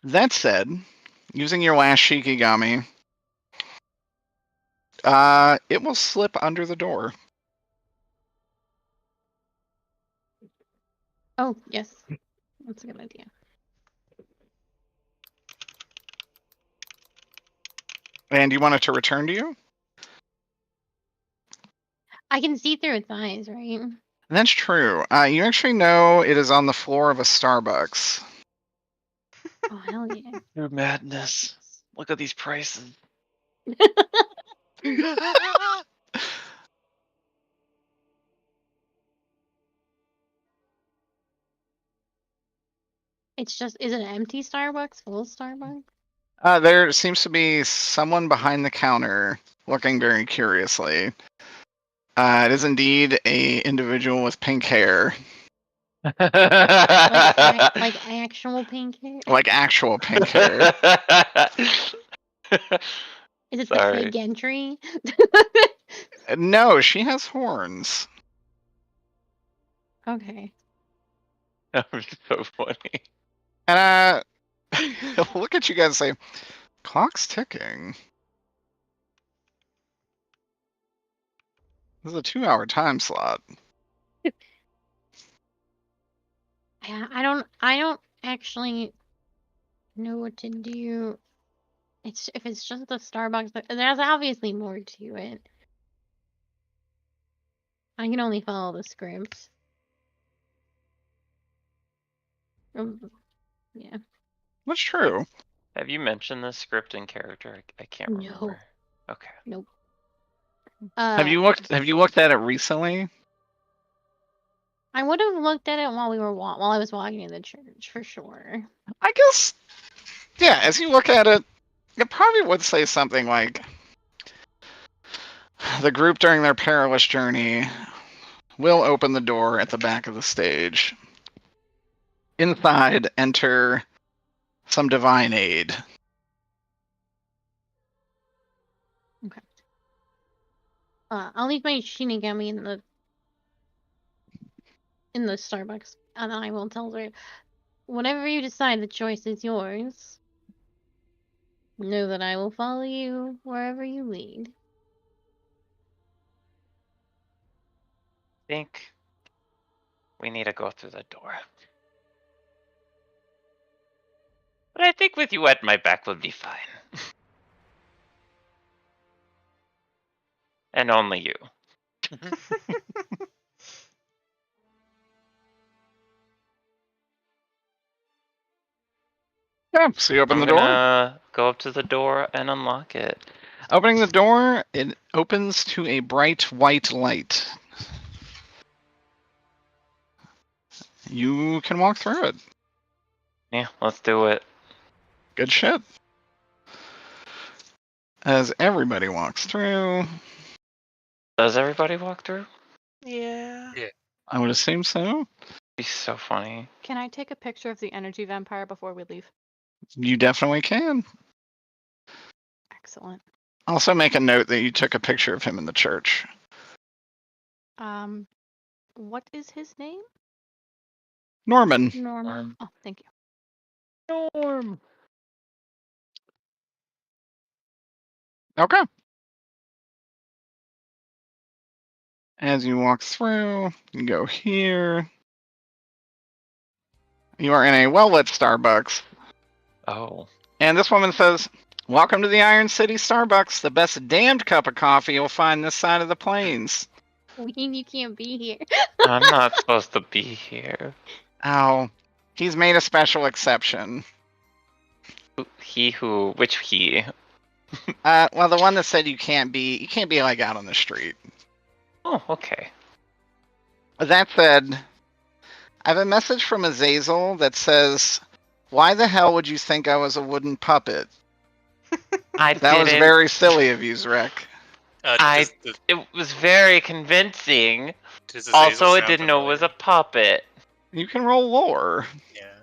That said, using your last Shikigami, it will slip under the door. Oh, yes. That's a good idea. And you want it to return to you? I can see through its eyes, right? That's true. You actually know it is on the floor of a Starbucks. Oh, hell yeah. Your madness. Look at these prices. It's just, is it an empty Starbucks? Full Starbucks? There seems to be someone behind the counter looking very curiously. It is indeed a individual with pink hair, Like actual pink hair? like actual pink hair. Is it the Sorry. fake entry? No, she has horns. Okay. That was so funny. And look at you guys and say, clock's ticking. This is a 2-hour time slot. Yeah, I don't actually know what to do. If it's just the Starbucks, there's obviously more to it. I can only follow the script. Yeah. That's true. Have you mentioned this script in character? I can't No. remember. Okay. Nope. Have you looked at it recently? I would have looked at it while I was walking in the church for sure. I guess, yeah, as you look at it, it probably would say something like, the group during their perilous journey will open the door at the back of the stage. Inside, enter some divine aid. I'll leave my Shinigami in the Starbucks, and I will tell her, whatever you decide, the choice is yours. Know that I will follow you wherever you lead. I think we need to go through the door. But I think with you at my back would be fine. And only you. Yeah, so you open I'm the door. gonna go up to the door and unlock it. Opening the door, it opens to a bright white light. You can walk through it. Yeah, let's do it. Good shit. As everybody walks through, Does everybody walk through? Yeah. I would assume so. Be so funny. Can I take a picture of the energy vampire before we leave? You definitely can. Excellent. Also make a note that you took a picture of him in the church. What is his name? Norman. Norman. Oh, thank you. Norm. Okay. As you walk through, you go here. You are in a well-lit Starbucks. Oh. And this woman says, "Welcome to the Iron City Starbucks, the best damned cup of coffee you'll find this side of the plains." You can't be here. I'm not supposed to be here. Oh, he's made a special exception. Which he? Well, the one that said you can't be like out on the street. Oh, okay. That said, I have a message from Azazel that says, "Why the hell would you think I was a wooden puppet?" That was very silly of you, Zrek. It was very convincing. Does Also, Azazel it sound didn't know it was a familiar? puppet. You can roll lore. Yeah.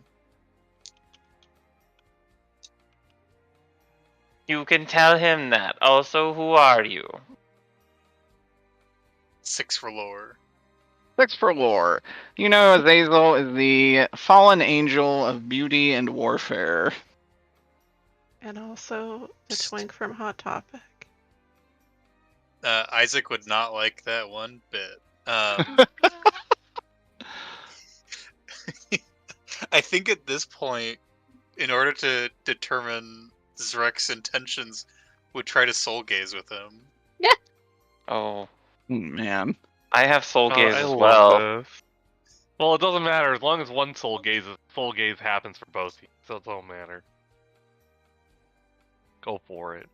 You can tell him that. Also, who are you? 6 for lore. 6 for lore. You know Azazel is the fallen angel of beauty and warfare. And also the twink from Hot Topic. Isaac would not like that one bit. I think at this point, in order to determine Zrek's intentions, would try to soul gaze with him. Oh, Man. I have soul gaze I as love well. this. Well, it doesn't matter as long as one soul gaze happens for both of you, so it don't matter. Go for it.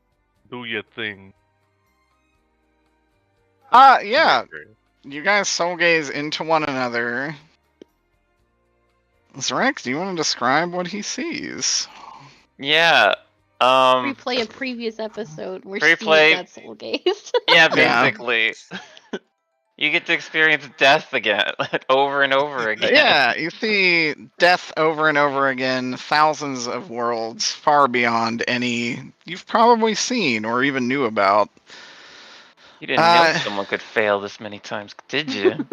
Do your thing. Yeah. You guys soul gaze into one another. Zrex, do you want to describe what he sees? Yeah. Replay a previous episode where Steve Replay- got soul gazed. Yeah, Yeah. basically. You get to experience death again, over and over again. Yeah, you see death over and over again, thousands of worlds, far beyond any you've probably seen or even knew about. You didn't know someone could fail this many times, did you?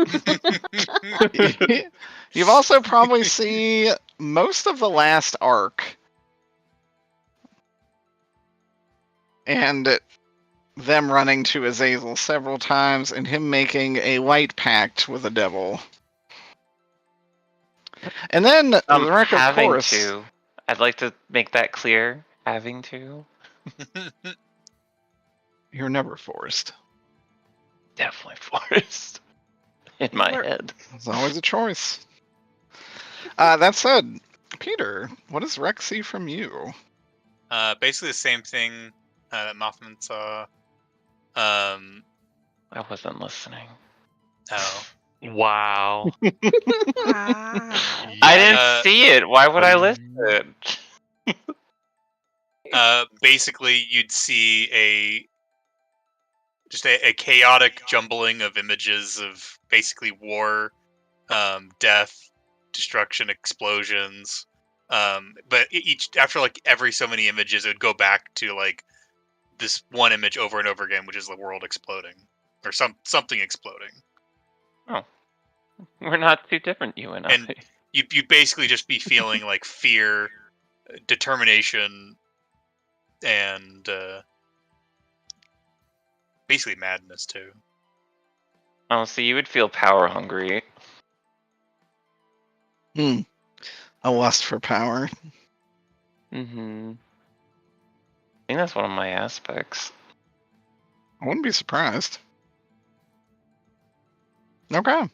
You've also probably seen most of the last arc. And them running to Azazel several times and him making a light pact with the devil. And then Zrek, of having course. to. I'd like to make that clear. Having to. You're never forced. Definitely forced. In my head. It's always a choice. That said, Peter, what does Rex see from you? Basically the same thing that Mothman saw. I wasn't listening. Oh. Wow. Wow. I didn't see it. Why would I listen? Basically, you'd see just a chaotic jumbling of images of basically war, death, destruction, explosions. But after like every so many images, it would go back to like this one image over and over again, which is the world exploding or something exploding. Oh, we're not too different, you and I. And you basically just be feeling like fear, determination, and basically madness too. Oh, so you would feel power hungry. A lust for power. Mm-hmm. I think that's one of my aspects. I wouldn't be surprised. Okay.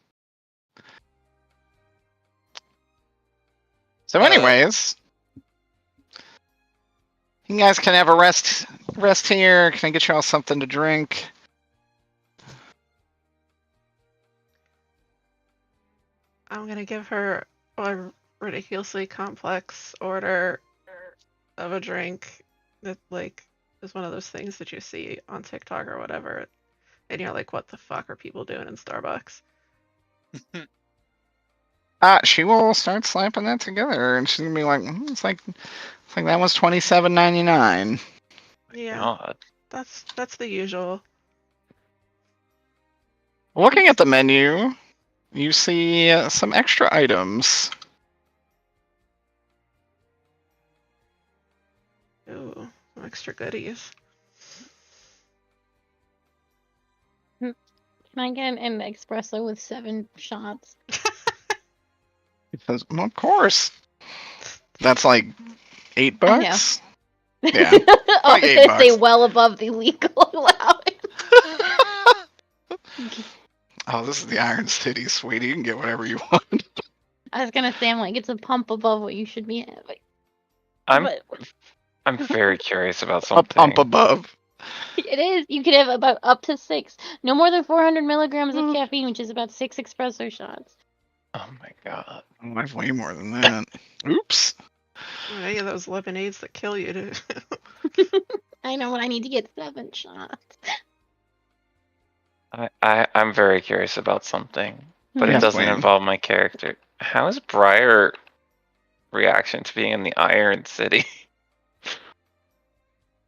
So anyways, you guys can have a rest here. Can I get y'all something to drink? I'm gonna give her a ridiculously complex order of a drink that like is one of those things that you see on TikTok or whatever, and you're like, what the fuck are people doing in Starbucks? She will start slapping that together, and she's gonna be like, it's like that was $27.99. Yeah, God. that's the usual. Looking at the menu, you see some extra items. Ooh, some extra goodies. Can I get an espresso with 7 shots? Because, well, of course. That's like $8. Yeah. I was like gonna say $8. well above the legal allowance. Oh, this is the Iron City, sweetie. You can get whatever you want. I was gonna say I'm like it's a pump above what you should be having. I'm very curious about A something. pump above. It is. You could have about up to 6. No more than 400 milligrams of caffeine, which is about 6 espresso shots. Oh my god. Oh, I have way more than that. Oops. Any of those lemonades that kill you, too. I know what I need to get 7 shots. I'm very curious about something, but Yes, it doesn't Wayne. involve my character. How is Briar reaction to being in the Iron City?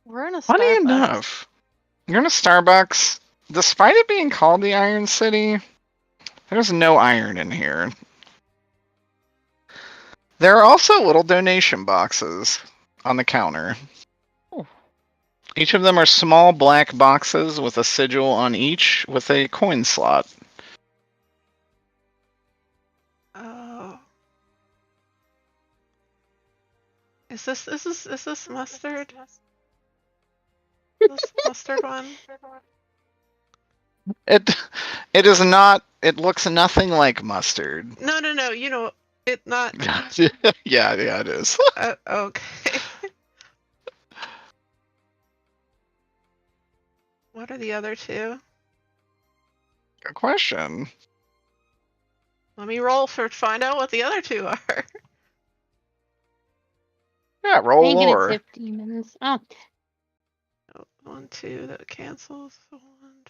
We're in a Funny Starbucks. enough, you're in a Starbucks. Despite it being called the Iron City, there's no iron in here. There are also little donation boxes on the counter. Oh. Each of them are small black boxes with a sigil on each with a coin slot. Oh. Is this mustard? This mustard one? It is not. It looks nothing like mustard. No. You know it not. yeah, it is. Okay. What are the other two? Good question. Let me roll to find out what the other two are. Yeah, roll Negative lore. 50 demons. Oh, 1, 2, that cancels. 1,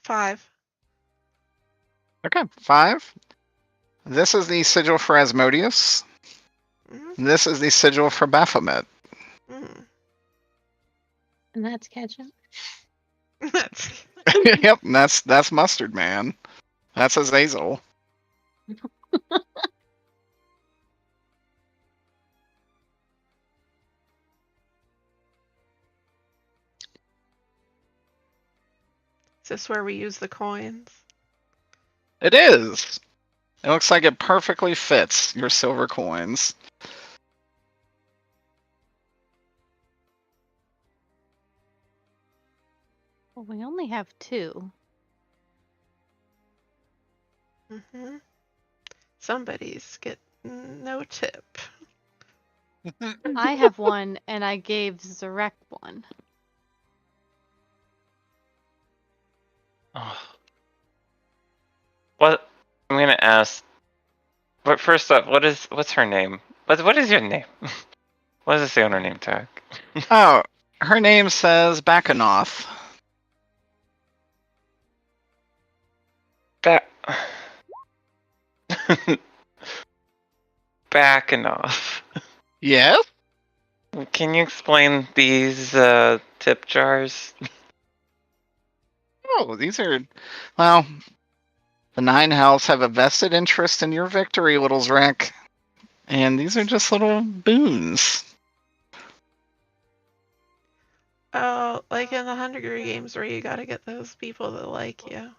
5. Okay, 5. This is the sigil for Asmodeus. Mm-hmm. This is the sigil for Baphomet. Mm. and that's ketchup. That's Yep, that's Mustard Man. That's Azazel. Is this where we use the coins? It is. It looks like it perfectly fits your silver coins. Well, we only have 2. Mm-hmm. Somebody's get no tip. I have 1, and I gave Zarek 1. Oh. What? I'm gonna ask. But first up, what's her name? What is your name? What does it say on her name tag? Oh, her name says Bakanoth. Backing off. Yes? Can you explain these tip jars? Oh, these are... Well, the 9 hells have a vested interest in your victory, little Zrek. And these are just little boons. Oh, like in the Hunger Games where you gotta get those people that like you.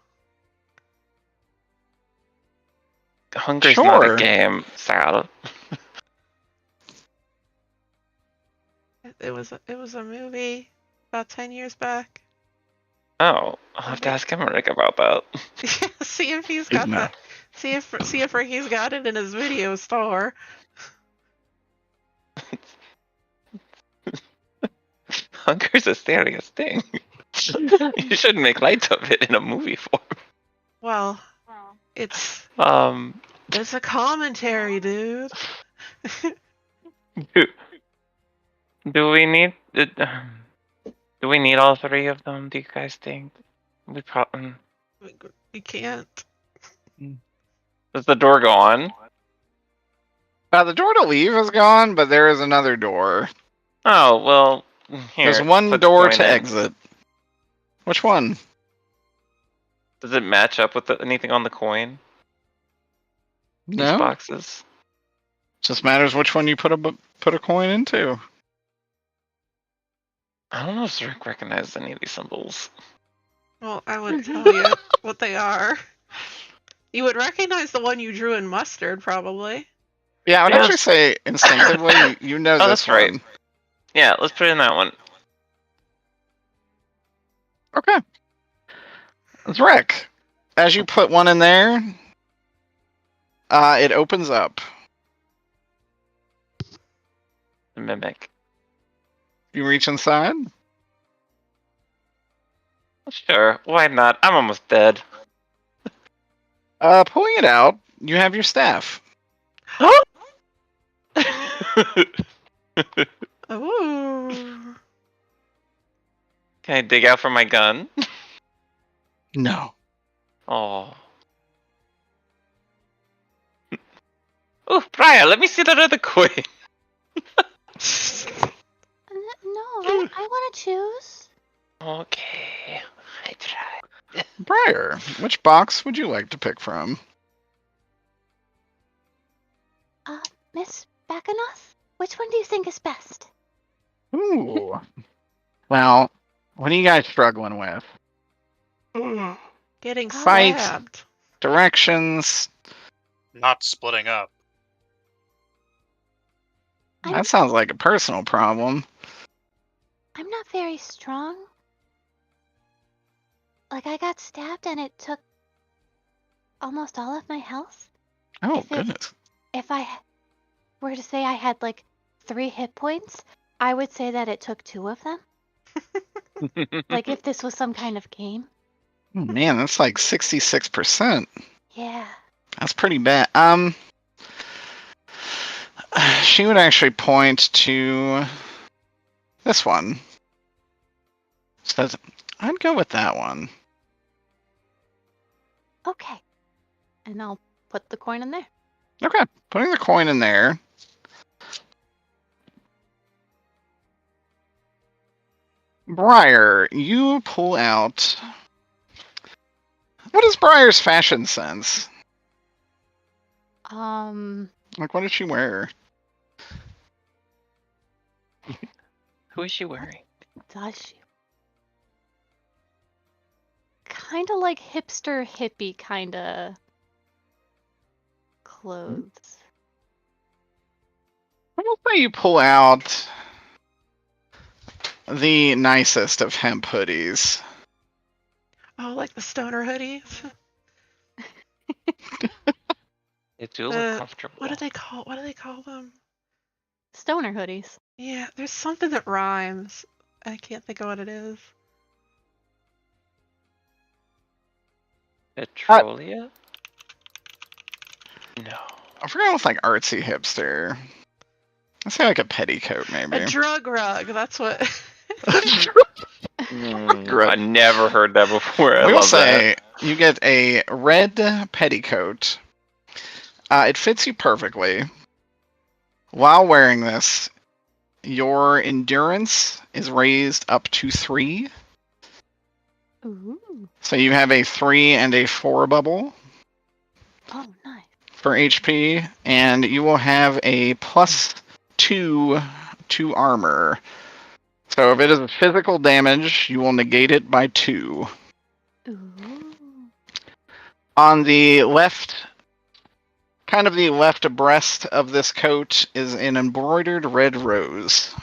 Hunger's not Sure. a game, Sal. It was a movie about 10 years back. Oh, I'll have to ask Emmerich about that. See if he's got No. that. See if Ricky's got it in his video store. Hunger's a serious thing. You shouldn't make light of it in a movie form. Well, it's Um, a commentary, dude. do we need do we need all 3 of them? Do you guys think? We probably. We can't. Does the door go on? The door to leave is gone, but there is another door. Oh well. Here, There's one put the door coin to in. exit. Which one? Does it match up with anything on the coin? These No? boxes. Just matters which one you put a coin into. I don't know if Rick recognizes any of these symbols. Well, I would tell you what they are. You would recognize the one you drew in mustard, probably. Yeah, I would Yes. actually say instinctively, you know Oh, this that's right. one. Yeah, let's put in that one. Okay. Zrek, as you put one in there, it opens up. The mimic. You reach inside. Sure, why not? I'm almost dead. Pulling it out, you have your staff. Ooh. Can I dig out for my gun? No. Oh. Oh, Brian, let me see that other coin. No, I want to choose. Okay, I try. Briar, which box would you like to pick from? Miss Bakanoth, which one do you think is best? Ooh. Well, what are you guys struggling with? Getting Fight. stabbed. Directions? Not splitting up. That sounds like a personal problem. I'm not very strong. Like, I got stabbed and it took almost all of my health. Oh, If it- goodness. If I were to say I had, like, 3 hit points, I would say that it took 2 of them. Like, if this was some kind of game. Oh, man, that's like 66%. Yeah. That's pretty bad. She would actually point to This one. Says, I'd go with that one. Okay. And I'll put the coin in there. Okay, putting the coin in there. Briar, you pull out. What is Briar's fashion sense? Like, what does she wear? Who is she wearing? Does she? Kind of like hipster hippie kind of clothes. I will say you pull out the nicest of hemp hoodies. Oh, like the stoner hoodies. They do look comfortable. What do they call them? Stoner hoodies. Yeah, there's something that rhymes. I can't think of what it is. Petrolia? No. I forgot what's like artsy hipster. I'd say like a petticoat, maybe. A drug rug. That's what. I never heard that before. I We will love say you get a red petticoat. It fits you perfectly. While wearing this, your endurance is raised up to 3. Ooh. So you have a 3 and a 4 bubble Oh, nice. for HP, and you will have a +2 to armor. So if it is physical damage, you will negate it by 2. Ooh. On the left, kind of the left abreast of this coat, is an embroidered red rose.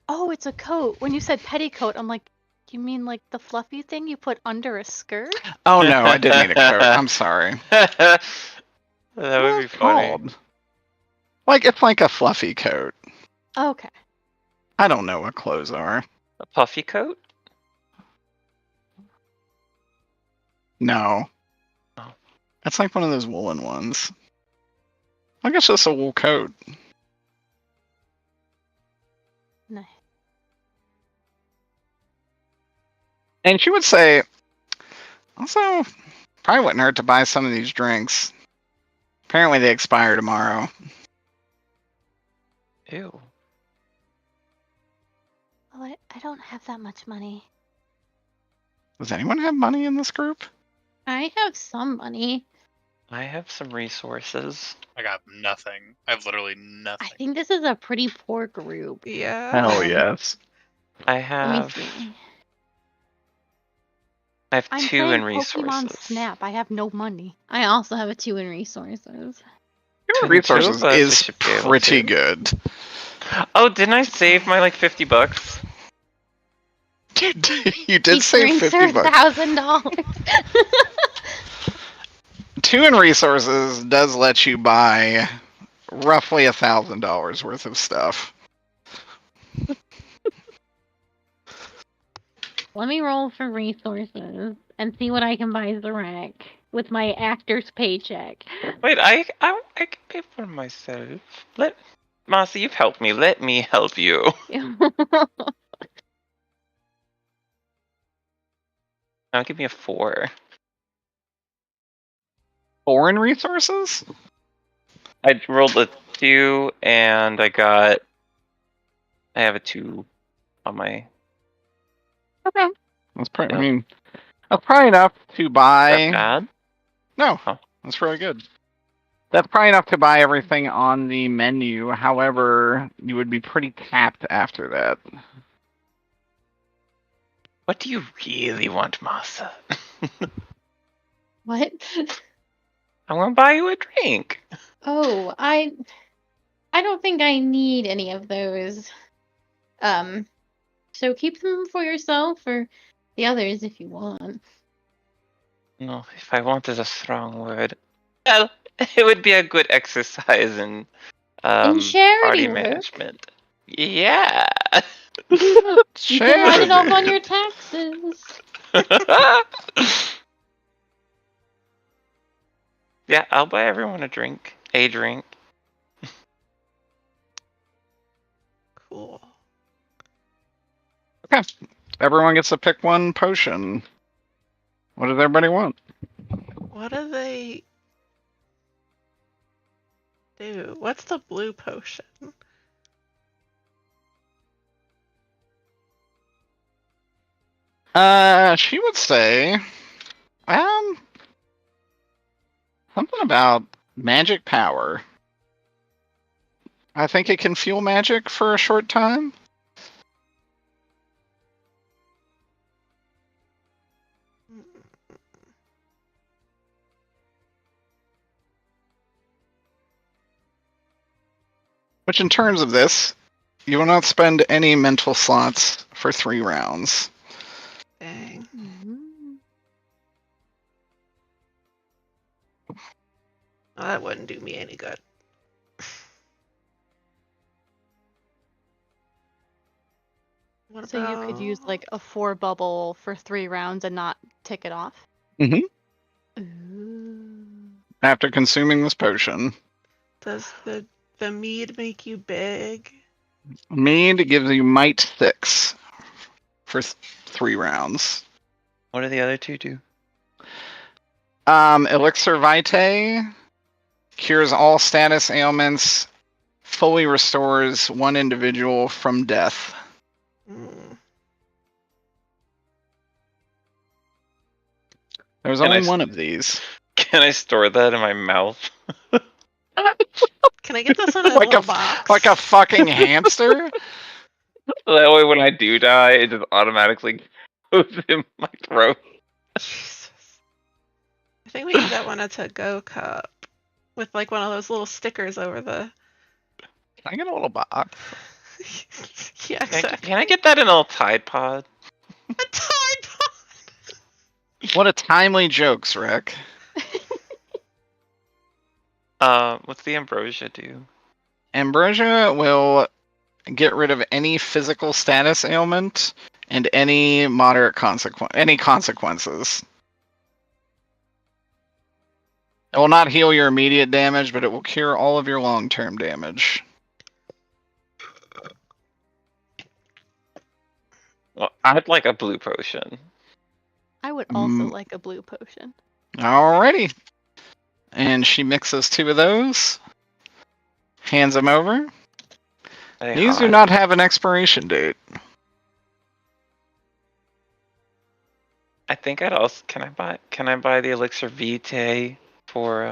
Oh, it's a coat. When you said petticoat, I'm like, you mean like the fluffy thing you put under a skirt? Oh no, I did mean a coat. I'm sorry. that What would is be it funny. called? Like, it's like a fluffy coat. Okay. I don't know what clothes are. A puffy coat? No. Oh. It's like one of those woolen ones. I guess it's a wool coat. Nice. And she would say, also, probably wouldn't hurt to buy some of these drinks. Apparently they expire tomorrow. Ew. Well, I don't have that much money. Does anyone have money in this group? I have some money. I have some resources. I got nothing. I have literally I nothing. think this is a pretty poor group. Yeah. Hell Um, yes. I Let me have see. I have I'm 2 playing in Pokemon resources. Snap. I have no money. I also have a 2 in resources. Your Two resources of us is should be able pretty to. good. Oh, didn't I save my like $50? You did save These drinks $50. are $1,000. 2 in resources does let you buy roughly $1,000 worth of stuff. Let me roll for resources and see what I can buy Zarek with my actor's paycheck. Wait, I can pay for myself. Marcy, you've helped me. Let me help you. Now give me a 4. 4 in resources? I rolled a 2 and I have a 2 on my. Okay. That's pretty. Yep. I mean, that's probably enough to Is that buy. bad? No, Oh. that's really good. That's probably enough to buy everything on the menu. However, you would be pretty tapped after that. What do you really want, Masa? What? I want to buy you a drink. Oh, I don't think I need any of those. So keep them for yourself or the others if you want. No, if I want is a strong word. Well, it would be a good exercise in charity party work. management. Yeah. You can write it off on Charity. your taxes. Yeah, I'll buy everyone a drink. A drink. Okay. Everyone gets to pick one potion. What does everybody want? What do they do? What's the blue potion? She would say, something about magic power. I think it can fuel magic for a short time. Which, in terms of this, you will not spend any mental slots for 3 rounds. Dang. Oh, that wouldn't do me any good. What So you could use about- like a 4 bubble for 3 rounds and not tick it off. Mm-hmm. Ooh. After consuming this potion, Does the mead make you big? mead gives you might 6 for 3 rounds. What do the other two do? Elixir Vitae cures all status ailments, fully restores one individual from death. Mm. There's Can only I- one of these. Can I store that in my mouth? Can I get this in a Like little a- box? Like a fucking hamster? That way, when I do die, it just automatically goes in my throat. Jesus. I think we can get one a to-go cup with like one of those little stickers over the. Can I get a little box? Yeah, exactly. Can I get that in a little Tide Pod? A Tide Pod! What a timely jokes, Rick. What's the ambrosia do? Ambrosia will get rid of any physical status ailment and any moderate consequences. It will not heal your immediate damage, but it will cure all of your long-term damage. Well, I'd like a blue potion. I would also Mm. like a blue potion. Alrighty. And she mixes 2 of those. Hands them over. Are they These do hot? not have an expiration date. I think I'd also can I buy the elixir vitae for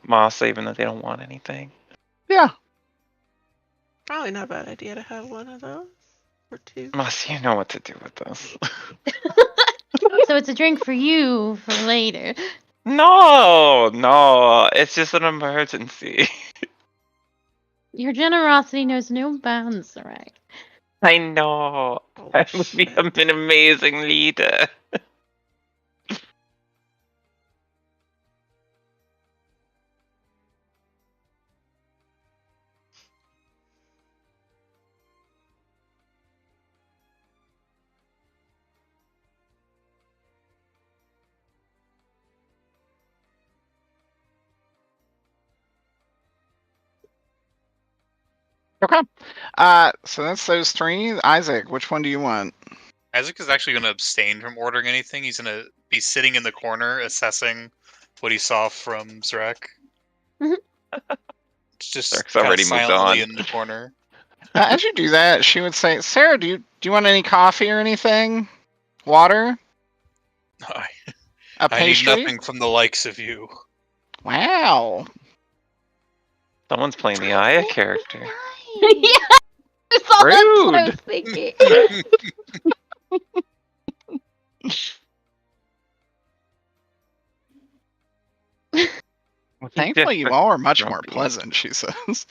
Masa, even though they don't want anything. Yeah. Probably not a bad idea to have one of those or 2. Masa, you know what to do with this. So it's a drink for you for later. No, it's just an emergency. Your generosity knows no bounds, right? I know. Oh, I would be shit. an amazing leader. Okay. So that's those 3. Isaac, which one do you want? Isaac is actually going to abstain from ordering anything. He's going to be sitting in the corner assessing what he saw from Zrek. Mhm. It's just Zrek's kinda already moved silently on. in the corner. As you do that, she would say, "Sarah, do you want any coffee or anything? Water? A I need pastry?" nothing from the likes of you. Wow. Someone's playing the Aya character. Yeah, that's all that's what I was Rude. thinking. Well, thankfully, you different all are much more grumpy. pleasant, she says.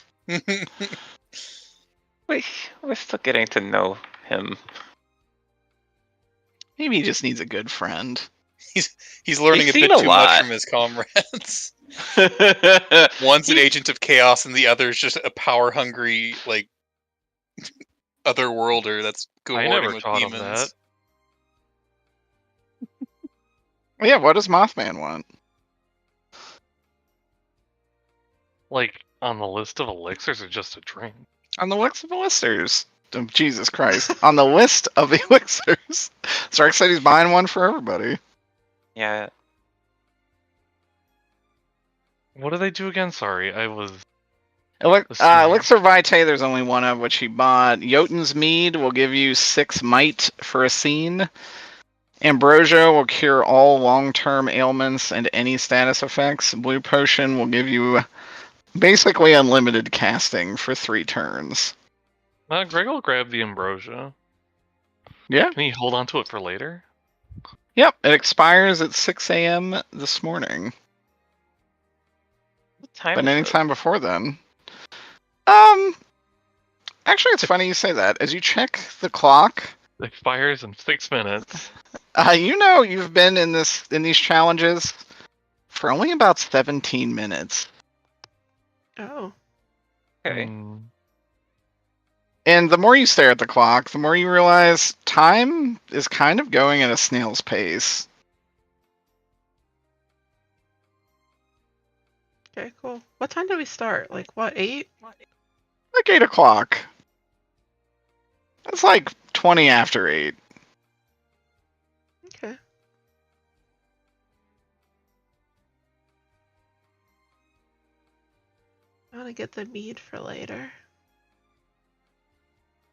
We're still getting to know him. Maybe he just needs a good friend. He's learning He's a bit seen a too lot. much from his comrades. One's an agent of chaos, and the other's just a power-hungry, like, otherworlder that's I cavorting never with taught him demons. that. Yeah, what does Mothman want? Like, on the list of elixirs or just a drink? On the looks of the listers. Oh, Jesus Christ. On the list of elixirs. Zark said he's buying one for everybody. Yeah. What do they do again? Sorry, I was. Elixir Vitae, there's only one of which he bought. Jotun's Mead will give you 6 might for a scene. Ambrosia will cure all long-term ailments and any status effects. Blue Potion will give you basically unlimited casting for 3 turns. Greg will grab the ambrosia. Yeah. Can he hold on to it for later? Yep, it expires at 6 a.m. this morning. What time But is anytime it? before then. Actually, it's funny you say that. As you check the clock, It expires in 6 minutes. you know you've been in these challenges for only about 17 minutes. Oh. Okay. And the more you stare at the clock, the more you realize time is kind of going at a snail's pace. Okay, cool. What time did we start? Like, what, 8? Like 8 o'clock. It's like 20 after 8. Okay. I want to get the mead for later.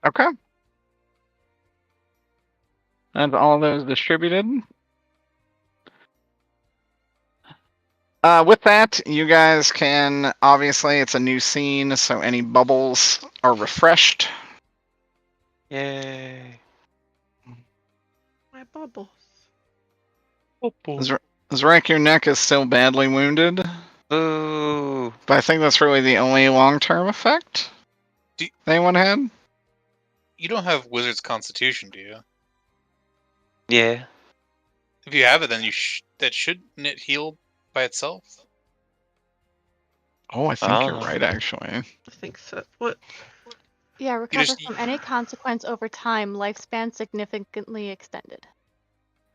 Okay. And all those distributed. With that, you guys can, obviously, it's a new scene, so any bubbles are refreshed. Yay. My bubbles. Zrank, your neck is still badly wounded, Boo. but I think that's really the only long-term effect anyone had. You don't have Wizard's Constitution, do you? Yeah. If you have it, then that shouldn't it heal by itself? Oh, I think you're right, actually. I think so. What? Yeah, recover just- from any consequence over time, lifespan significantly extended.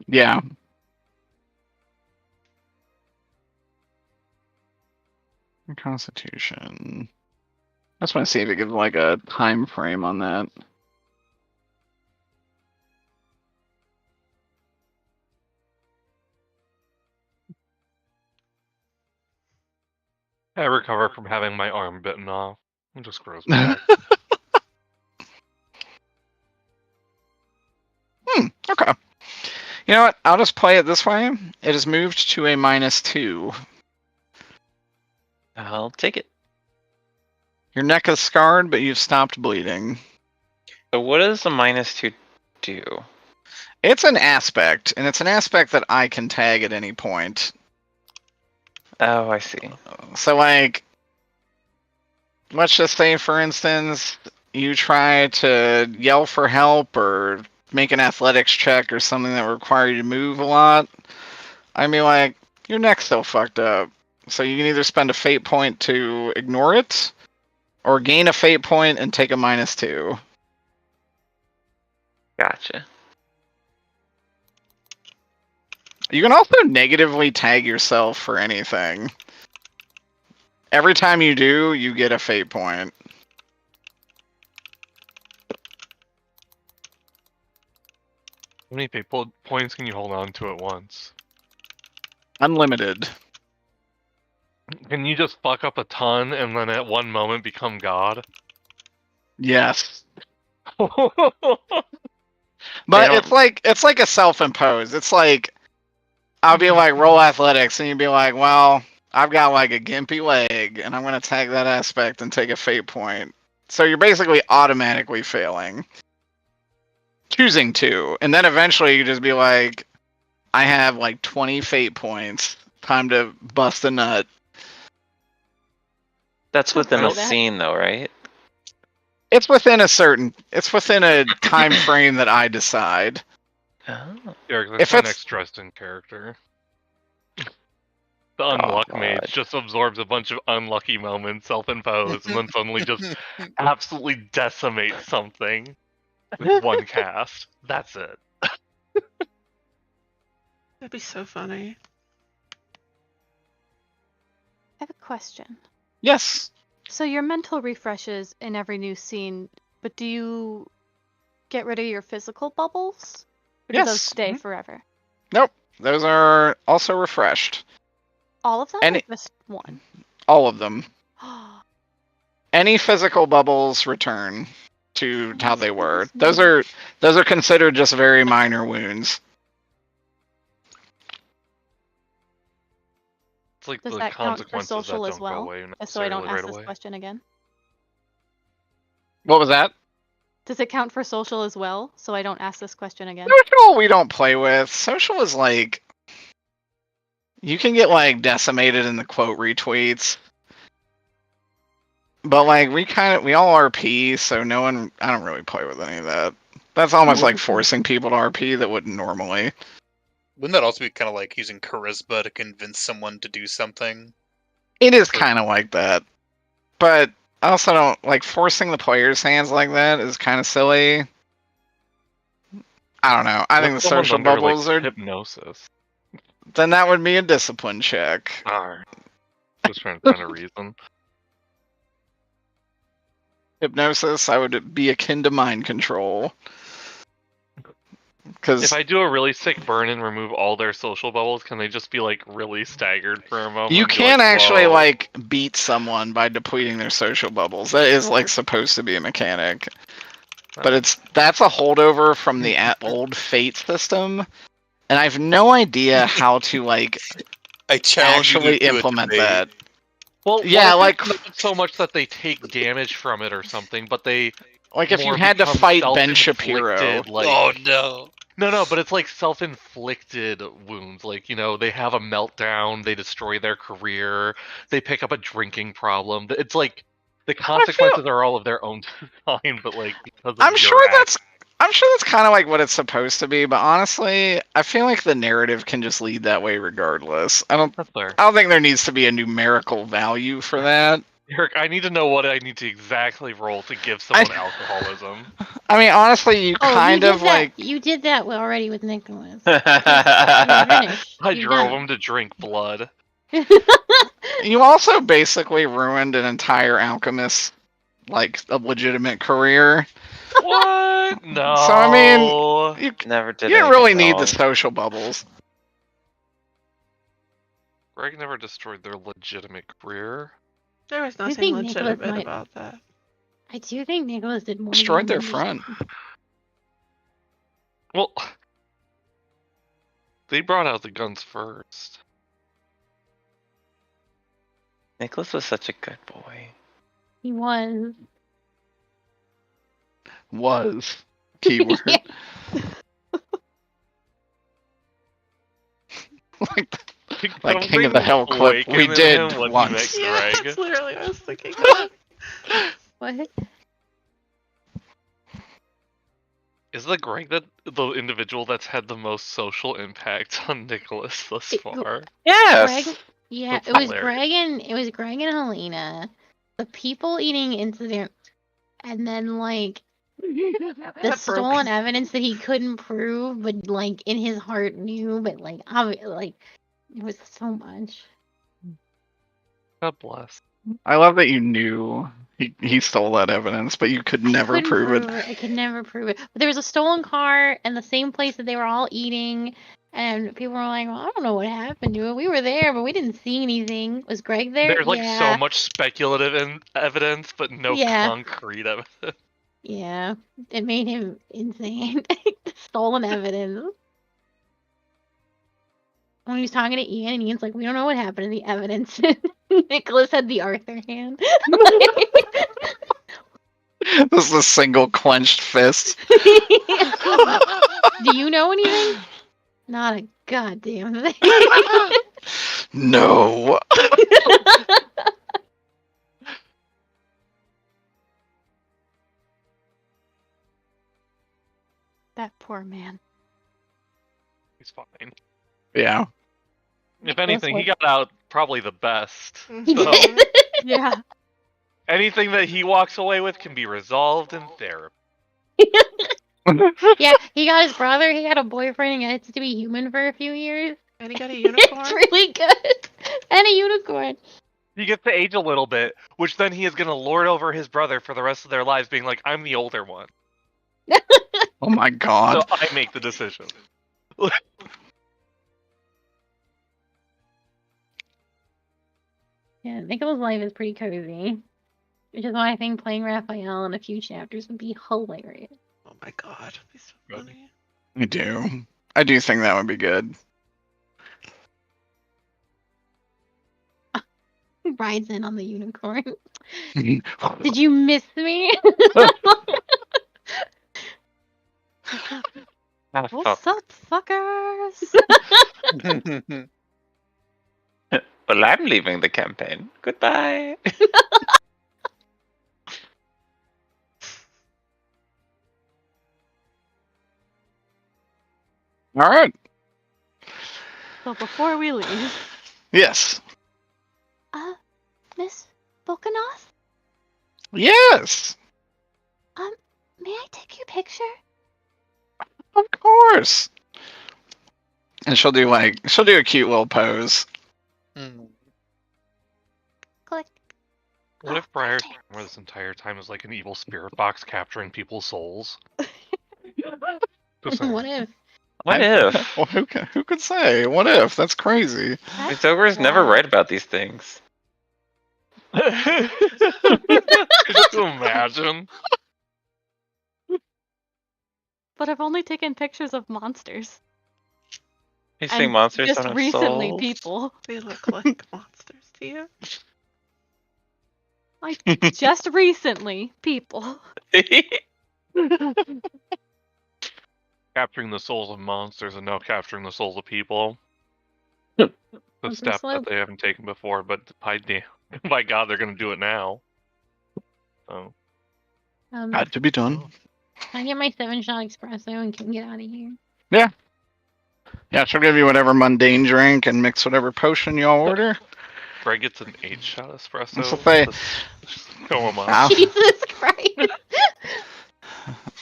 Yeah. Constitution. I just want to see if it gives like a time frame on that. I recover from having my arm bitten off. It just grows back. Okay. You know what? I'll just play it this way. It is moved to a -2. I'll take it. Your neck is scarred, but you've stopped bleeding. So what does the -2 do? It's an aspect, and it's an aspect that I can tag at any point. Oh, I see. So, like, let's just say, for instance, you try to yell for help or make an athletics check or something that require you to move a lot. I mean, like, your neck's still fucked up. So you can either spend a fate point to ignore it, or gain a fate point and take a -2. Gotcha. You can also negatively tag yourself for anything. Every time you do, you get a fate point. How many points can you hold on to at once? Unlimited. Can you just fuck up a ton and then at one moment become God? Yes. Oh, But don't- it's like a self-imposed. It's like I'll be like roll athletics, and you'd be like, well, I've got like a gimpy leg, and I'm gonna tag that aspect and take a fate point. So you're basically automatically failing, choosing to, and then eventually you just be like, I have like 20 fate points. Time to bust a nut. That's within a do that. scene, though, right? It's within a time frame that I decide. Oh. Derek, If that's my it's- next Dresden character. The Unluck God. Mage just absorbs a bunch of unlucky moments, self-imposed, and then suddenly just absolutely decimates something with one cast. That's it. That'd be so funny. I have a question. Yes. So your mental refreshes in every new scene, But do you get rid of your physical bubbles? Or do Yes. those stay forever? Nope. Those are also refreshed. All of them Any- or just one? All of them. Any physical bubbles return to how they were. Those are considered just very minor wounds. It's like Does the that count for consequences social that as don't well? go away Just so I don't necessarily ask right this away. question again. What was that? Does it count for social as well? So I don't ask this question again. Social we don't play with. Social is like you can get like decimated in the quote retweets. But like we all RP, so no one I don't really play with any of that. That's almost like forcing people to RP that wouldn't normally. Wouldn't that also be kind of like using charisma to convince someone to do something? It is kind of like that. But I also don't like forcing the player's hands like that is kind of silly. I don't know. I think the Someone's social under, bubbles like, are. hypnosis. Then that would be a discipline check. Alright. Just trying to find a reason. Hypnosis, I would be akin to mind control. Because If I do a really sick burn and remove all their social bubbles, can they just be like really staggered for a moment? you Be can like, actually "Whoa." like beat someone by depleting their social bubbles. That is like supposed to be a mechanic. But that's a holdover from the old Fate system, and I have no idea how to like I challenge actually you to implement a debate. that. Well, Yeah, what if like- it's not so much that they take damage from it or something, but they Like if you more had to become fight Ben Shapiro. self-inflicted, like Oh no! no, but it's like self-inflicted wounds. Like, you know, they have a meltdown, they destroy their career, they pick up a drinking problem. It's like the consequences are all of their own design, but like because of I'm your sure act. that's kind of like what it's supposed to be, but honestly, I feel like the narrative can just lead that way regardless. I don't That's fair. think there needs to be a numerical value for that. Eric, I need to know what I need to exactly roll to give someone alcoholism. I mean, honestly, you kind of like you did that already with Nicholas. I Finish. I You've drove done him to drink blood. you also basically ruined an entire alchemist like a legitimate career. What? No. So I mean, you never did. you didn't really anything need wrong. the social bubbles. Greg never destroyed their legitimate career. There was I nothing think Nicholas legitimate might- about that. I do think Nicholas did more. Destroyed their damage. front. Well, they brought out the guns first. Nicholas was such a good boy. He was. Was keyword. Yeah. like King of the Hell clip we did once. Yeah, Greg. that's literally what I was thinking. What? Is the Greg the individual that's had the most social impact on Nicholas thus far? Yes. Greg? Yeah, That's it was hilarious. Greg and Helena, the people eating incident, and then like the That stolen evidence that he couldn't prove, but like in his heart knew, but like like it was so much. God bless. I love that you knew he stole that evidence, but you could never Couldn't prove it. I could never prove it. But there was a stolen car and the same place that they were all eating, and people were like, "Well, I don't know what happened to it. We were there, but we didn't see anything." Was Greg there? There's like Yeah. so much speculative evidence, but no Yeah. concrete evidence. Yeah, it made him insane. Stolen evidence. When he was talking to Ian, and Ian's like, "We don't know what happened to the evidence." Nicholas had the Arthur hand. This is a single clenched fist. Do you know anything? Not a goddamn thing. No. That poor man. He's fine. Yeah. If anything, he got out probably the best. Mhm. So Yeah. anything that he walks away with can be resolved in therapy. Yeah, he got his brother. He got a boyfriend. And gets to be human for a few years. And he got a It's unicorn. really good. And a unicorn. he gets to age a little bit, which then he is going to lord over his brother for the rest of their lives, being like, I'm the older one. Oh my god. So I make the decision. Yeah, Nicholas' life is pretty cozy. Which is why I think playing Raphael in a few chapters would be hilarious. Oh my god, it'd be so Good. funny. I do think that would be good. Rides in on the unicorn. Did you miss me? Ah, What's fuck. up, fuckers? Well, I'm leaving the campaign. Goodbye. All right. So before we leave, Yes. Miss Volkanoth, Yes. may I take your picture? Of course. And she'll do a cute little pose. Click. What if Briar's camera this entire time is like an evil spirit box capturing people's souls? Just saying. What if? What if? Well, who could say? What if? That's crazy. That's Voiceovers never wild. write about these things. Could you imagine? But I've only taken pictures of monsters. You And see monsters just on our recently souls? people. They look like monsters to you. Like, just recently people. Capturing the souls of monsters and now capturing the souls of people. The Slippery step slope. that they haven't taken before, but by God, they're going to do it now. So, Had to be done. Can I get my 7-shot espresso and can get out of here? Yeah, she'll give you whatever mundane drink and mix whatever potion you all order. Greg gets an 8-shot espresso. That's what they- Just fill him up. Ow. Jesus Christ!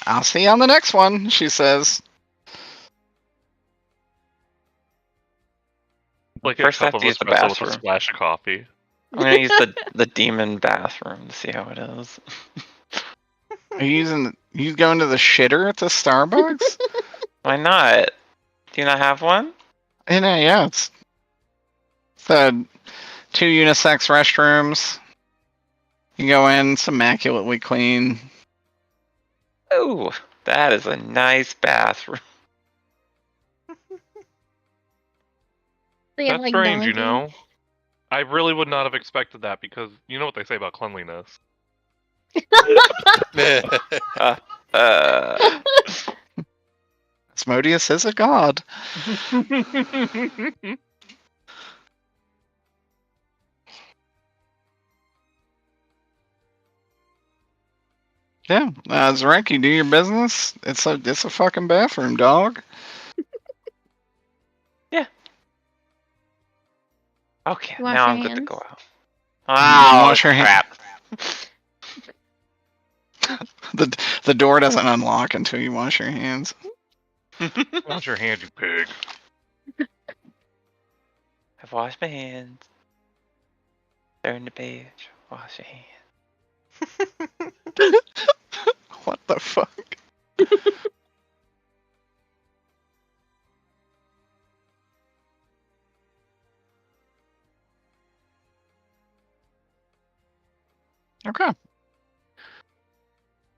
I'll see you on the next one, she says. Like First I a have cup of to use the espresso with a bathroom. splash of coffee. I'm gonna use the demon bathroom to see how it is. Are you going to the shitter at the Starbucks? Why not? Do you not have one? Yeah, it's the 2 unisex restrooms. You go in, it's immaculately clean. Ooh, that is a nice bathroom. They have, That's like, strange, you donkeys. know? I really would not have expected that because you know what they say about cleanliness. Asmodeus is a god. Yeah, Zarek, you do your business. It's a fucking bathroom, dog. Okay, You wash now your I'm good to hands? go out. You Oh, wash your crap. The door doesn't unlock until you wash your hands. Wash your hands, you pig. I've washed my hands. Turn the page. Wash your hands. What the fuck? Okay.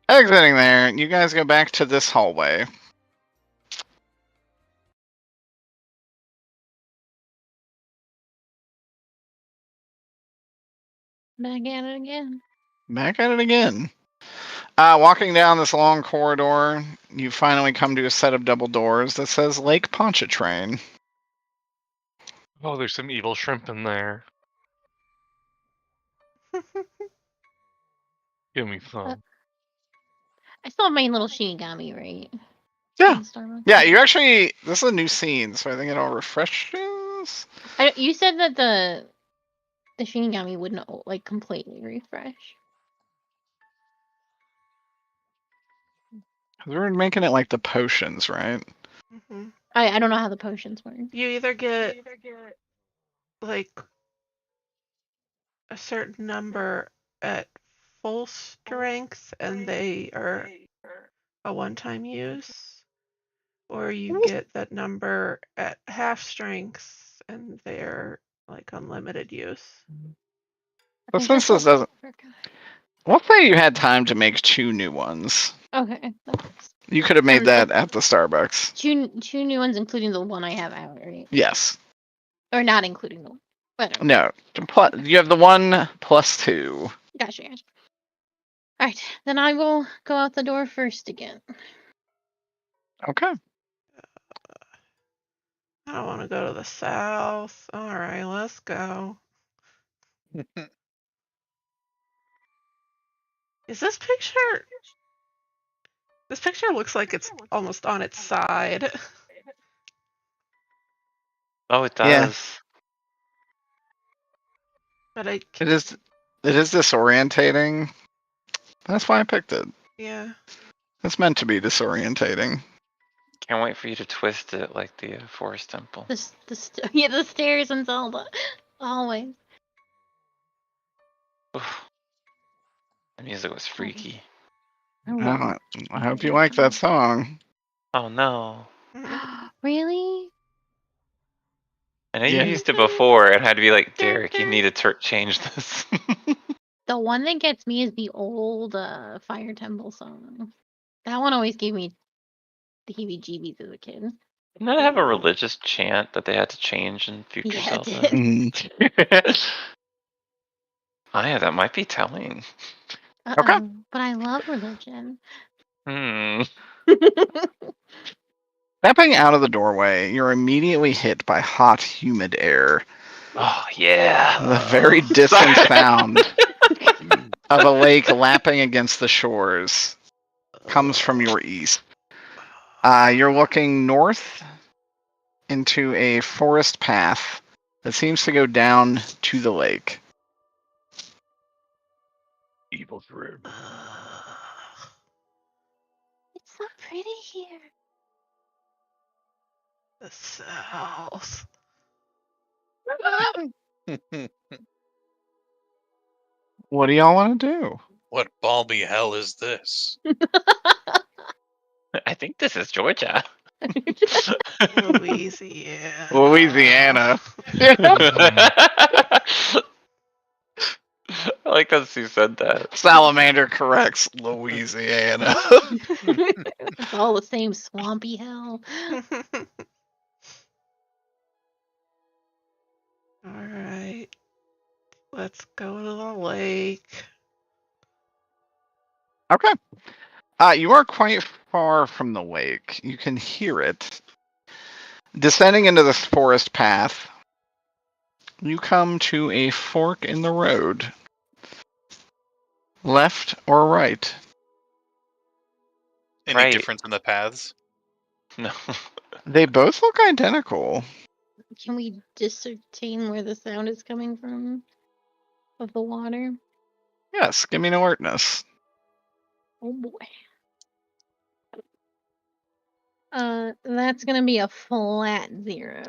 Exiting there, you guys go back to this hallway. Back at it again. Back at it again. Walking down this long corridor, you finally come to a set of double doors that says Lake Pontchartrain. Oh, there's some evil shrimp in there. Give me some. I still have my little Shinigami, right? Yeah. In Starbucks? Yeah, you actually. This is a new scene, so I think it'll refresh things. You said that the Shinigami wouldn't like completely refresh. We're making it like the potions, right? Hmm. I don't know how the potions work. You either get like a certain number at full strength and they are a one-time use, or you get that number at half strength and they're like unlimited use. I But think since that's this doesn't, what- let's say you had time to make 2 new ones. Okay. That works. You could have made And that at the Starbucks. Two new ones, including the one I have out, right? Yes. Or not including the one. Whatever. No. You have the 1 plus 2. Gotcha. All right, then I will go out the door first again. Okay. I don't want to go to the south. All right, let's go. Is this picture? This picture looks like it's almost on its side. Oh, it Yeah. does. But I, It is disorientating. That's why I picked it. yeah. It's meant to be disorientating. Can't wait for you to twist it like the forest temple. Yeah, the stairs in Zelda. Always. Oof. The music was freaky. I hope you like that song. Oh no. Really? I know Yeah. you used it before. It had to be like, Derek, you need to change this. The one that gets me is the old Fire Temple song. That one always gave me the heebie-jeebies as a kid. Didn't that have a religious chant that they had to change in future Yeah, it Zelda? did. Oh yeah, that might be telling. Okay. But I love religion. Hmm. Stepping out of the doorway, you're immediately hit by hot, humid air. Oh yeah. The very distant sound of a lake lapping against the shores comes from your east. You're looking north into a forest path that seems to go down to the lake. Evil room. It's so pretty here. The south. What do y'all want to do? What balmy hell is this? I think this is Georgia. Louisiana. Louisiana. I like that Sue said that. Salamander corrects Louisiana. It's all the same swampy hell. All right. Let's go to the lake. Okay. You are quite far from the lake. You can hear it. Descending into this forest path, you come to a fork in the road. Left or right? Any Right. difference in the paths? No. They both look identical. Can we discertain where the sound is coming from? Of the water? Yes, give me an alertness. Oh boy. That's gonna be a flat 0.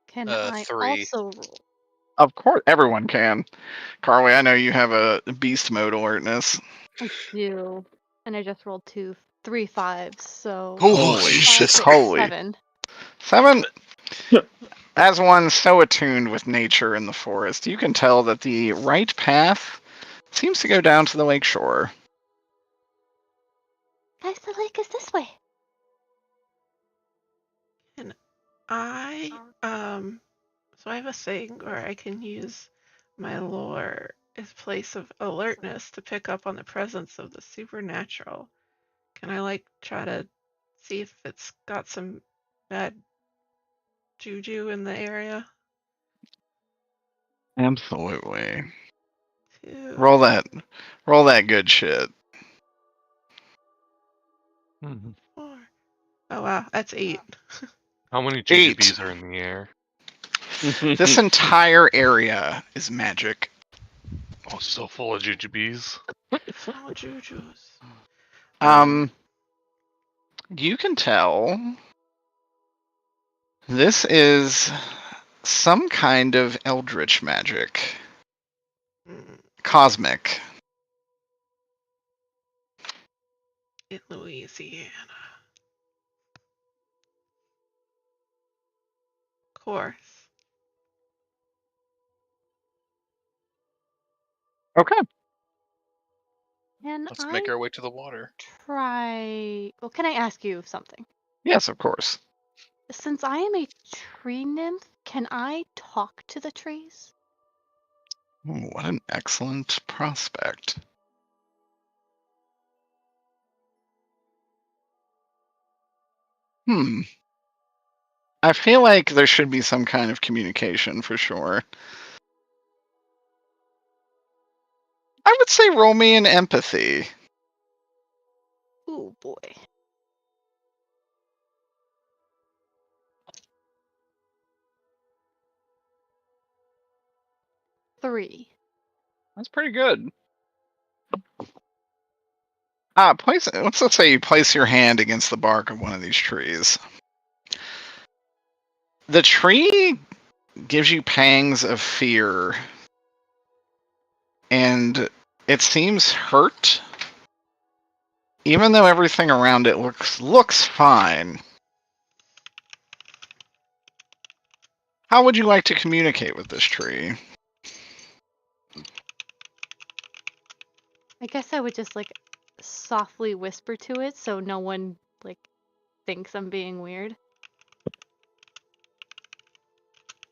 Can I 3. also roll? Of course, everyone can. Carly, I know you have a beast mode alertness. I do. And I just rolled 3 5s, so Holy shit. Holy. 7. 7. As one so attuned with nature in the forest, you can tell that the right path seems to go down to the lake shore. Guys, the lake is this way. So I have a thing where I can use my lore as place of alertness to pick up on the presence of the supernatural. Can I try to see if it's got some bad juju in the area? Absolutely. 2. Roll that good shit. 4. Oh wow, that's 8. How many 8. GGBs are in the air? This entire area is magic. Oh, so full of GGBs. Full of jujus. You can tell this is some kind of eldritch magic. Cosmic. In Louisiana. Of course. Okay. Can Let's I make our way to the water. Try. Well, can I ask you something? Yes, of course. Since I am a tree nymph, can I talk to the trees? Ooh, what an excellent prospect. I feel like there should be some kind of communication for sure. I would say roll me an empathy. Ooh, boy. Three. That's pretty good. Let's say you place your hand against the bark of one of these trees. The tree gives you pangs of fear, and it seems hurt, even though everything around it looks fine. How would you like to communicate with this tree? I guess I would just like softly whisper to it so no one like thinks I'm being weird.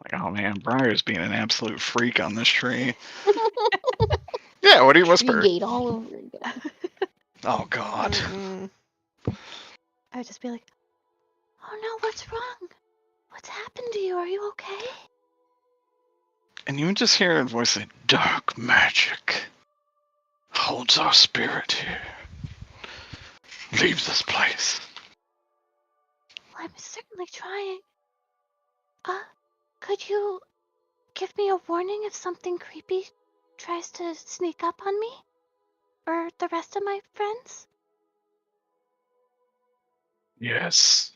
Like, oh man, Briar's being an absolute freak on this tree. Yeah, what do you whisper? Gate all over again. Oh god. I would just be like, "Oh no, what's wrong? What's happened to you? Are you okay?" And you would just hear a voice say, "Dark magic holds our spirit here. Leave this place." Well, I'm certainly trying. Could you give me a warning if something creepy tries to sneak up on me? Or the rest of my friends? Yes.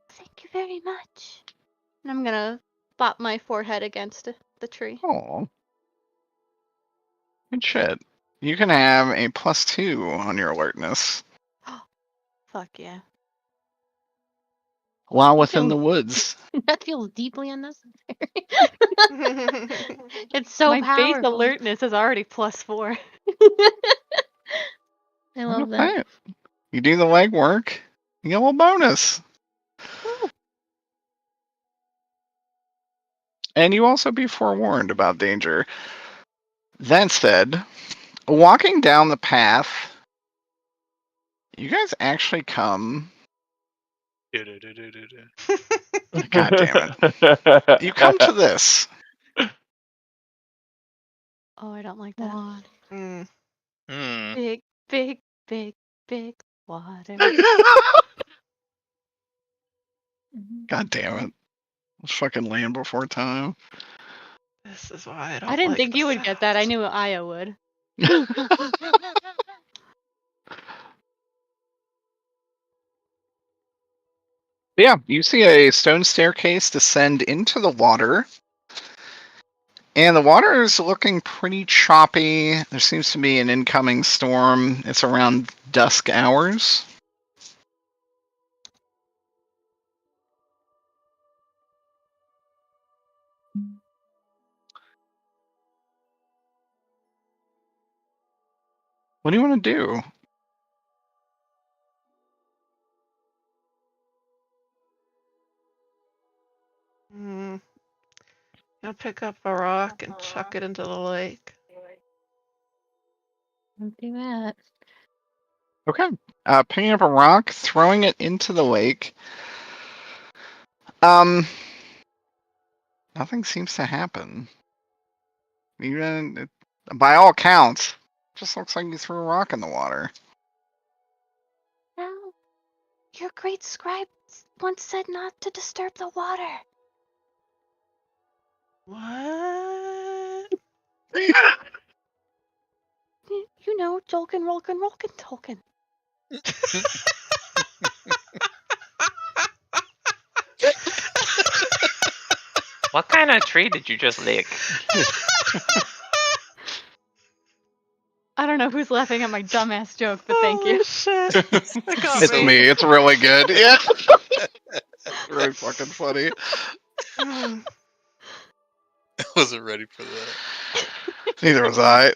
Thank you very much. And I'm gonna bop my forehead against the tree. Oh. Good shit. You can have a +2 on your alertness Fuck yeah. while You within the feel- woods. That feels deeply unnecessary. It's so my base powerful. alertness is already +4. I love that. Okay. You do the legwork, you get a little bonus. Woo. And you also be forewarned about danger. That said, walking down the path, you guys actually come. God damn it. You come to this. Oh, I don't like that. What? Big, big, big, big water. God damn it. It's fucking Land Before Time. This is why I don't I didn't like think the you would get that. I sound. knew Aya would. Yeah, you see a stone staircase descend into the water. And the water is looking pretty choppy. There seems to be an incoming storm. It's around dusk hours. What do you want to do? I'll pick up a rock and chuck it into the lake. Don't do that. Okay. Picking up a rock, throwing it into the lake. Nothing seems to happen. Even by all counts, just looks like you threw a rock in the water. No. Your great scribe once said not to disturb the water. What? You know, Jolkin, Rolkin, Rolkin, Tolkien. What kind of tree did you just lick? I don't know who's laughing at my dumbass joke, but thank Holy you. shit. That got It's me. It's really good. Yeah. It's really fucking funny. Mm. I wasn't ready for that. Neither was I.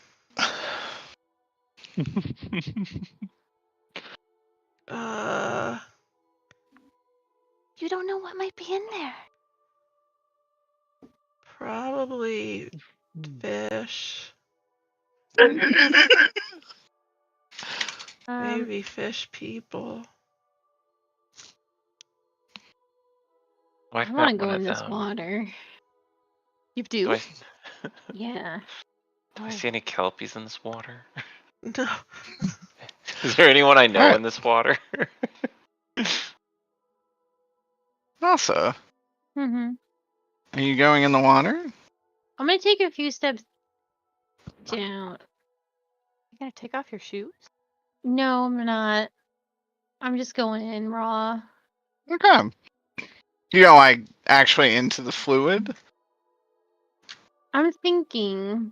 You don't know what might be in there. Probably fish. Maybe fish people. I I want to found go one in of this them. water. You Do do? I, Yeah. do I see any kelpies in this water? No. Is there anyone I know Alright. in this water? Masa, Mm-hmm. are you going in the water? I'm gonna take a few steps down. You gotta take off your shoes? No, I'm not. I'm just going in raw. Okay. You go, like, actually into the fluid? I'm thinking.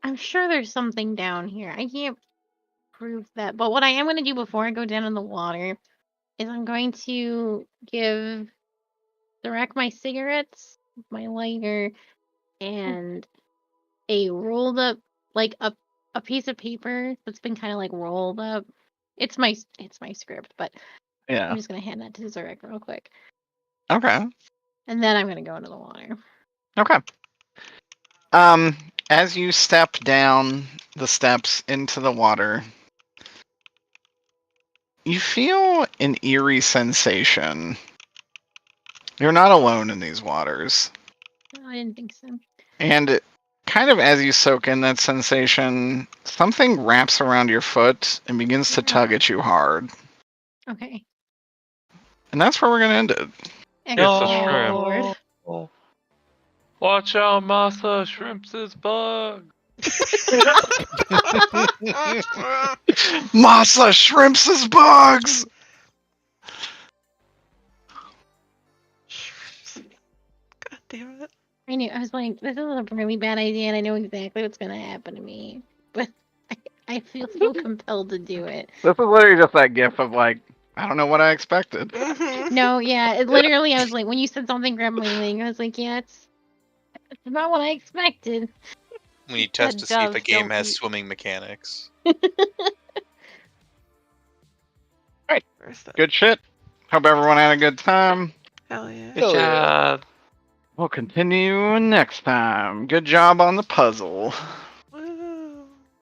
I'm sure there's something down here. I can't prove that. But what I am going to do before I go down in the water is I'm going to give Direct my cigarettes, my lighter, and a rolled up, like a piece of paper that's been kind of like rolled up. It's my script, but Yeah. I'm just going to hand that to Zarek real quick. Okay. And then I'm going to go into the water. Okay. As you step down the steps into the water, you feel an eerie sensation. You're not alone in these waters. No, I didn't think so. And kind of as you soak in that sensation, something wraps around your foot and begins to tug at you hard. Okay. And that's where we're going to end it. It's a Excellent, shrimp. Lord. Watch out, Masa! Shrimps is bug! Masa shrimps as bugs! Shrimps. God damn it. I knew. I was like, this is a really bad idea, and I know exactly what's going to happen to me. But I feel so compelled to do it. This is literally just that gif of, like, I don't know what I expected. Mhm. No, yeah, it literally, I was like, when you said something grabbed my wing, I was like, yeah, it's not what I expected. When you test That to see if a doves game don't has eat. swimming mechanics. Where's that? Good shit. Hope everyone had a good time. Hell yeah. Good job. We'll continue next time. Good job on the puzzle.